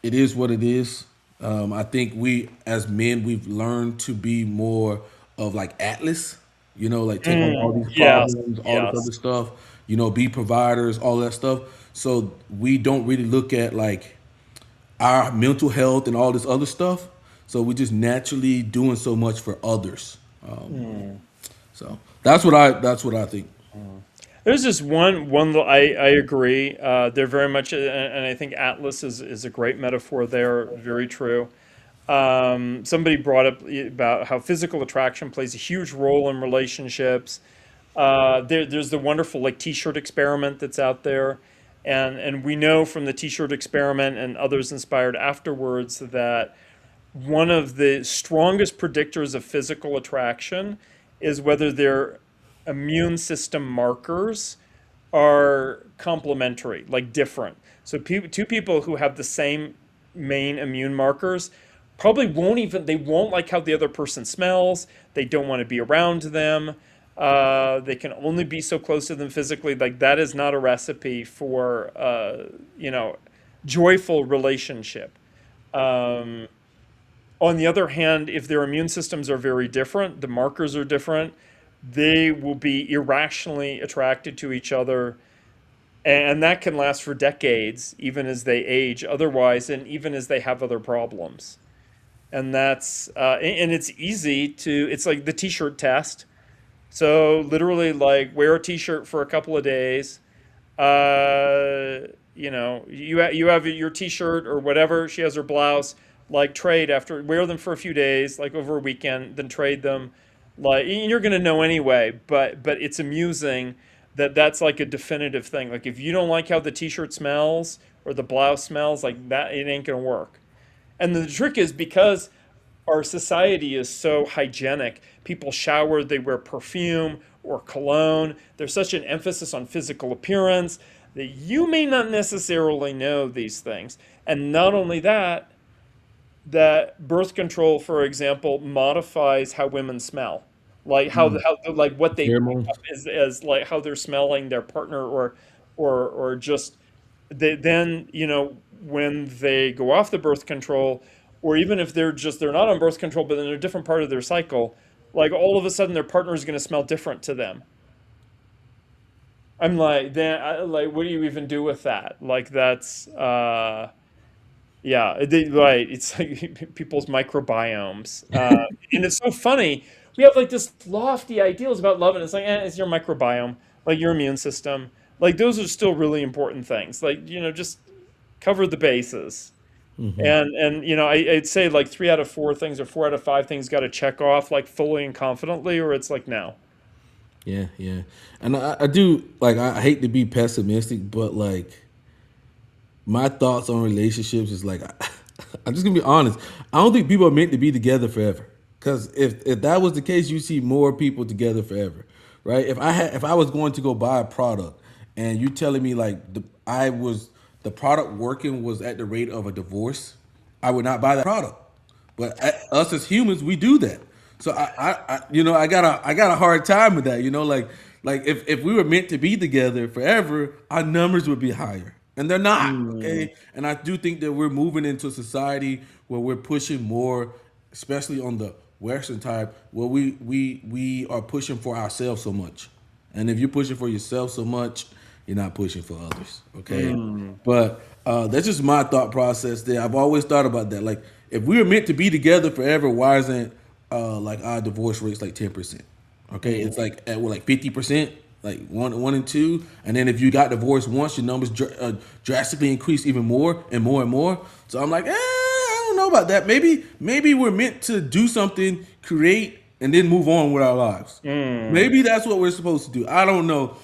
it is what it is. I think we as men we've learned to be more of like Atlas, like take on all these Yes, problems, all this yes. other stuff, be providers, all that stuff. So we don't really look at like our mental health and all this other stuff. So we just naturally doing so much for others. Mm. So that's what I think. Mm. There's just I agree. They're very much, and I think Atlas is a great metaphor there. Very true. Somebody brought up about how physical attraction plays a huge role in relationships. There's the wonderful like T-shirt experiment that's out there, and we know from the T-shirt experiment and others inspired afterwards that one of the strongest predictors of physical attraction is whether their immune system markers are complementary, like different. So two people who have the same main immune markers probably won't even, they won't like how the other person smells. They don't want to be around them. They can only be so close to them physically. Like that is not a recipe for, you know, joyful relationship. Um, on the other hand, if their immune systems are very different, the markers are different, they will be irrationally attracted to each other. And that can last for decades, even as they age otherwise, and even as they have other problems. And that's, and it's easy to, it's like the t shirt test. So literally, like, wear a t shirt for a couple of days. You know, you have your t-shirt or whatever. She has her blouse. Like trade after wear them for a few days, like over a weekend, then trade them. Like you're gonna know anyway. But it's amusing that that's like a definitive thing. Like if you don't like how the t-shirt smells or the blouse smells, like that, it ain't gonna work. And the trick is because our society is so hygienic. People shower, they wear perfume or cologne. There's such an emphasis on physical appearance that you may not necessarily know these things. And not only that, that birth control, for example, modifies how women smell. Like Mm. how like what they pick Pheromones. up is as like how they're smelling their partner or just then you know when they go off the birth control or even if they're not on birth control but in a different part of their cycle, like all of a sudden their partner is going to smell different to them. I'm like then like what do you even do with that? Like that's yeah, right. It's like people's microbiomes, and it's so funny. We have like this lofty ideals about love, and it's like, it's your microbiome, like your immune system. Like those are still really important things. Like you know, just cover the bases. And you know, I'd say like 3 out of 4 things or 4 out of 5 things got to check off like fully and confidently, or it's like no. Yeah, yeah. And I do like I hate to be pessimistic, but like my thoughts on relationships is like I'm just gonna be honest. I don't think people are meant to be together forever. Because if that was the case, you see more people together forever, right? If I was going to go buy a product and you telling me like the product working was at the rate of a divorce, I would not buy that product. But us as humans, we do that. So you know, I got a hard time with that. You know, like if we were meant to be together forever, our numbers would be higher, and they're not. Mm. Okay, and I do think that we're moving into a society where we're pushing more, especially on the Western type, where we are pushing for ourselves so much. And if you're pushing for yourself so much, you're not pushing for others. Okay. Mm. But that's just my thought process there. I've always thought about that. Like, if we were meant to be together forever, why isn't like our divorce rates like 10%? Okay. It's Mm. like at what, like 50%? Like one and two, and then if you got divorced once, your numbers drastically increase even more and more and more. So I'm like, I don't know about that. Maybe we're meant to do something, create, and then move on with our lives. Mm. Maybe that's what we're supposed to do. I don't know.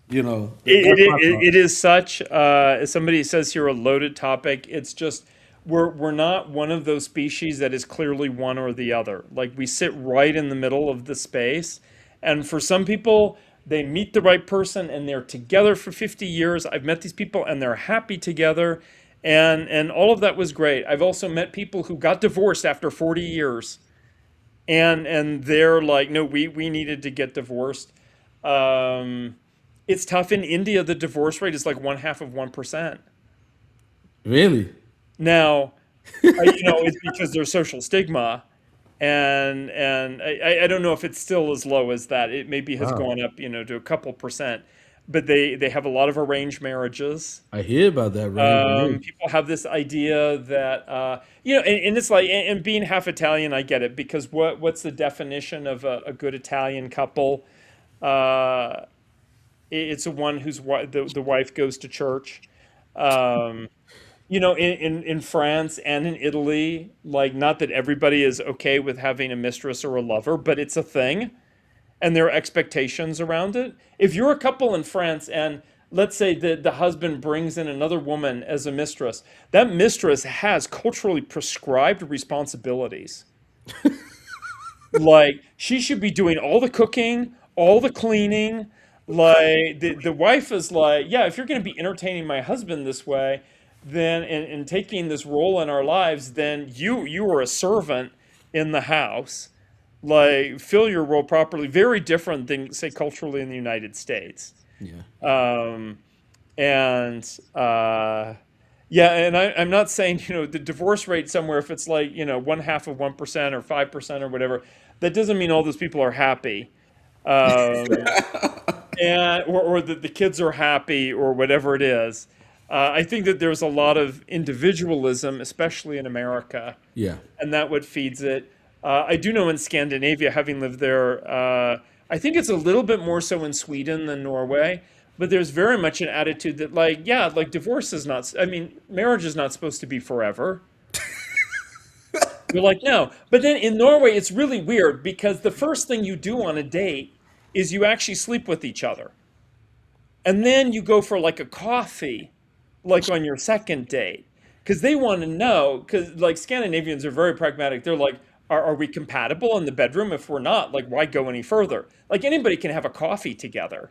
You know, It, that's it, my it, thought. it is such, as somebody says here, a loaded topic. It's just, we're not one of those species that is clearly one or the other. Like we sit right in the middle of the space. And for some people, they meet the right person and they're together for 50 years. I've met these people and they're happy together. And all of that was great. I've also met people who got divorced after 40 years and they're like, no, we needed to get divorced. Um, it's tough in India. The divorce rate is like 1/2 of 1%. Really? Now, you know, it's because there's social stigma, and I don't know if it's still as low as that. It maybe has Wow. gone up, you know, to a couple percent. But they have a lot of arranged marriages. I hear about that range. People have this idea that you know, and it's like, and being half Italian, I get it because what's the definition of a good Italian couple? Uh, it's a one whose the wife goes to church. Um, you know, in France and in Italy, like not that everybody is okay with having a mistress or a lover, but it's a thing and there are expectations around it. If you're a couple in France and let's say the husband brings in another woman as a mistress, that mistress has culturally prescribed responsibilities. Like she should be doing all the cooking, all the cleaning. Like the wife is like, yeah, if you're going to be entertaining my husband this way, then in taking this role in our lives, then you are a servant in the house. Like, fill your role properly. Very different than, say, culturally in the United States. Yeah. Um, and yeah, and I'm not saying, the divorce rate somewhere, if it's like, 0.5% or 5% or whatever, that doesn't mean all those people are happy. Um, and or that the kids are happy or whatever it is. I think that there's a lot of individualism, especially in America, Yeah. and that what feeds it. I do know in Scandinavia, having lived there, I think it's a little bit more so in Sweden than Norway, but there's very much an attitude that, like, yeah, like divorce is not, I mean, marriage is not supposed to be forever. You're like, no. But then in Norway, it's really weird because the first thing you do on a date is you actually sleep with each other. And then you go for like a coffee, like on your second date, because they want to know. Because like Scandinavians are very pragmatic. They're like, are we compatible in the bedroom? If we're not, like, why go any further? Like anybody can have a coffee together.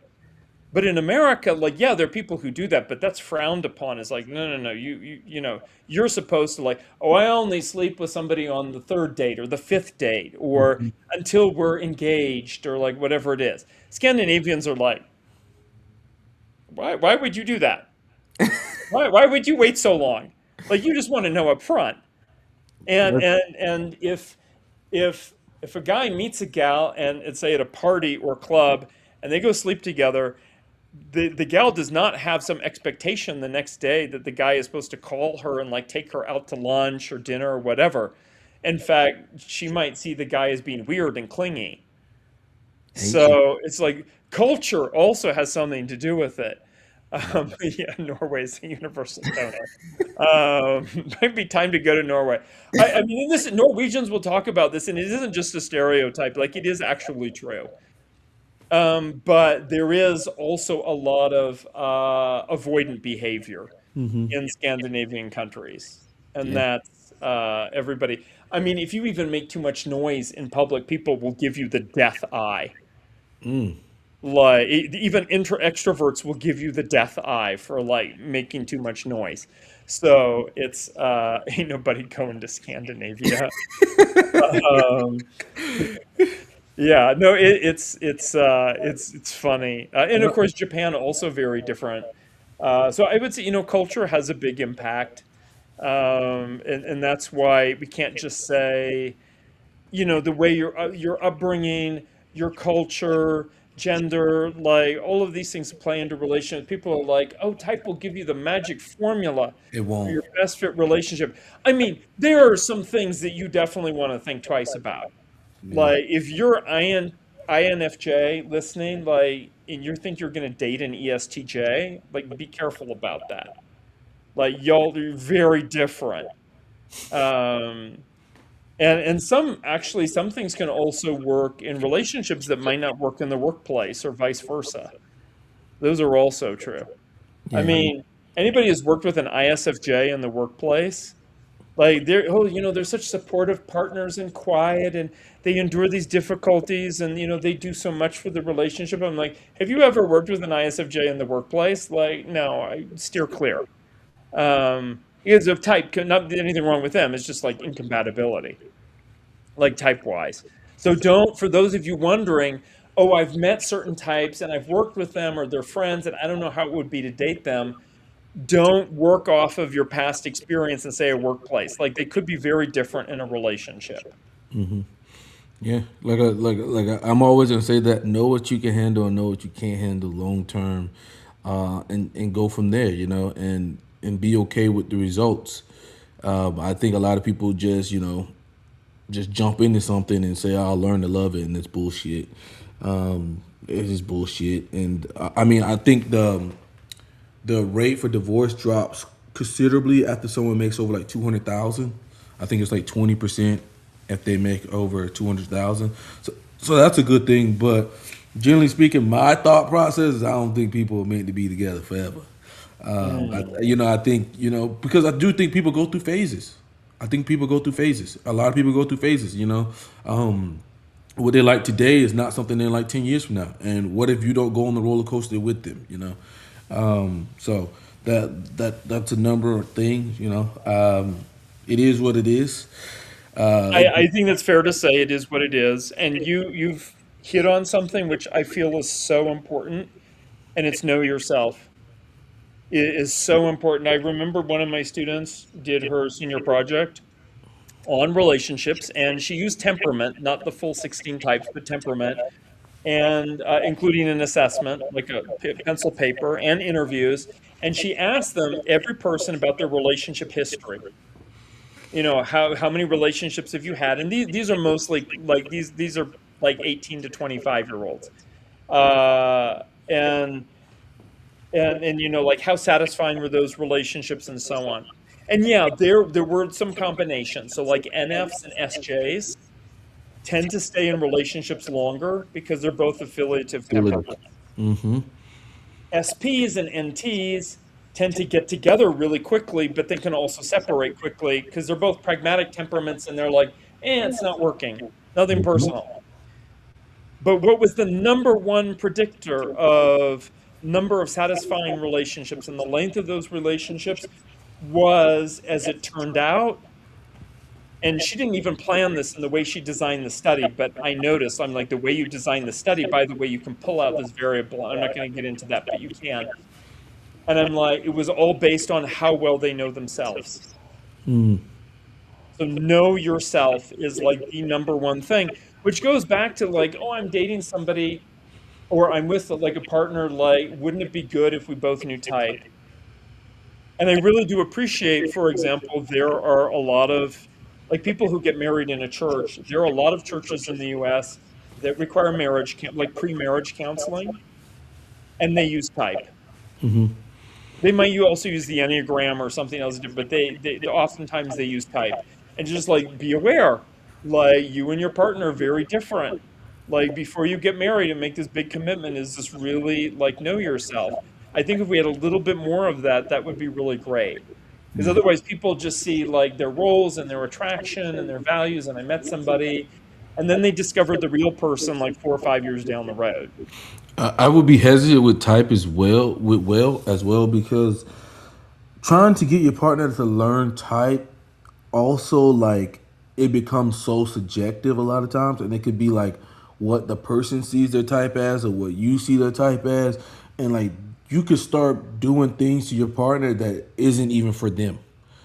But in America, like, yeah, there are people who do that, but that's frowned upon. It's like, no, no, no, you're supposed to, like, oh, I only sleep with somebody on the third date or the fifth date or until we're engaged or like whatever it is. Scandinavians are like, why would you do that? Why would you wait so long? Like, you just want to know up front. And if a guy meets a gal and it's, say, at a party or club and they go sleep together, the gal does not have some expectation the next day that the guy is supposed to call her and like take her out to lunch or dinner or whatever. In fact, she might see the guy as being weird and clingy. Ancient. So it's like culture also has something to do with it. Yeah, Norway is the universal donor. Might be time to go to Norway. I mean, this Norwegians will talk about this, and it isn't just a stereotype. Like, it is actually true. But there is also a lot of avoidant behavior in Scandinavian countries, and Yeah. that's everybody. I mean, if you even make too much noise in public, people will give you the death eye. Like, even extroverts will give you the death eye for like making too much noise. So it's ain't nobody going to Scandinavia. Um, yeah, no, it's funny, and of Uh, course Japan also very different. So I would say, culture has a big impact, and that's why we can't just say, the way your upbringing, your culture, gender, like all of these things play into relationships. People are like, oh, type will give you the magic formula it for won't. your best fit relationship. I mean, there are some things that you definitely want to think twice about. Yeah. Like, if you're INFJ listening, like, and you think you're going to date an ESTJ, like, be careful about that. Like, y'all are very different. Um, and some things can also work in relationships that might not work in the workplace or vice versa. Those are also true. I Yeah. mean, anybody who's worked with an ISFJ in the workplace, like, they're such supportive partners and quiet, and they endure these difficulties, and they do so much for the relationship. I'm like, have you ever worked with an ISFJ in the workplace? Like, no, I steer clear. Because of type, not anything wrong with them. It's just like incompatibility, like type wise. So don't, for those of you wondering, oh, I've met certain types and I've worked with them or they're friends and I don't know how it would be to date them. Don't work off of your past experience and say a workplace. Like, they could be very different in a relationship. Yeah. I'm always gonna say that know what you can handle and know what you can't handle long term, and go from there. And be okay with the results. I think a lot of people just jump into something and say, I'll learn to love it, and it's bullshit. It's just bullshit. And I mean, I think the rate for divorce drops considerably after someone makes over like 200,000. I think it's like 20% if they make over 200,000. So that's a good thing. But generally speaking, my thought process is I don't think people are meant to be together forever. Mm. I think because I do think people go through phases. I think people go through phases. A lot of people go through phases. What they like today is not something they like 10 years from now. And what if you don't go on the roller coaster with them? So That's a number of things. It is what it is. I think that's fair to say it is what it is. And you've hit on something which I feel is so important, and it's know yourself. It is so important. I remember one of my students did her senior project on relationships, and she used temperament, not the full 16 types, but temperament, and including an assessment, like a pencil paper and interviews. And she asked them, every person, about their relationship history. How many relationships have you had? And these are mostly like these are like 18 to 25-year olds. And like how satisfying were those relationships and so on. And yeah, there were some combinations. So like NFs and SJs tend to stay in relationships longer because they're both affiliative Ability. temperaments. SPs and NTs tend to get together really quickly, but they can also separate quickly because they're both pragmatic temperaments and they're like, it's not working, nothing personal. But what was the number one predictor of number of satisfying relationships and the length of those relationships was, as it turned out, and she didn't even plan this in the way she designed the study, but I noticed, I'm like, the way you design the study, by the way, you can pull out this variable. I'm not going to get into that, but you can. And I'm like, it was all based on how well they know themselves. So know yourself is like the number one thing, which goes back to like, oh, I'm dating somebody or I'm with like a partner, like, wouldn't it be good if we both knew type? And I really do appreciate, for example, there are a lot of like people who get married in a church. There are a lot of churches in the US that require like pre-marriage counseling, and they use type. They might you also use the Enneagram or something else, but they oftentimes they use type. And just like be aware, like you and your partner are very different. Like before you get married and make this big commitment, is this really like know yourself? I think if we had a little bit more of that, that would be really great. Because Yeah. otherwise people just see like their roles and their attraction and their values, and I met somebody, and then they discovered the real person like 4 or 5 years down the road. I would be hesitant with type as well, because trying to get your partner to learn type also like it becomes so subjective a lot of times, and it could be like what the person sees their type as or what you see their type as, and like you could start doing things to your partner that isn't even for them.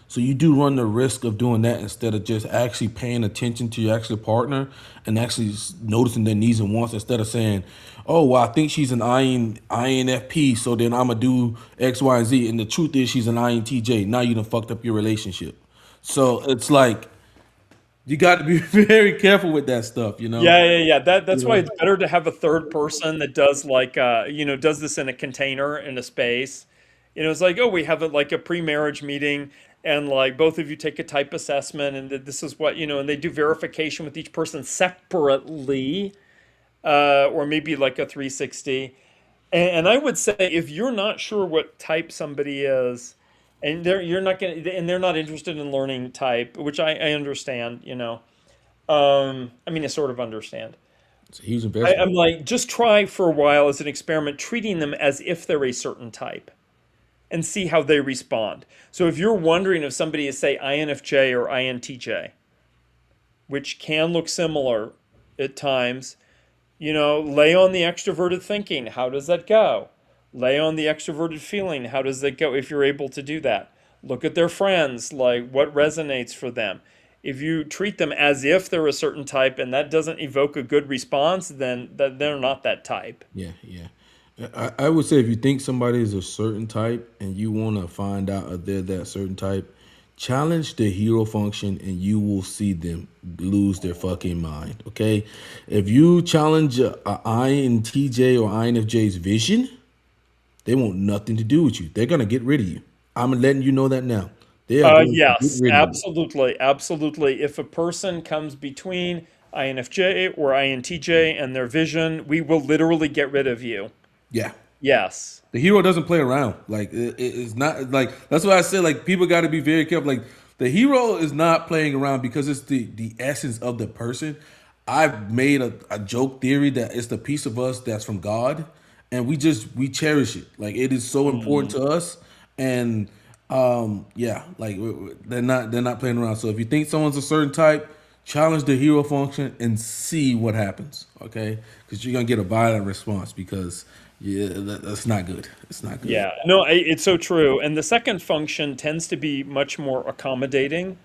So you do run the risk of doing that instead of just actually paying attention to your actual partner and actually noticing their needs and wants instead of saying, "Oh, well, I think she's an INFP, so then I'm gonna do X, Y, and Z." And the truth is, she's an INTJ. Now you done fucked up your relationship. So it's like you got to be very careful with that stuff, you know. Yeah. That's why You it's better to have a third person that does like does this in a container in a space. It's like, oh, we have like a pre-marriage meeting and like both of you take a type assessment and this is what, and they do verification with each person separately, or maybe like a 360. And I would say if you're not sure what type somebody is, and you're not gonna, and they're not interested in learning type, which I understand, I mean, I sort of understand. It's a huge I'm investment. like, just try for a while as an experiment, treating them as if they're a certain type and see how they respond. So if you're wondering if somebody is, say, INFJ or INTJ, which can look similar at times, lay on the extroverted thinking. How does that go? Lay on the extroverted feeling. How does that go if you're able to do that? Look at their friends, like what resonates for them. If you treat them as if they're a certain type and that doesn't evoke a good response, then they're not that type. Yeah, yeah. I would say if you think somebody is a certain type and you want to find out if they're that certain type, challenge the hero function and you will see them lose their fucking mind. Okay, if you challenge a INTJ or INFJ's vision, they want nothing to do with you. They're gonna get rid of you. I'm letting you know that now. They are going to get Yes, rid of you. absolutely, absolutely. If a person comes between INFJ or INTJ and their vision, we will literally get rid of you. Yeah. Yes. The hero doesn't play around. Like it's not like that's why I say like people got to be very careful. Like the hero is not playing around because it's the essence of the person. I've made a joke theory that it's the piece of us that's from God, and we cherish it. Like it is so important Mm. to us, And yeah, like they're not playing around. So if you think someone's a certain type, challenge the hero function and see what happens. Okay, because you're gonna get a violent response because yeah, that's not good. It's not good. Yeah, no, it's so true. And the second function tends to be much more accommodating.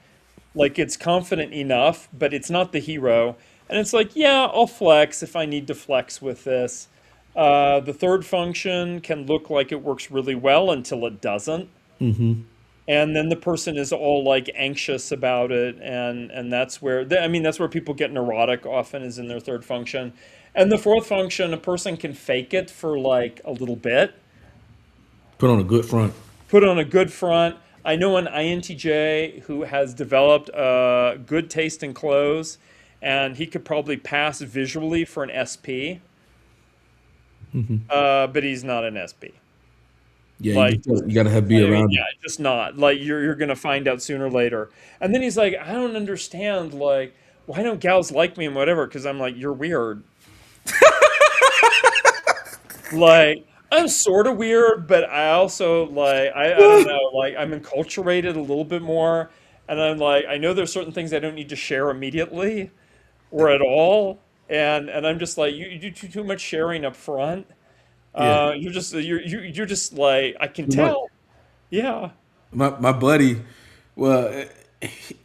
Like it's confident enough, but it's not the hero. And it's like, yeah, I'll flex if I need to flex with this. The third function can look like it works really well until it doesn't. And then the person is all like anxious about it, and that's where I mean that's where people get neurotic often is in their third function. And the fourth function, a person can fake it for like a little bit, Put on a good front. put on a good front. I know an INTJ who has developed good taste in clothes, and he could probably pass visually for an SP, but he's not an SP. Yeah, Like, you gotta have be around yeah, him. just not. Like, you're gonna find out sooner or later. And then he's like, I don't understand. Like, why don't gals like me and whatever? Because I'm like, you're weird. Like, I'm sort of weird, but I also like I don't know, like I'm enculturated a little bit more, and I'm like I know there's certain things I don't need to share immediately or at all, and I'm just like you do too much sharing up front. Yeah, You're just like I can too much. tell. Yeah. My buddy, well,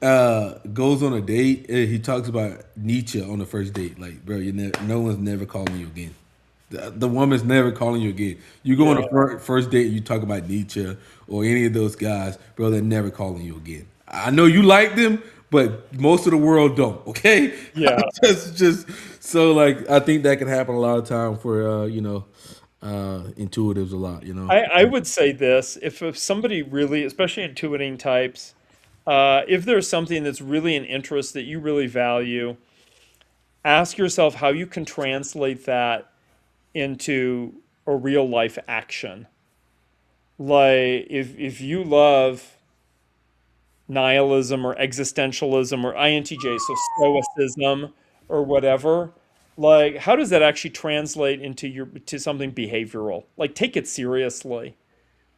goes on a date. And he talks about Nietzsche on the first date. Like, bro, no one's never calling you again. The woman's never calling you again. You go on a Yeah. first date, you talk about Nietzsche or any of those guys, bro. They're never calling you again. I know you like them, but most of the world don't. Okay, Yeah. just so like I think that can happen a lot of time for intuitives a lot. I would say this, if somebody really, especially intuiting types, if there's something that's really an interest that you really value, ask yourself how you can translate that into a real life action. Like if you love nihilism or existentialism or INTJ, so stoicism or whatever, like how does that actually translate into your to something behavioral? Like take it seriously.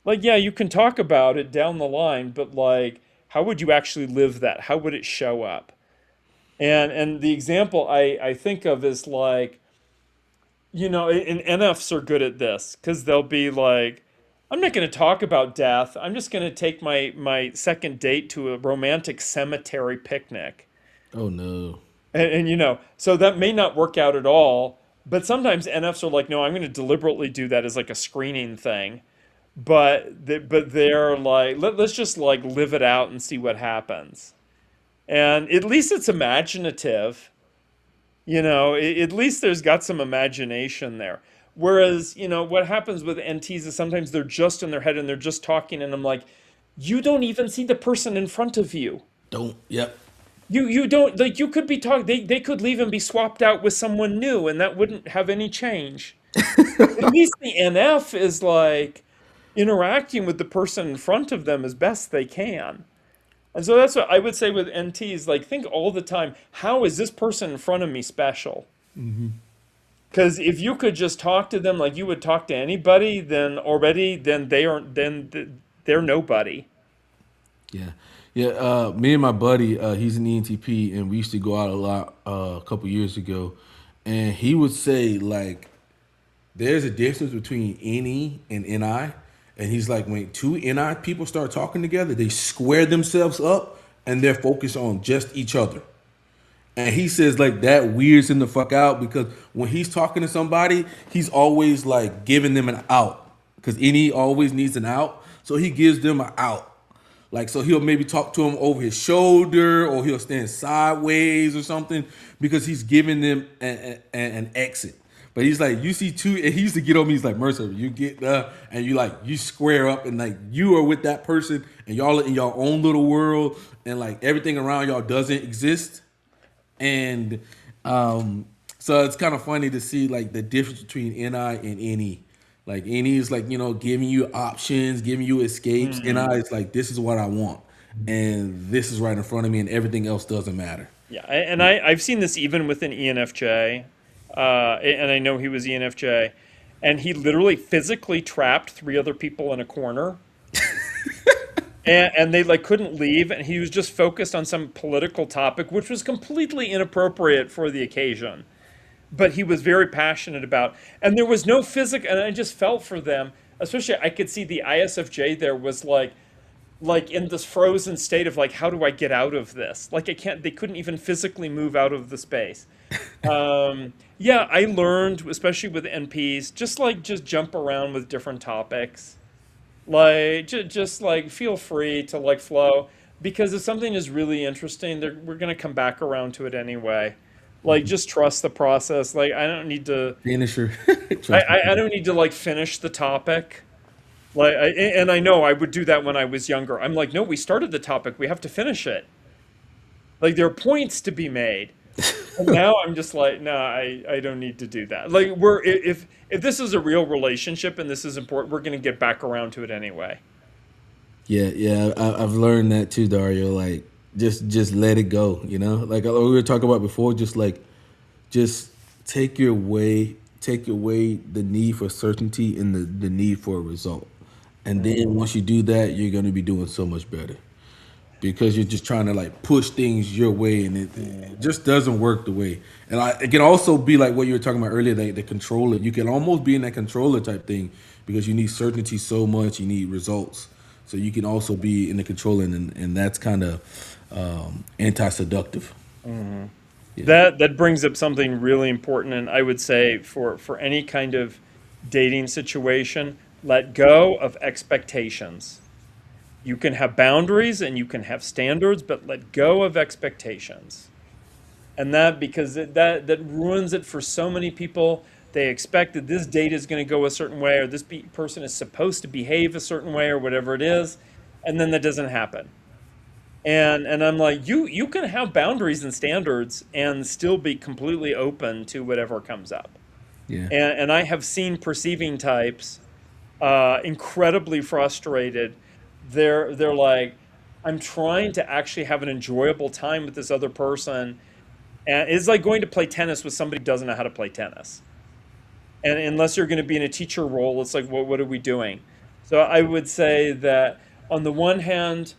Like yeah, you can talk about it down the line, but like how would you actually live that? How would it show up? And the example I think of is like and NFs are good at this because they'll be like, I'm not going to talk about death. I'm just going to take my second date to a romantic cemetery picnic. Oh no. And so that may not work out at all. But sometimes NFs are like, no, I'm going to deliberately do that as like a screening thing. But they're like, let's just like live it out and see what happens. And at least it's imaginative. At least there's got some imagination there. Whereas, what happens with NTs is sometimes they're just in their head and they're just talking, and I'm like, you don't even see the person in front of you. Don't. Yep. You don't like you could be talking. They could leave and be swapped out with someone new, and that wouldn't have any change. At least the NF is like interacting with the person in front of them as best they can. And so that's what I would say with NTs. Like, think all the time, how is this person in front of me special? Because if you could just talk to them like you would talk to anybody, then they're nobody. Yeah. Yeah. Me and my buddy, he's an ENTP, and we used to go out a lot a couple years ago, and he would say like, there's a difference between NE and NI, and he's like, when two NI people start talking together, they square themselves up and they're focused on just each other. And he says like that weirds him the fuck out because when he's talking to somebody, he's always like giving them an out because NE always needs an out, so he gives them an out. Like, so he'll maybe talk to him over his shoulder or he'll stand sideways or something because he's giving them an exit. But he's like, you see two, and he used to get on me. He's like, Mercer, you get and you square up, and like you are with that person, and y'all are in your own little world, and like everything around y'all doesn't exist. And so it's kind of funny to see like the difference between NI and NE. Like NE is like giving you options, giving you escapes. NI is like this is what I want, and this is right in front of me, and everything else doesn't matter. Yeah, and I've seen this even with an ENFJ, and I know he was ENFJ, and he literally physically trapped three other people in a corner and they like couldn't leave, and he was just focused on some political topic, which was completely inappropriate for the occasion. But he was very passionate about, and there was no physical, and I just felt for them, especially I could see the ISFJ there was like in this frozen state of like, how do I get out of this? Like I can't, they couldn't even physically move out of the space. Yeah, I learned, especially with NPs, just jump around with different topics. Like just like feel free to like flow, because if something is really interesting, we're gonna come back around to it anyway. Like just trust the process. Like I don't need to. Finisher. Trust me. I don't need to like finish the topic. And I know I would do that when I was younger. I'm like, no, we started the topic. We have to finish it. Like there are points to be made. And now I'm just like, no, I don't need to do that. Like if this is a real relationship and this is important, we're gonna get back around to it anyway. Yeah, yeah, I've learned that too, Dario. Like, just let it go. You know, like we were talking about before. Just like, just take away the need for certainty and the need for a result. And then once you do that, you're gonna be doing so much better because you're just trying to like push things your way, and it just doesn't work the way. And it can also be like what you were talking about earlier, like the controller. You can almost be in that controller type thing because you need certainty so much, you need results. So you can also be in the controller, and that's kind of anti-seductive. Yeah, That brings up something really important, and I would say for any kind of dating situation, let go of expectations. You can have boundaries and you can have standards, but let go of expectations. And that because that ruins it for so many people. They expect that this date is going to go a certain way, or person is supposed to behave a certain way, or whatever it is, and then that doesn't happen. And I'm like, you can have boundaries and standards and still be completely open to whatever comes up. yeah, And I have seen perceiving types incredibly frustrated. They're like, I'm trying to actually have an enjoyable time with this other person, and it's like going to play tennis with somebody who doesn't know how to play tennis. And unless you're going to be in a teacher role, it's like, what are we doing? So I would say that on the one hand,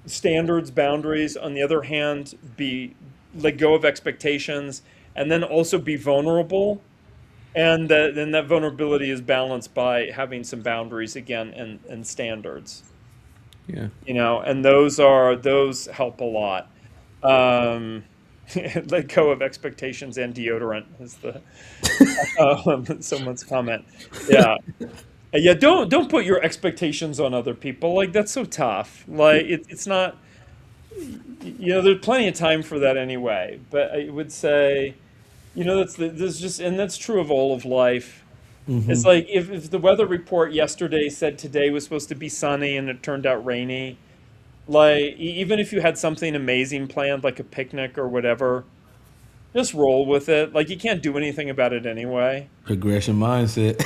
standards, boundaries. On the other hand, be let go of expectations, and then also be vulnerable. And then that vulnerability is balanced by having some boundaries again and standards. yeah. And those help a lot. Um, Let go of expectations and deodorant is the someone's comment. Yeah. Yeah, don't put your expectations on other people. Like that's so tough. Like it's not. There's plenty of time for that anyway. But I would say, there's just, and that's true of all of life. It's like if the weather report yesterday said today was supposed to be sunny and it turned out rainy. Like even if you had something amazing planned, like a picnic or whatever, just roll with it. Like you can't do anything about it anyway. Progression mindset.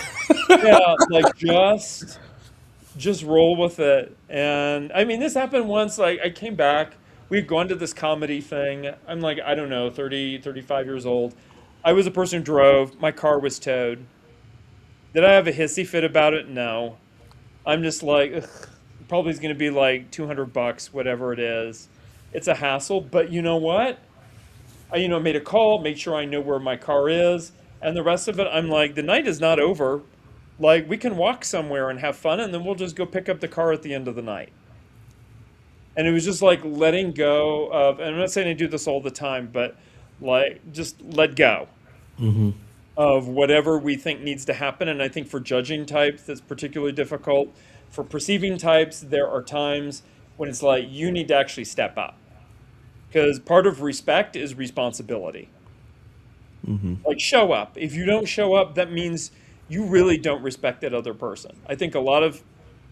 Yeah, like just roll with it. And I mean, this happened once. Like, I came back. We'd gone to this comedy thing. I'm like, I don't know, 30, 35 years old. I was a person who drove. My car was towed. Did I have a hissy fit about it? No. I'm just like, ugh, probably is going to be like $200, whatever it is. It's a hassle. But you know what? I made a call, made sure I know where my car is. And the rest of it, I'm like, the night is not over. Like, we can walk somewhere and have fun, and then we'll just go pick up the car at the end of the night. And it was just like letting go of, and I'm not saying I do this all the time, but like just let go of whatever we think needs to happen. And I think for judging types, that's particularly difficult. For perceiving types, there are times when it's like you need to actually step up because part of respect is responsibility. Like show up. If you don't show up, that means you really don't respect that other person. I think a lot of,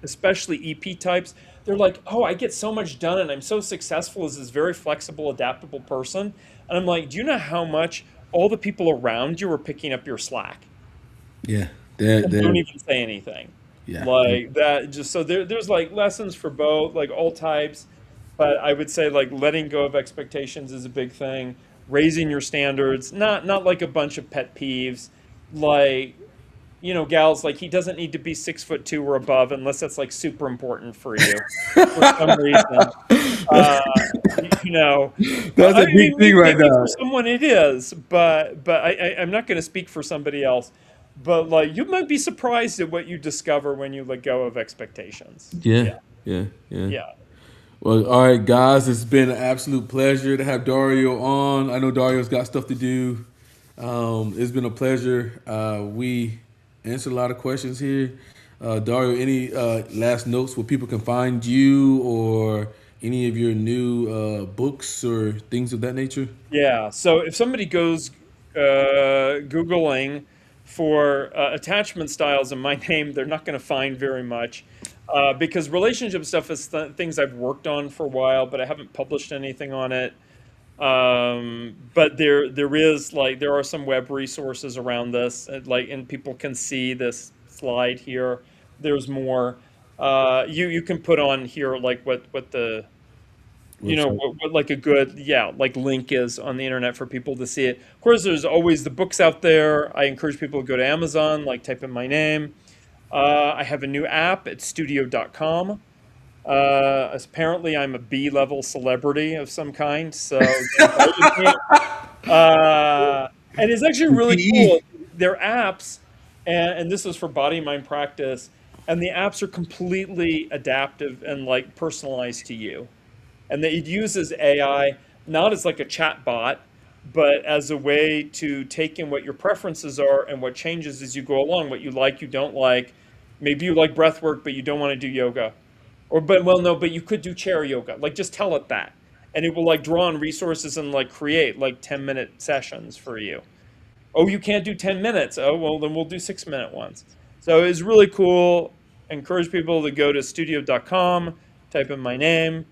especially EP types, they're like, oh, I get so much done and I'm so successful as this very flexible, adaptable person. And I'm like, do you know how much all the people around you are picking up your slack Yeah, they're and don't even say anything? yeah, Like that, just so there's like lessons for both, like all types. But I would say like letting go of expectations is a big thing. Raising your standards, not like a bunch of pet peeves, like gals, like he doesn't need to be 6'2" or above unless that's like super important for you for some reason. Uh, you know, That's I a big mean, thing right maybe for now. someone it is, but I'm not going to speak for somebody else. But like, you might be surprised at what you discover when you let go of expectations. Yeah, Yeah, yeah, yeah. yeah, Well, all right, guys, it's been an absolute pleasure to have Dario on. I know Dario's got stuff to do. It's been a pleasure. We answered a lot of questions here. Dario, any last notes where people can find you or any of your new books or things of that nature? yeah. So if somebody goes Googling for attachment styles in my name, they're not going to find very much. Because relationship stuff is things I've worked on for a while, but I haven't published anything on it. But there are some web resources around this, and people can see this slide here. There's more. You can put on here like what the Website. what like a good, yeah, like link is on the internet for people to see it. Of course, there's always the books out there. I encourage people to go to Amazon, like type in my name. I have a new app at studio.com. Apparently, I'm a B-level celebrity of some kind, so they invited me. And it's actually really PE. cool. They're apps, and this is for body mind practice, and the apps are completely adaptive and like personalized to you. And that it uses AI not as like a chat bot, but as a way to take in what your preferences are and what changes as you go along, what you like, you don't like. Maybe you like breath work, but you don't want to do yoga. Or, but well, no, but you could do chair yoga. Like, just tell it that. And it will like draw on resources and like create like 10-minute sessions for you. Oh, you can't do 10 minutes. Oh, well, then we'll do 6-minute ones. So it's really cool. Encourage people to go to studio.com, type in my name.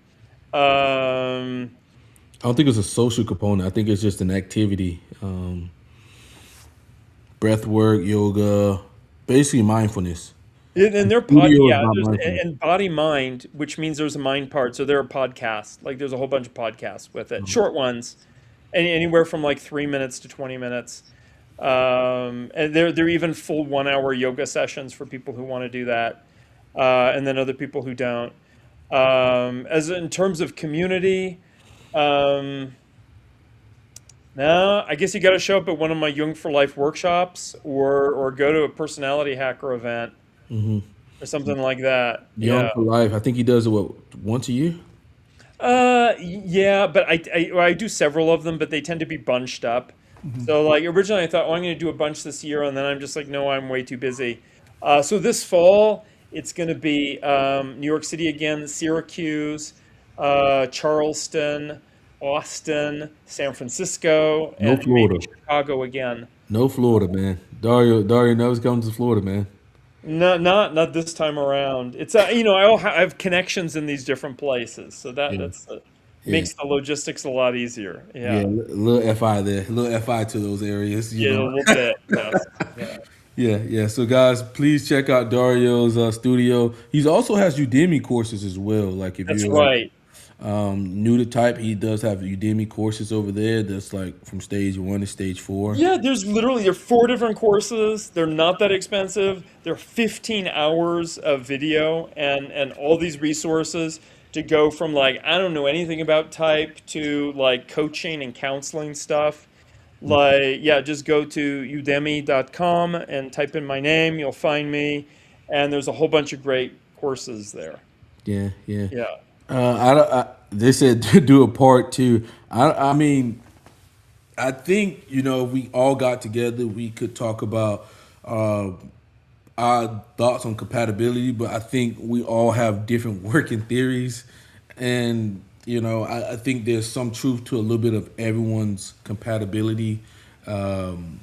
Um, I don't think it's a social component. I think it's just an activity. Breath work, yoga, basically mindfulness. and their Studio is yeah, not there's mindfulness. and body mind, which means there's a mind part. So there are podcasts, like there's a whole bunch of podcasts with it, short ones, anywhere from like 3 minutes to 20 minutes. And they're even full 1 hour yoga sessions for people who want to do that, and then other people who don't. As in terms of community, um, no, I guess you got to show up at one of my Jung for Life workshops, or go to a personality hacker event or something like that. Young Yeah. for life. I think he does it what once a year. Yeah, but well, I do several of them, but they tend to be bunched up. So like originally I thought, oh, I'm going to do a bunch this year, and then I'm just like, no, I'm way too busy. So this fall it's going to be New York City again, Syracuse, Charleston, Austin, San Francisco, No and maybe Florida. Chicago again. No Florida, man. Dario never comes to Florida, man. No, not this time around. It's I have connections in these different places, so Yeah, yeah, makes the logistics a lot easier. yeah. Yeah, Little fi there, little fi to those areas, you yeah, a know. little bit. Yes. Yeah, Yeah, yeah. So guys, please check out Dario's studio. He's also has Udemy courses as well. Like if that's you're like right. new to type, he does have Udemy courses over there. That's like from stage 1 to stage 4. Yeah, there are 4 different courses. They're not that expensive. They're 15 hours of video and all these resources to go from like I don't know anything about type to like coaching and counseling stuff. Like, yeah, just go to udemy.com and type in my name, you'll find me, and there's a whole bunch of great courses there. Yeah, yeah. Yeah. They said to do a part 2. I mean, I think if we all got together, we could talk about uh, our thoughts on compatibility. But I think we all have different working theories, and I think there's some truth to a little bit of everyone's compatibility um,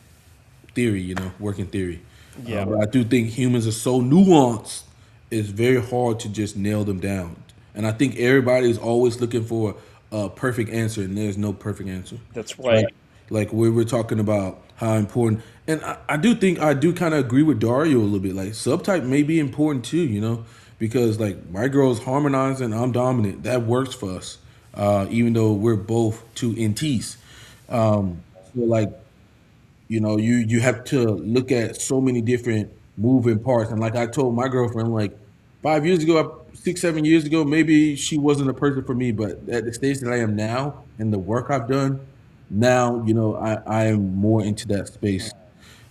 theory. Working theory. Yeah. But I do think humans are so nuanced; it's very hard to just nail them down. And I think everybody is always looking for a perfect answer, and there's no perfect answer. That's Like, right. like we were talking about how important, and I do think I do kind of agree with Dario a little bit. Like subtype may be important too, because like my girl is harmonizing, I'm dominant. That works for us, even though we're both two NTs. So like you have to look at so many different moving parts. And like I told my girlfriend, like 5 years ago, 6, 7 years ago, maybe she wasn't a person for me. But at the stage that I am now and the work I've done, now, I am more into that space.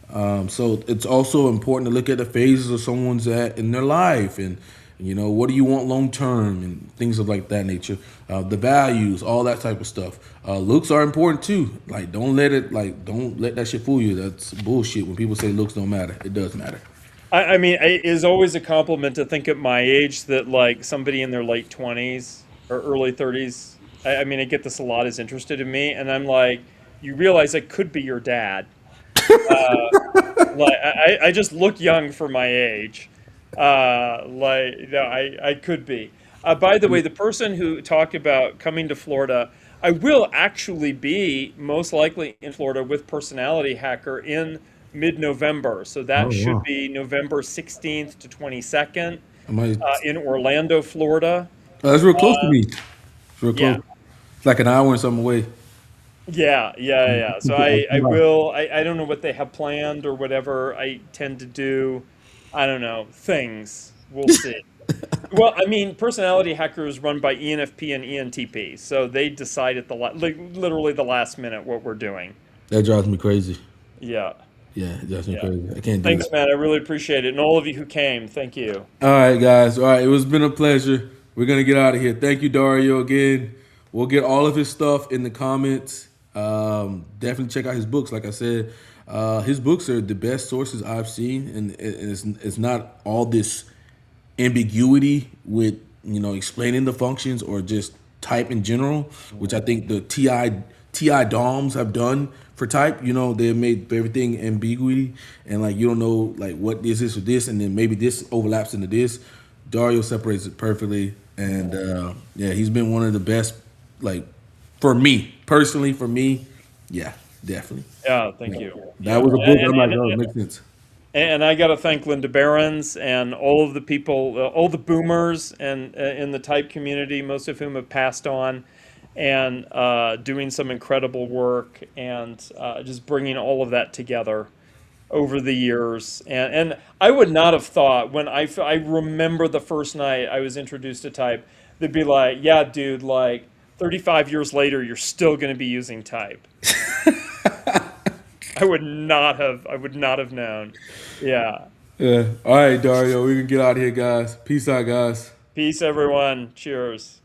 So it's also important to look at the phases of someone's at in their life, and what do you want long term, and things of like that nature. The values, all that type of stuff. Looks are important too. Like don't let that shit fool you. That's bullshit. When people say looks don't matter, it does matter. I mean, it is always a compliment to think at my age that like somebody in their late 20s or early 30s. I mean, I get this a lot, is interested in me, and I'm like, you realize I could be your dad. Like I just look young for my age. Like no, I could be. By the way, the person who talked about coming to Florida, I will actually be most likely in Florida with Personality Hacker in mid-November. So that Oh should wow. be November 16th to 22nd I might. in Orlando, Florida. Oh, that's real close to me. It's real Yeah. close. It's like an hour and something away. Yeah. So I will, I don't know what they have planned or whatever. I tend to do, I don't know, things. We'll see. Well, I mean, Personality Hacker is run by ENFP and ENTP, so they decide at the like literally the last minute what we're doing. That drives me crazy. Yeah, Yeah, it drives me yeah. crazy. I can't do Thanks, that. man. I really appreciate it, and all of you who came, thank you. All right, guys. All right, it was been a pleasure. We're gonna get out of here. Thank you, Dario, again. We'll get all of his stuff in the comments. Definitely check out his books. Like I said, his books are the best sources I've seen, and it's not all this ambiguity with explaining the functions or just type in general, which I think the TI DOMs have done for type. They've made everything ambiguity, and like you don't know like what this is or this, and then maybe this overlaps into this. Dario separates it perfectly, and yeah, he's been one of the best. Like for me personally, for me, yeah, definitely. Yeah, Yeah. thank you. That Yeah, was a book. I'm like, oh, it makes sense. and I got to thank Linda Behrens and all of the people, all the boomers and in the type community, most of whom have passed on, and doing some incredible work and just bringing all of that together over the years. And I would not have thought when I remember the first night I was introduced to type, they'd be like, yeah, dude, like 35 years later, you're still going to be using type. I would not have known. Yeah. Yeah. All right, Dario, we can get out of here, guys. Peace out, guys. Peace, everyone. Cheers.